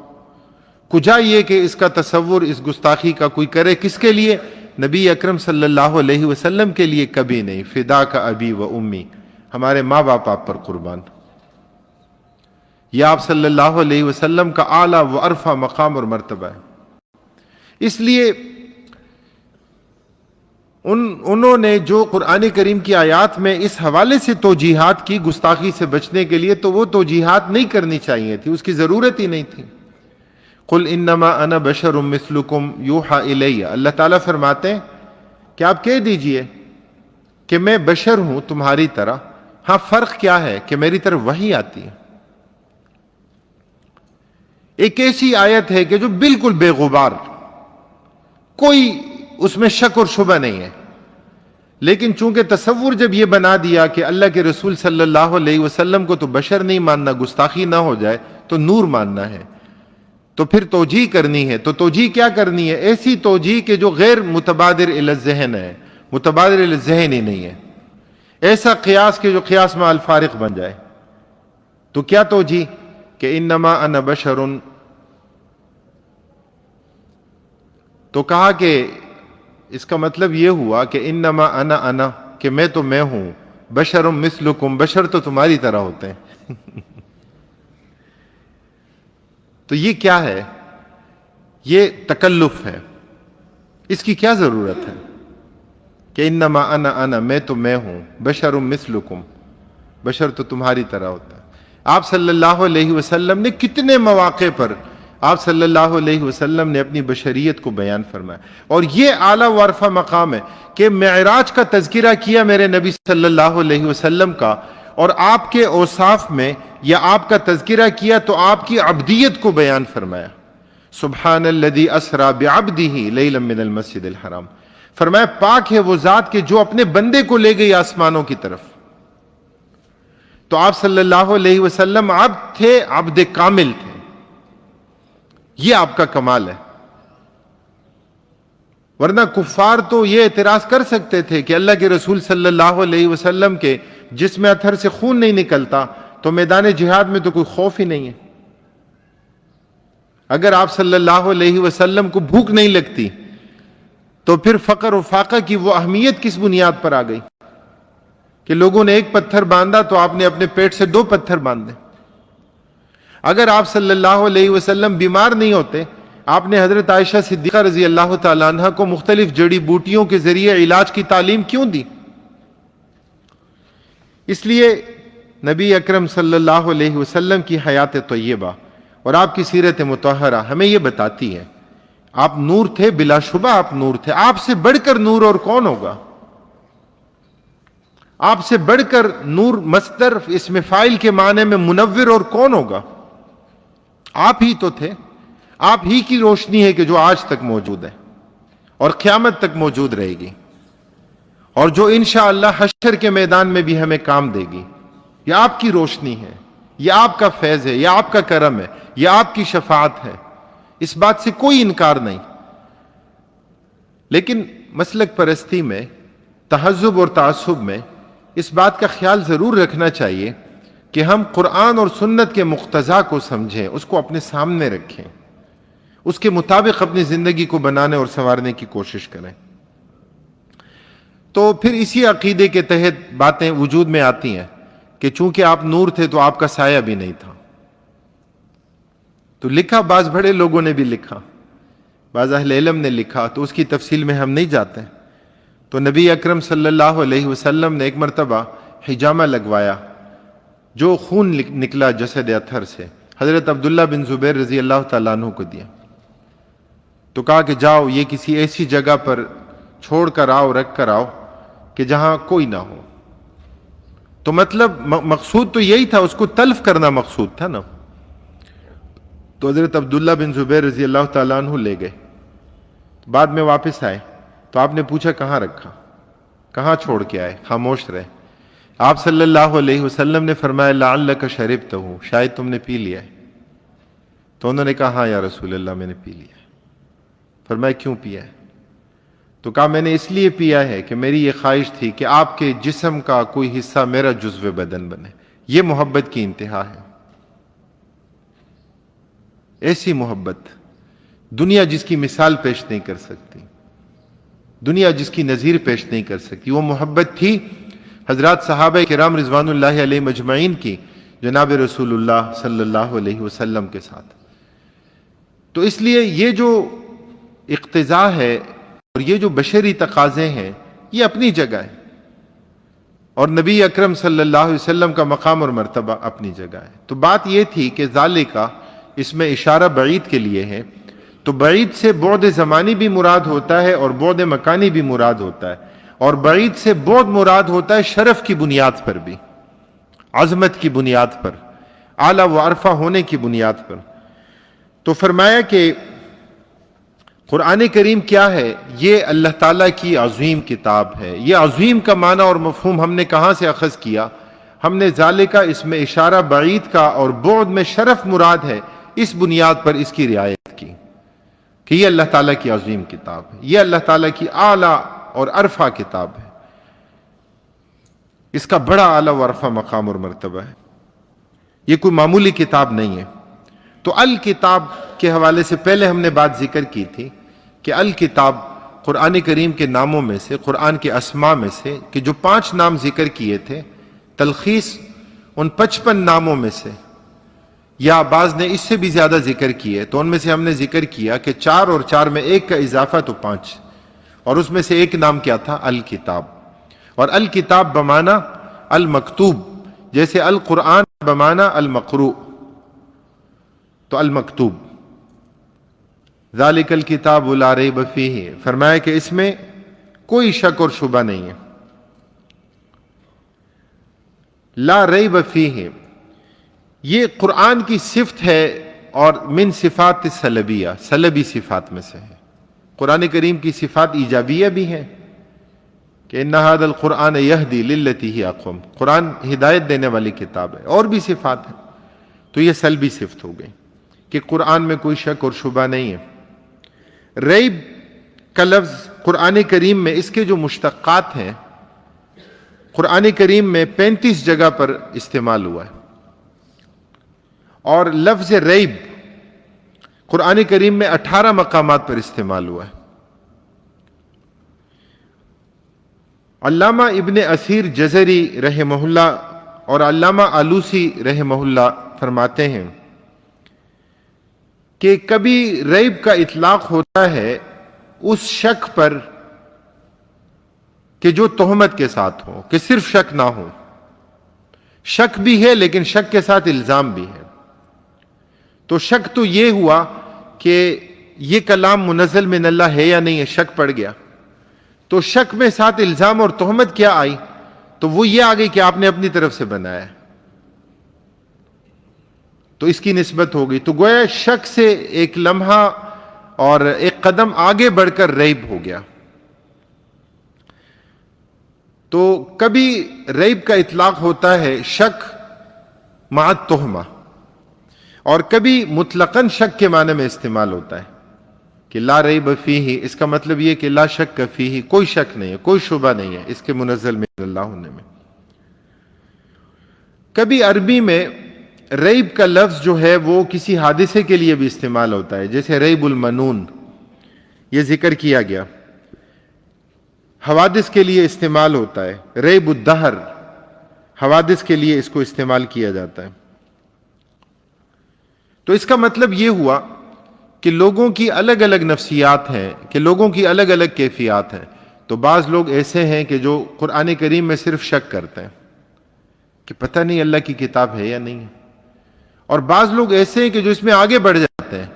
کجا یہ کہ اس کا تصور، اس گستاخی کا کوئی کرے، کس کے لیے؟ نبی اکرم صلی اللہ علیہ وسلم کے لیے کبھی نہیں. فدا کا ابی و امی، ہمارے ماں باپ آپ پر قربان. یہ آپ صلی اللہ علیہ وسلم کا اعلیٰ و عرفہ مقام اور مرتبہ ہے. اس لیے انہوں نے جو قرآن کریم کی آیات میں اس حوالے سے توجیحات کی گستاخی سے بچنے کے لیے، تو وہ توجیحات نہیں کرنی چاہیے تھی، اس کی ضرورت ہی نہیں تھی. قل انما انا بشر مثلکم یوحى الی، اللہ تعالیٰ فرماتے ہیں کہ آپ کہہ دیجئے کہ میں بشر ہوں تمہاری طرح. ہاں فرق کیا ہے کہ میری طرف وحی آتی ہے. ایک ایسی آیت ہے کہ جو بالکل بے غبار، کوئی اس میں شک اور شبہ نہیں ہے، لیکن چونکہ تصور جب یہ بنا دیا کہ اللہ کے رسول صلی اللہ علیہ وسلم کو تو بشر نہیں ماننا، گستاخی نہ ہو جائے، تو نور ماننا ہے، تو پھر توجیہ کرنی ہے. تو توجیہ کیا کرنی ہے؟ ایسی توجیہ کہ جو غیر متبادر الی الذہن ہے، متبادر الی الذہن ہی نہیں ہے. ایسا قیاس کہ جو قیاس مع الفارق بن جائے. تو کیا توجیہ؟ کہ انما انا بشر. تو کہا کہ اس کا مطلب یہ ہوا کہ انما انا کہ میں تو میں ہوں، بشر مثلکم، بشر تو تمہاری طرح ہوتے ہیں. تو یہ کیا ہے؟ یہ تکلف ہے. اس کی کیا ضرورت ہے کہ انما انا میں تو میں ہوں، بشر مثلکم، بشر تو تمہاری طرح ہوتا ہے. آپ صلی اللہ علیہ وسلم نے کتنے مواقع پر آپ صلی اللہ علیہ وسلم نے اپنی بشریت کو بیان فرمایا. اور یہ اعلیٰ و عرفہ مقام ہے کہ معراج کا تذکرہ کیا میرے نبی صلی اللہ علیہ وسلم کا، اور آپ کے اوصاف میں یا آپ کا تذکرہ کیا تو آپ کی عبدیت کو بیان فرمایا. سبحان الذی اسری بعبدہ لیلا من المسجد الحرام، فرمایا پاک ہے وہ ذات کہ جو اپنے بندے کو لے گئی آسمانوں کی طرف. تو آپ صلی اللہ علیہ وسلم عبد تھے، عبد کامل تھے. یہ آپ کا کمال ہے. ورنہ کفار تو یہ اعتراض کر سکتے تھے کہ اللہ کے رسول صلی اللہ علیہ وسلم کے جسم اطہر سے خون نہیں نکلتا تو میدان جہاد میں تو کوئی خوف ہی نہیں ہے. اگر آپ صلی اللہ علیہ وسلم کو بھوک نہیں لگتی تو پھر فقر و فاقہ کی وہ اہمیت کس بنیاد پر آ گئی کہ لوگوں نے ایک پتھر باندھا تو آپ نے اپنے پیٹ سے 2 پتھر باندھے. اگر آپ صلی اللہ علیہ وسلم بیمار نہیں ہوتے، آپ نے حضرت عائشہ صدیقہ رضی اللہ تعالیٰ عنہ کو مختلف جڑی بوٹیوں کے ذریعے علاج کی تعلیم کیوں دی؟ اس لیے نبی اکرم صلی اللہ علیہ وسلم کی حیات طیبہ اور آپ کی سیرت مطہرہ ہمیں یہ بتاتی ہے آپ نور تھے، بلا شبہ آپ نور تھے. آپ سے بڑھ کر نور اور کون ہوگا؟ آپ سے بڑھ کر نور مصدر اسم فاعل کے معنی میں منور اور کون ہوگا؟ آپ ہی تو تھے. آپ ہی کی روشنی ہے کہ جو آج تک موجود ہے اور قیامت تک موجود رہے گی، اور جو انشاءاللہ حشر کے میدان میں بھی ہمیں کام دے گی. یہ آپ کی روشنی ہے، یہ آپ کا فیض ہے، یہ آپ کا کرم ہے، یہ آپ کی شفاعت ہے. اس بات سے کوئی انکار نہیں. لیکن مسلک پرستی میں، تہذب اور تعصب میں اس بات کا خیال ضرور رکھنا چاہیے کہ ہم قرآن اور سنت کے مقتضا کو سمجھیں، اس کو اپنے سامنے رکھیں، اس کے مطابق اپنی زندگی کو بنانے اور سنوارنے کی کوشش کریں. تو پھر اسی عقیدے کے تحت باتیں وجود میں آتی ہیں کہ چونکہ آپ نور تھے تو آپ کا سایہ بھی نہیں تھا. تو لکھا بعض بڑے لوگوں نے بھی لکھا، بعض اہل علم نے لکھا، تو اس کی تفصیل میں ہم نہیں جاتے. تو نبی اکرم صلی اللہ علیہ وسلم نے ایک مرتبہ حجامہ لگوایا، جو خون نکلا جسد اطہر سے، حضرت عبداللہ بن زبیر رضی اللہ تعالیٰ عنہ کو دیا. تو کہا کہ جاؤ یہ کسی ایسی جگہ پر چھوڑ کر آؤ، رکھ کر آؤ کہ جہاں کوئی نہ ہو. تو مطلب مقصود تو یہی تھا، اس کو تلف کرنا مقصود تھا نا. تو حضرت عبداللہ بن زبیر رضی اللہ تعالیٰ عنہ لے گئے. بعد میں واپس آئے تو آپ نے پوچھا کہاں رکھا، کہاں چھوڑ کے آئے؟ خاموش رہے. آپ صلی اللہ علیہ وسلم نے فرمایا لعلک شربتہ، شاید تم نے پی لیا ہے. تو انہوں نے کہا ہاں یا رسول اللہ میں نے پی لیا ہے. فرمایا کیوں پیا ہے؟ تو کہا میں نے اس لیے پیا ہے کہ میری یہ خواہش تھی کہ آپ کے جسم کا کوئی حصہ میرا جزو بدن بنے. یہ محبت کی انتہا ہے. ایسی محبت دنیا جس کی مثال پیش نہیں کر سکتی. دنیا جس کی نظیر پیش نہیں کر سکتی. وہ محبت تھی حضرات صحابہ کرام رضوان اللہ علیہ مجمعین کی جناب رسول اللہ صلی اللہ علیہ وسلم کے ساتھ. تو اس لیے یہ جو اقتضاء ہے اور یہ جو بشری تقاضے ہیں یہ اپنی جگہ ہے، اور نبی اکرم صلی اللہ علیہ وسلم کا مقام اور مرتبہ اپنی جگہ ہے. تو بات یہ تھی کہ ذالکا اس میں اشارہ بعید کے لیے ہے، تو بعید سے بعد زمانی بھی مراد ہوتا ہے اور بعد مکانی بھی مراد ہوتا ہے، اور بعید سے بعد مراد ہوتا ہے شرف کی بنیاد پر بھی، عظمت کی بنیاد پر، اعلیٰ و عرفہ ہونے کی بنیاد پر. تو فرمایا کہ قرآن کریم کیا ہے؟ یہ اللہ تعالیٰ کی عظیم کتاب ہے. یہ عظیم کا معنی اور مفہوم ہم نے کہاں سے اخذ کیا؟ ہم نے ذالکا اس میں اشارہ بعید کا اور بعد میں شرف مراد ہے، اس بنیاد پر اس کی رعایت کی کہ یہ اللہ تعالیٰ کی عظیم کتاب ہے، یہ اللہ تعالیٰ کی اعلیٰ اور عرفہ کتاب ہے، اس کا بڑا اعلیٰ و عرفہ مقام اور مرتبہ ہے، یہ کوئی معمولی کتاب نہیں ہے. تو الکتاب کے حوالے سے پہلے ہم نے بات ذکر کی تھی کہ الکتاب قرآن کریم کے ناموں میں سے، قرآن کے اسماء میں سے، کہ جو 5 نام ذکر کیے تھے، تلخیص ان 55 ناموں میں سے، یا بعض نے اس سے بھی زیادہ ذکر کیے، تو ان میں سے ہم نے ذکر کیا کہ 4 اور 4 میں 1 کا اضافہ تو 5، اور اس میں سے ایک نام کیا تھا؟ الکتاب. اور الکتاب بمعنی المکتوب، جیسے القرآن بمعنی المقروء، تو المکتوب. ذالک الکتاب لا ریب فیہ، فرمایا کہ اس میں کوئی شک اور شبہ نہیں ہے. لا ریب فیہ یہ قرآن کی صفت ہے، اور من صفات سلبیہ، سلبی صفات میں سے ہے. قرآن کریم کی صفات ایجابیہ بھی ہیں کہ ان ھذا القرآن یہدی للتی ہی اقوم، قرآن ہدایت دینے والی کتاب ہے، اور بھی صفات ہیں. تو یہ سلبی صفت ہو گئی کہ قرآن میں کوئی شک اور شبہ نہیں ہے. ریب کا لفظ قرآن کریم میں اس کے جو مشتقات ہیں، قرآن کریم میں 35 جگہ پر استعمال ہوا ہے، اور لفظ ریب قرآن کریم میں 18 مقامات پر استعمال ہوا ہے. علامہ ابن اثیر جزری رحمہ اللہ اور علامہ آلوسی رحمہ اللہ فرماتے ہیں کہ کبھی ریب کا اطلاق ہوتا ہے اس شک پر کہ جو تہمت کے ساتھ ہو، کہ صرف شک نہ ہو، شک بھی ہے لیکن شک کے ساتھ الزام بھی ہے. تو شک تو یہ ہوا کہ یہ کلام منزل من اللہ ہے یا نہیں ہے، شک پڑ گیا. تو شک میں ساتھ الزام اور تہمت کیا آئی؟ تو وہ یہ آ گئی کہ آپ نے اپنی طرف سے بنایا ہے، تو اس کی نسبت ہو گئی. تو گویا شک سے ایک لمحہ اور ایک قدم آگے بڑھ کر ریب ہو گیا. تو کبھی ریب کا اطلاق ہوتا ہے شک مع تہمہ، اور کبھی مطلقاً شک کے معنی میں استعمال ہوتا ہے کہ لا ریب فیہ، اس کا مطلب یہ کہ لا شک فیہ، کوئی شک نہیں ہے، کوئی شبہ نہیں ہے اس کے منزل من اللہ ہونے میں. کبھی عربی میں ریب کا لفظ جو ہے وہ کسی حادثے کے لیے بھی استعمال ہوتا ہے، جیسے ریب المنون یہ ذکر کیا گیا، حوادث کے لیے استعمال ہوتا ہے. ریب الدہر حوادث کے لیے اس کو استعمال کیا جاتا ہے. تو اس کا مطلب یہ ہوا کہ لوگوں کی الگ الگ نفسیات ہیں، کہ لوگوں کی الگ الگ کیفیات ہیں. تو بعض لوگ ایسے ہیں کہ جو قرآن کریم میں صرف شک کرتے ہیں کہ پتہ نہیں اللہ کی کتاب ہے یا نہیں ہے، اور بعض لوگ ایسے ہیں کہ جو اس میں آگے بڑھ جاتے ہیں،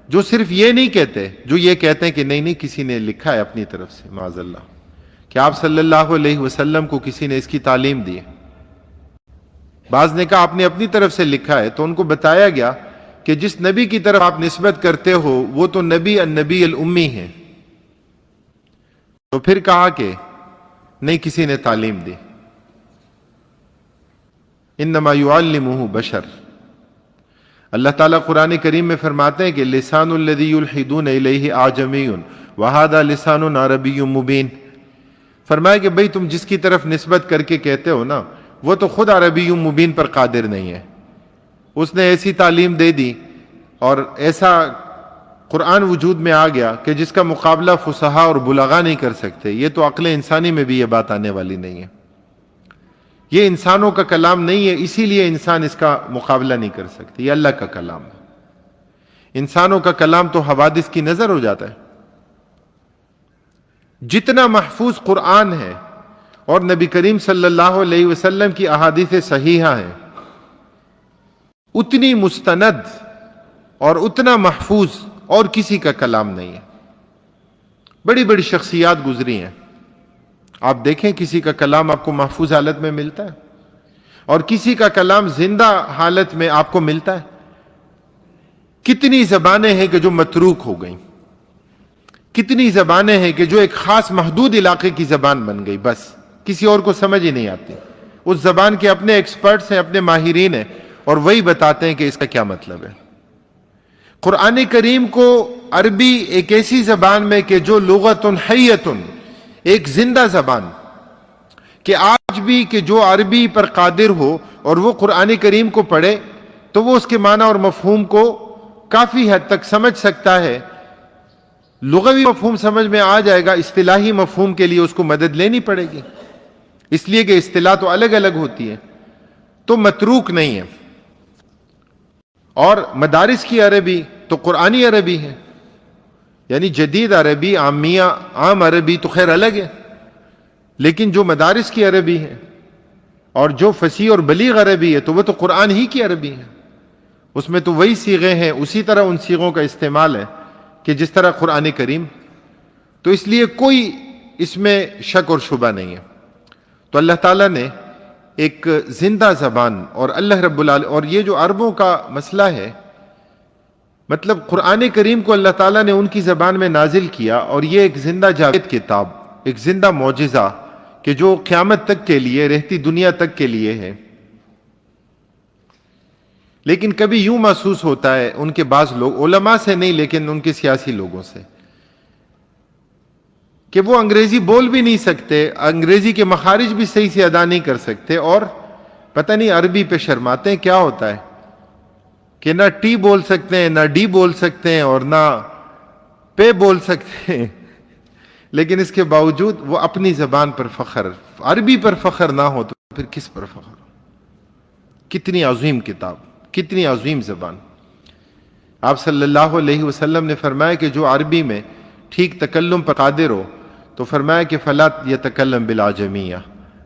جو صرف یہ نہیں کہتے، جو یہ کہتے ہیں کہ نہیں کسی نے لکھا ہے اپنی طرف سے معاذ اللہ، کہ آپ صلی اللہ علیہ وسلم کو کسی نے اس کی تعلیم دی ہے. بعض نے کہا آپ نے اپنی طرف سے لکھا ہے، تو ان کو بتایا گیا کہ جس نبی کی طرف آپ نسبت کرتے ہو وہ تو نبی النبی الامی ہے. تو پھر کہا کہ نہیں کسی نے تعلیم دی. انما یعلمہ بشر. اللہ تعالیٰ قرآن کریم میں فرماتے ہیں کہ لسان الذی یلحدون الیہ اعجمی وہذا لسان عربی مبین. فرمایا کہ بھئی تم جس کی طرف نسبت کر کے کہتے ہو نا، وہ تو خود عربی مبین پر قادر نہیں ہے. اس نے ایسی تعلیم دے دی اور ایسا قرآن وجود میں آ گیا کہ جس کا مقابلہ فصحاء اور بلغاء نہیں کر سکتے، یہ تو عقل انسانی میں بھی یہ بات آنے والی نہیں ہے. یہ انسانوں کا کلام نہیں ہے، اسی لیے انسان اس کا مقابلہ نہیں کر سکتے. یہ اللہ کا کلام ہے. انسانوں کا کلام تو حوادث کی نظر ہو جاتا ہے. جتنا محفوظ قرآن ہے اور نبی کریم صلی اللہ علیہ وسلم کی احادیث صحیحہ ہیں، اتنی مستند اور اتنا محفوظ اور کسی کا کلام نہیں ہے. بڑی بڑی شخصیات گزری ہیں، آپ دیکھیں کسی کا کلام آپ کو محفوظ حالت میں ملتا ہے اور کسی کا کلام زندہ حالت میں آپ کو ملتا ہے. کتنی زبانیں ہیں کہ جو متروک ہو گئیں، کتنی زبانیں ہیں کہ جو ایک خاص محدود علاقے کی زبان بن گئی، بس کسی اور کو سمجھ ہی نہیں آتی. اس زبان کے اپنے ایکسپرٹس ہیں، اپنے ماہرین ہیں، اور وہی بتاتے ہیں کہ اس کا کیا مطلب ہے. قرآن کریم کو عربی ایک ایسی زبان میں کہ جو لغت حیۃ، ایک زندہ زبان، کہ آج بھی کہ جو عربی پر قادر ہو اور وہ قرآن کریم کو پڑھے تو وہ اس کے معنی اور مفہوم کو کافی حد تک سمجھ سکتا ہے. لغوی مفہوم سمجھ میں آ جائے گا، اصطلاحی مفہوم کے لیے اس کو مدد لینی پڑے گی، اس لیے کہ اصطلاح تو الگ الگ ہوتی ہے. تو متروک نہیں ہے. اور مدارس کی عربی تو قرآنی عربی ہے، یعنی جدید عربی، عامیہ، عام عربی تو خیر الگ ہے، لیکن جو مدارس کی عربی ہے اور جو فصیح اور بلیغ عربی ہے تو وہ تو قرآن ہی کی عربی ہے. اس میں تو وہی صیغے ہیں، اسی طرح ان صیغوں کا استعمال ہے کہ جس طرح قرآن کریم. تو اس لیے کوئی اس میں شک اور شبہ نہیں ہے. تو اللہ تعالیٰ نے ایک زندہ زبان، اور اللہ رب العالمین، اور یہ جو عربوں کا مسئلہ ہے، مطلب قرآن کریم کو اللہ تعالیٰ نے ان کی زبان میں نازل کیا، اور یہ ایک زندہ جاوید کتاب، ایک زندہ معجزہ کہ جو قیامت تک کے لیے، رہتی دنیا تک کے لیے ہے. لیکن کبھی یوں محسوس ہوتا ہے ان کے بعض لوگ، علماء سے نہیں لیکن ان کے سیاسی لوگوں سے، کہ وہ انگریزی بول بھی نہیں سکتے، انگریزی کے مخارج بھی صحیح سے ادا نہیں کر سکتے، اور پتہ نہیں عربی پہ شرماتے ہیں. کیا ہوتا ہے کہ نہ ٹی بول سکتے ہیں، نہ ڈی بول سکتے ہیں، اور نہ پے بول سکتے ہیں، لیکن اس کے باوجود وہ اپنی زبان پر فخر، عربی پر فخر نہ ہو تو پھر کس پر فخر؟ کتنی عظیم کتاب، کتنی عظیم زبان. آپ صلی اللہ علیہ وسلم نے فرمایا کہ جو عربی میں ٹھیک تکلم پر قادر ہو تو فرمایا کہ فلا یتکلم بالعجمیہ،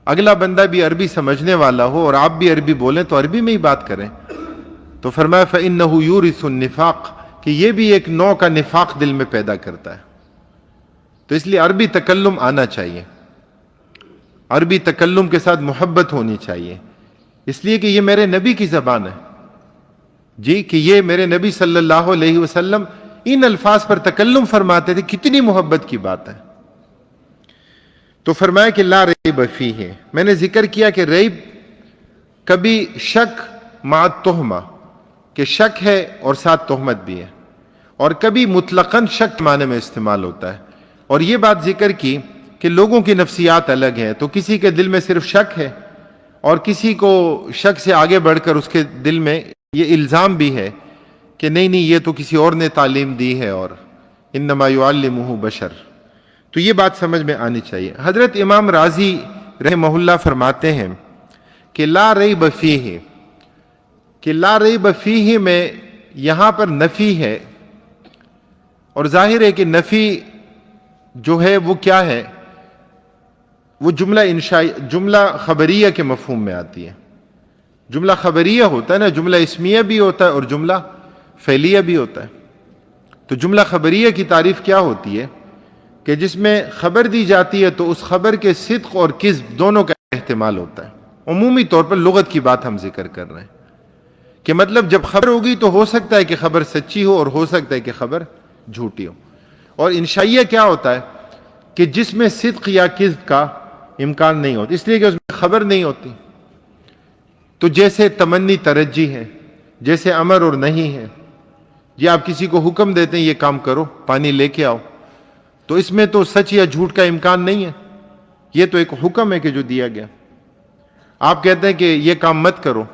اگلا بندہ بھی عربی سمجھنے والا ہو اور آپ بھی عربی بولیں تو عربی میں ہی بات کریں. تو فرمایا فإنہ یورث النفاق، کہ یہ بھی ایک نوع کا نفاق دل میں پیدا کرتا ہے. تو اس لیے عربی تکلم آنا چاہیے، عربی تکلم کے ساتھ محبت ہونی چاہیے، اس لیے کہ یہ میرے نبی کی زبان ہے جی، کہ یہ میرے نبی صلی اللہ علیہ وسلم ان الفاظ پر تکلم فرماتے تھے. کتنی محبت کی بات ہے. تو فرمایا کہ لا ریب فیہ، میں نے ذکر کیا کہ ریب کبھی شک مع تہمہ، کہ شک ہے اور ساتھ تہمت بھی ہے، اور کبھی مطلقاً شک معنی میں استعمال ہوتا ہے. اور یہ بات ذکر کی کہ لوگوں کی نفسیات الگ ہیں، تو کسی کے دل میں صرف شک ہے اور کسی کو شک سے آگے بڑھ کر اس کے دل میں یہ الزام بھی ہے کہ نہیں یہ تو کسی اور نے تعلیم دی ہے، اور انما یعلمہ بشر. تو یہ بات سمجھ میں آنی چاہیے. حضرت امام رازی رحمہ اللہ فرماتے ہیں کہ لا ریب فیہ، کہ لا ریب فیہ میں یہاں پر نفی ہے، اور ظاہر ہے کہ نفی جو ہے وہ کیا ہے، وہ جملہ خبریہ کے مفہوم میں آتی ہے. جملہ خبریہ ہوتا ہے نا، جملہ اسمیہ بھی ہوتا ہے اور جملہ فعلیہ بھی ہوتا ہے. تو جملہ خبریہ کی تعریف کیا ہوتی ہے کہ جس میں خبر دی جاتی ہے تو اس خبر کے صدق اور کذب دونوں کا احتمال ہوتا ہے. عمومی طور پر لغت کی بات ہم ذکر کر رہے ہیں کہ مطلب جب خبر ہوگی تو ہو سکتا ہے کہ خبر سچی ہو اور ہو سکتا ہے کہ خبر جھوٹی ہو. اور انشائیہ کیا ہوتا ہے کہ جس میں صدق یا کذب کا امکان نہیں ہوتا، اس لیے کہ اس میں خبر نہیں ہوتی. تو جیسے تمنی ترجی ہے، جیسے امر اور نہیں ہے. جی آپ کسی کو حکم دیتے ہیں یہ کام کرو، پانی لے کے آؤ، تو اس میں تو سچ یا جھوٹ کا امکان نہیں ہے، یہ تو ایک حکم ہے کہ جو دیا گیا. آپ کہتے ہیں کہ یہ کام مت کرو،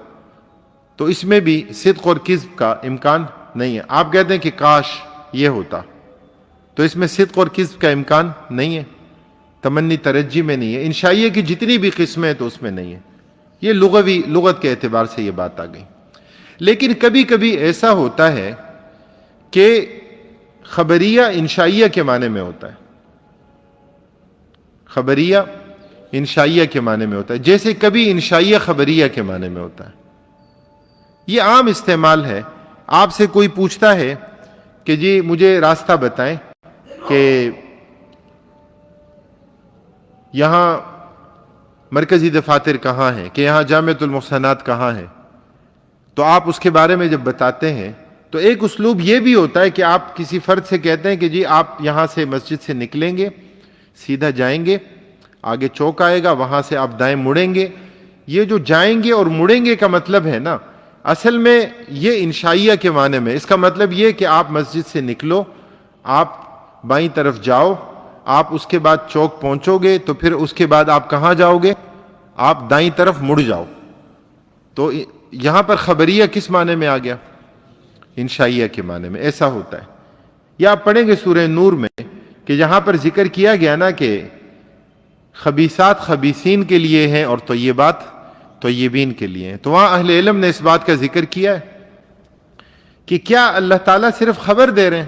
تو اس میں بھی صدق اور کذب کا امکان نہیں ہے. آپ کہتے ہیں کہ کاش، یہ ہوتا، تو اس میں صدق اور کذب کا امکان نہیں ہے، تمنی ترجی میں نہیں ہے، انشائیہ کی جتنی بھی قسمیں ہیں تو اس میں نہیں ہے. یہ لغت کے اعتبار سے یہ بات آ گئی. لیکن کبھی کبھی ایسا ہوتا ہے کہ خبریہ انشائیہ کے معنی میں ہوتا ہے، خبریہ انشائیہ کے معنی میں ہوتا ہے، جیسے کبھی انشائیہ خبریہ کے معنی میں ہوتا ہے. یہ عام استعمال ہے. آپ سے کوئی پوچھتا ہے کہ جی مجھے راستہ بتائیں کہ یہاں مرکزی دفاتر کہاں ہیں، کہ یہاں جامعۃ المحسنات کہاں ہے، تو آپ اس کے بارے میں جب بتاتے ہیں تو ایک اسلوب یہ بھی ہوتا ہے کہ آپ کسی فرد سے کہتے ہیں کہ جی آپ یہاں سے مسجد سے نکلیں گے، سیدھا جائیں گے، آگے چوک آئے گا، وہاں سے آپ دائیں مڑیں گے. یہ جو جائیں گے اور مڑیں گے کا مطلب ہے نا، اصل میں یہ انشائیہ کے معنی میں، اس کا مطلب یہ کہ آپ مسجد سے نکلو، آپ بائیں طرف جاؤ، آپ اس کے بعد چوک پہنچو گے تو پھر اس کے بعد آپ کہاں جاؤ گے، آپ دائیں طرف مڑ جاؤ. تو یہاں پر خبریہ کس معنی میں آ گیا؟ انشائیہ کے معنی میں. ایسا ہوتا ہے. یا آپ پڑھیں گے سورہ نور میں کہ جہاں پر ذکر کیا گیا نا کہ خبیثات خبیثین کے لیے ہیں اور طیبات طیبین کے لیے ہیں، تو وہاں اہل علم نے اس بات کا ذکر کیا ہے کہ کیا اللہ تعالیٰ صرف خبر دے رہے ہیں،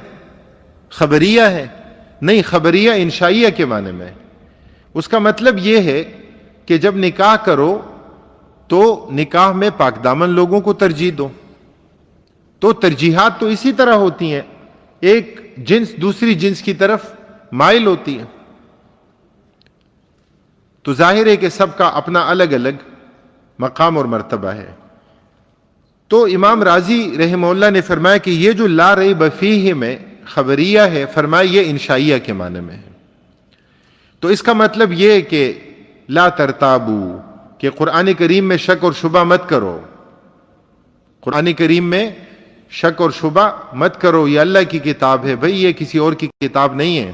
خبریہ ہے؟ نہیں، خبریہ انشائیہ کے معنی میں. اس کا مطلب یہ ہے کہ جب نکاح کرو تو نکاح میں پاک دامن لوگوں کو ترجیح دو. تو ترجیحات تو اسی طرح ہوتی ہیں، ایک جنس دوسری جنس کی طرف مائل ہوتی ہے، تو ظاہر ہے کہ سب کا اپنا الگ الگ مقام اور مرتبہ ہے. تو امام راضی رحمہ اللہ نے فرمایا کہ یہ جو لا ریب فیہ میں خبریہ ہے، فرمایا یہ انشائیہ کے معنی میں ہے. تو اس کا مطلب یہ کہ لا ترتابو، کہ قرآن کریم میں شک اور شبہ مت کرو، قرآن کریم میں شک اور شبہ مت کرو، یہ اللہ کی کتاب ہے بھئی، یہ کسی اور کی کتاب نہیں ہے.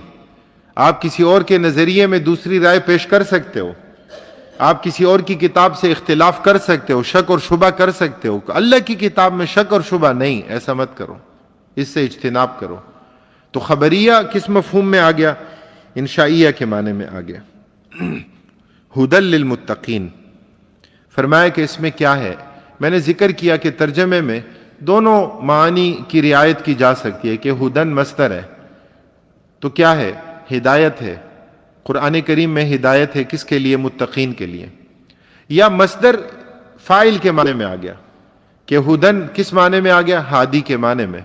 آپ کسی اور کے نظریے میں دوسری رائے پیش کر سکتے ہو، آپ کسی اور کی کتاب سے اختلاف کر سکتے ہو، شک اور شبہ کر سکتے ہو. اللہ کی کتاب میں شک اور شبہ نہیں، ایسا مت کرو، اس سے اجتناب کرو. تو خبریہ کس مفہوم میں آ گیا؟ انشائیہ کے معنی میں آ گیا. ہدی للمتقین، فرمایا کہ اس میں کیا ہے؟ میں نے ذکر کیا کہ ترجمے میں دونوں معانی کی رعایت کی جا سکتی ہے کہ ہدن مصدر ہے تو کیا ہے؟ ہدایت ہے. قرآن کریم میں ہدایت ہے کس کے لیے؟ متقین کے لیے. یا مصدر فاعل کے معنی میں آ گیا کہ ہدن کس معنی میں آ گیا؟ ہادی کے معنی میں،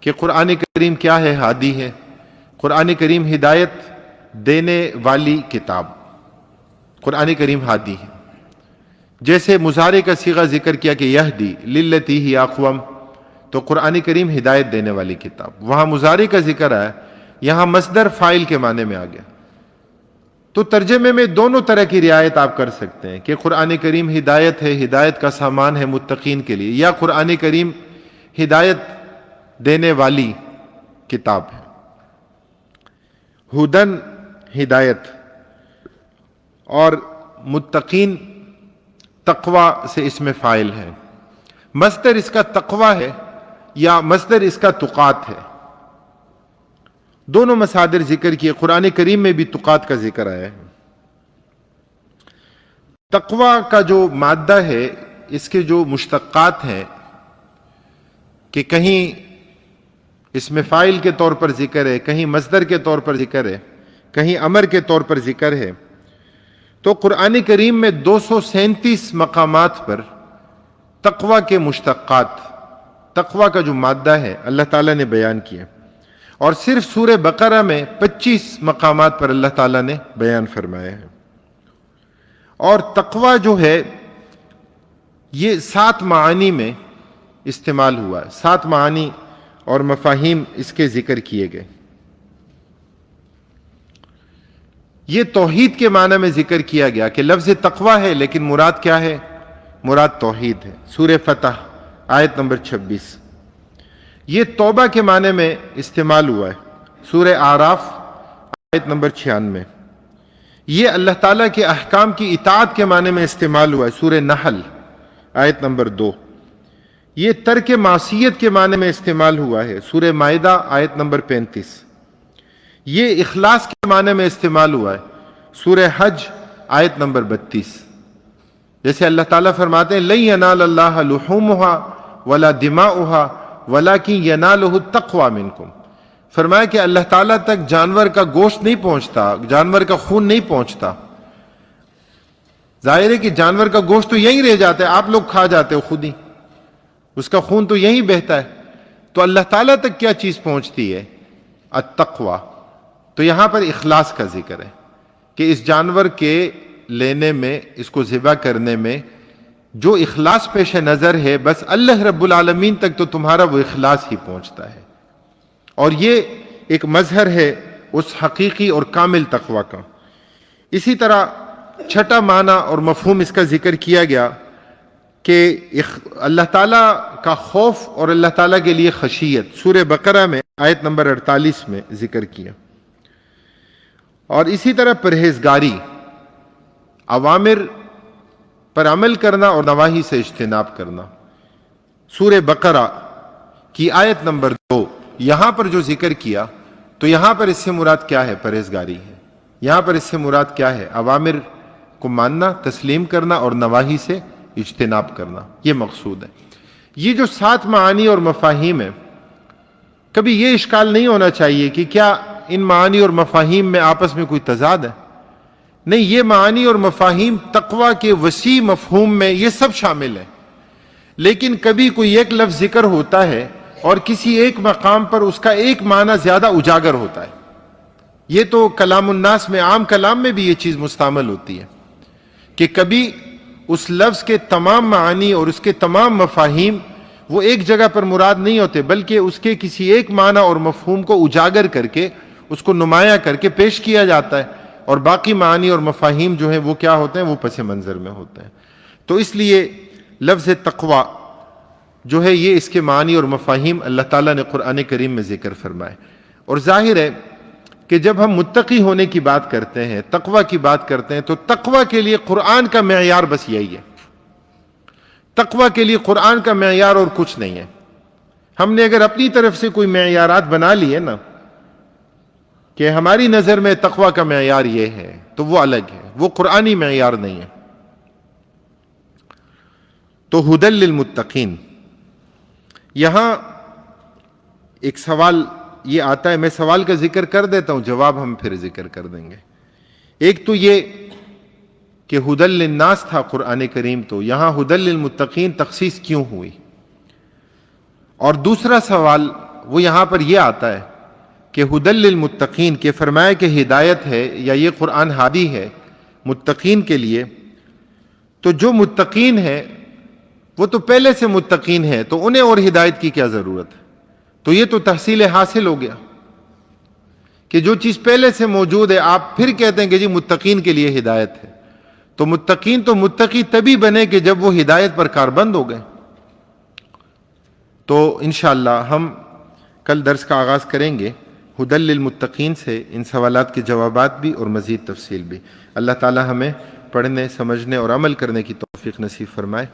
کہ قرآن کریم کیا ہے؟ ہادی ہے. قرآن کریم ہدایت دینے والی کتاب، قرآن کریم ہادی ہے. جیسے مضارع کا صیغہ ذکر کیا کہ یہدی للتی ہی اقوم، تو قرآن کریم ہدایت دینے والی کتاب، وہاں مضارع کا ذکر آیا، یہاں مصدر فاعل کے معنی میں آ گیا. تو ترجمے میں دونوں طرح کی رعایت آپ کر سکتے ہیں کہ قرآن کریم ہدایت ہے، ہدایت کا سامان ہے متقین کے لیے، یا قرآن کریم ہدایت دینے والی کتاب ہے. ہدن ہدایت، اور متقین تقوی سے اس میں فاعل ہے. مصدر اس کا تقوی ہے یا مصدر اس کا تقات ہے. دونوں مصادر ذکر کیے، قرآن کریم میں بھی تقات کا ذکر آیا ہے. تقوی کا جو مادہ ہے، اس کے جو مشتقات ہیں، کہ کہیں اس میں فاعل کے طور پر ذکر ہے، کہیں مصدر کے طور پر ذکر ہے، کہیں امر کے طور پر ذکر ہے. تو قرآن کریم میں 237 مقامات پر تقوی کے مشتقات، تقوی کا جو مادہ ہے اللہ تعالیٰ نے بیان کیا، اور صرف سورہ بقرہ میں 25 مقامات پر اللہ تعالیٰ نے بیان فرمایا ہے. اور تقوی جو ہے یہ 7 معانی میں استعمال ہوا ہے، 7 معانی اور مفاہیم اس کے ذکر کیے گئے. یہ توحید کے معنی میں ذکر کیا گیا کہ لفظ تقوی ہے لیکن مراد کیا ہے؟ مراد توحید ہے. سورہ فتح آیت نمبر 26. یہ توبہ کے معنی میں استعمال ہوا ہے، سورہ اعراف آیت نمبر 96. یہ اللہ تعالیٰ کے احکام کی اطاعت کے معنی میں استعمال ہوا ہے، سورہ نحل آیت نمبر 2. یہ ترک معصیت کے معنی میں استعمال ہوا ہے، سورہ مائدہ آیت نمبر 35۔ یہ اخلاص کے معنی میں استعمال ہوا ہے، سورہ حج آیت نمبر 32۔ جیسے اللہ تعالیٰ فرماتے ہیں لن ینال اللہ لحومها ولا دماؤها ولکن ینالہ التقوی منکم، فرمایا کہ اللہ تعالیٰ تک جانور کا گوشت نہیں پہنچتا، جانور کا خون نہیں پہنچتا۔ ظاہر ہے کہ جانور کا گوشت تو یہیں رہ جاتا ہے، آپ لوگ کھا جاتے ہو خود ہی، اس کا خون تو یہیں بہتا ہے، تو اللہ تعالیٰ تک کیا چیز پہنچتی ہے؟ التقوی۔ تو یہاں پر اخلاص کا ذکر ہے کہ اس جانور کے لینے میں، اس کو ذبح کرنے میں جو اخلاص پیش نظر ہے، بس اللہ رب العالمین تک تو تمہارا وہ اخلاص ہی پہنچتا ہے، اور یہ ایک مظہر ہے اس حقیقی اور کامل تقوی کا۔ اسی طرح چھٹا معنی اور مفہوم اس کا ذکر کیا گیا کہ اللہ تعالیٰ کا خوف اور اللہ تعالیٰ کے لیے خشیت، سورہ بقرہ میں آیت نمبر 48 میں ذکر کیا۔ اور اسی طرح پرہیزگاری، اوامر پر عمل کرنا اور نواہی سے اجتناب کرنا، سورہ بقرہ کی آیت نمبر 2، یہاں پر جو ذکر کیا تو یہاں پر اس سے مراد کیا ہے؟ پرہیزگاری ہے۔ یہاں پر اس سے مراد کیا ہے؟ اوامر کو ماننا، تسلیم کرنا اور نواہی سے اجتناب کرنا، یہ مقصود ہے۔ یہ جو 7 معانی اور مفاہیم ہیں، کبھی یہ اشکال نہیں ہونا چاہیے کہ کیا ان معانی اور مفاہیم میں آپس میں کوئی تضاد ہے؟ نہیں، یہ معانی اور مفاہیم تقوی کے وسیع مفہوم میں یہ سب شامل ہیں، لیکن کبھی کوئی ایک لفظ ذکر ہوتا ہے اور کسی ایک مقام پر اس کا ایک معنی زیادہ اجاگر ہوتا ہے۔ یہ تو کلام الناس میں، عام کلام میں بھی یہ چیز مستعمل ہوتی ہے کہ کبھی اس لفظ کے تمام معانی اور اس کے تمام مفاہیم وہ ایک جگہ پر مراد نہیں ہوتے، بلکہ اس کے کسی ایک معنی اور مفہوم کو اجاگر کر کے، اس کو نمایاں کر کے پیش کیا جاتا ہے، اور باقی معانی اور مفاہیم جو ہیں وہ کیا ہوتے ہیں؟ وہ پس منظر میں ہوتے ہیں۔ تو اس لیے لفظ تقوی جو ہے یہ اس کے معنی اور مفاہیم اللہ تعالیٰ نے قرآن کریم میں ذکر فرمائے، اور ظاہر ہے کہ جب ہم متقی ہونے کی بات کرتے ہیں، تقوی کی بات کرتے ہیں، تو تقوی کے لیے قرآن کا معیار بس یہی ہے۔ تقوی کے لیے قرآن کا معیار اور کچھ نہیں ہے۔ ہم نے اگر اپنی طرف سے کوئی معیارات بنا لیے نا کہ ہماری نظر میں تقوی کا معیار یہ ہے، تو وہ الگ ہے، وہ قرآنی معیار نہیں ہے۔ تو ھدی للمتقین، یہاں ایک سوال یہ آتا ہے، میں سوال کا ذکر کر دیتا ہوں، جواب ہم پھر ذکر کر دیں گے۔ ایک تو یہ کہ ھدی للناس تھا قرآن کریم، تو یہاں ھدی للمتقین تخصیص کیوں ہوئی؟ اور دوسرا سوال وہ یہاں پر یہ آتا ہے کہ ھدی للمتقین کے فرمایا کہ ہدایت ہے یا یہ قرآن ہادی ہے متقین کے لیے، تو جو متقین ہیں وہ تو پہلے سے متقین ہیں، تو انہیں اور ہدایت کی کیا ضرورت ہے؟ تو یہ تو تحصیل حاصل ہو گیا کہ جو چیز پہلے سے موجود ہے، آپ پھر کہتے ہیں کہ جی متقین کے لیے ہدایت ہے، تو متقین تو متقی تبھی بنے کہ جب وہ ہدایت پر کاربند ہو گئے۔ تو انشاءاللہ ہم کل درس کا آغاز کریں گے ھدی للمتقین سے، ان سوالات کے جوابات بھی اور مزید تفصیل بھی۔ اللہ تعالی ہمیں پڑھنے، سمجھنے اور عمل کرنے کی توفیق نصیب فرمائے۔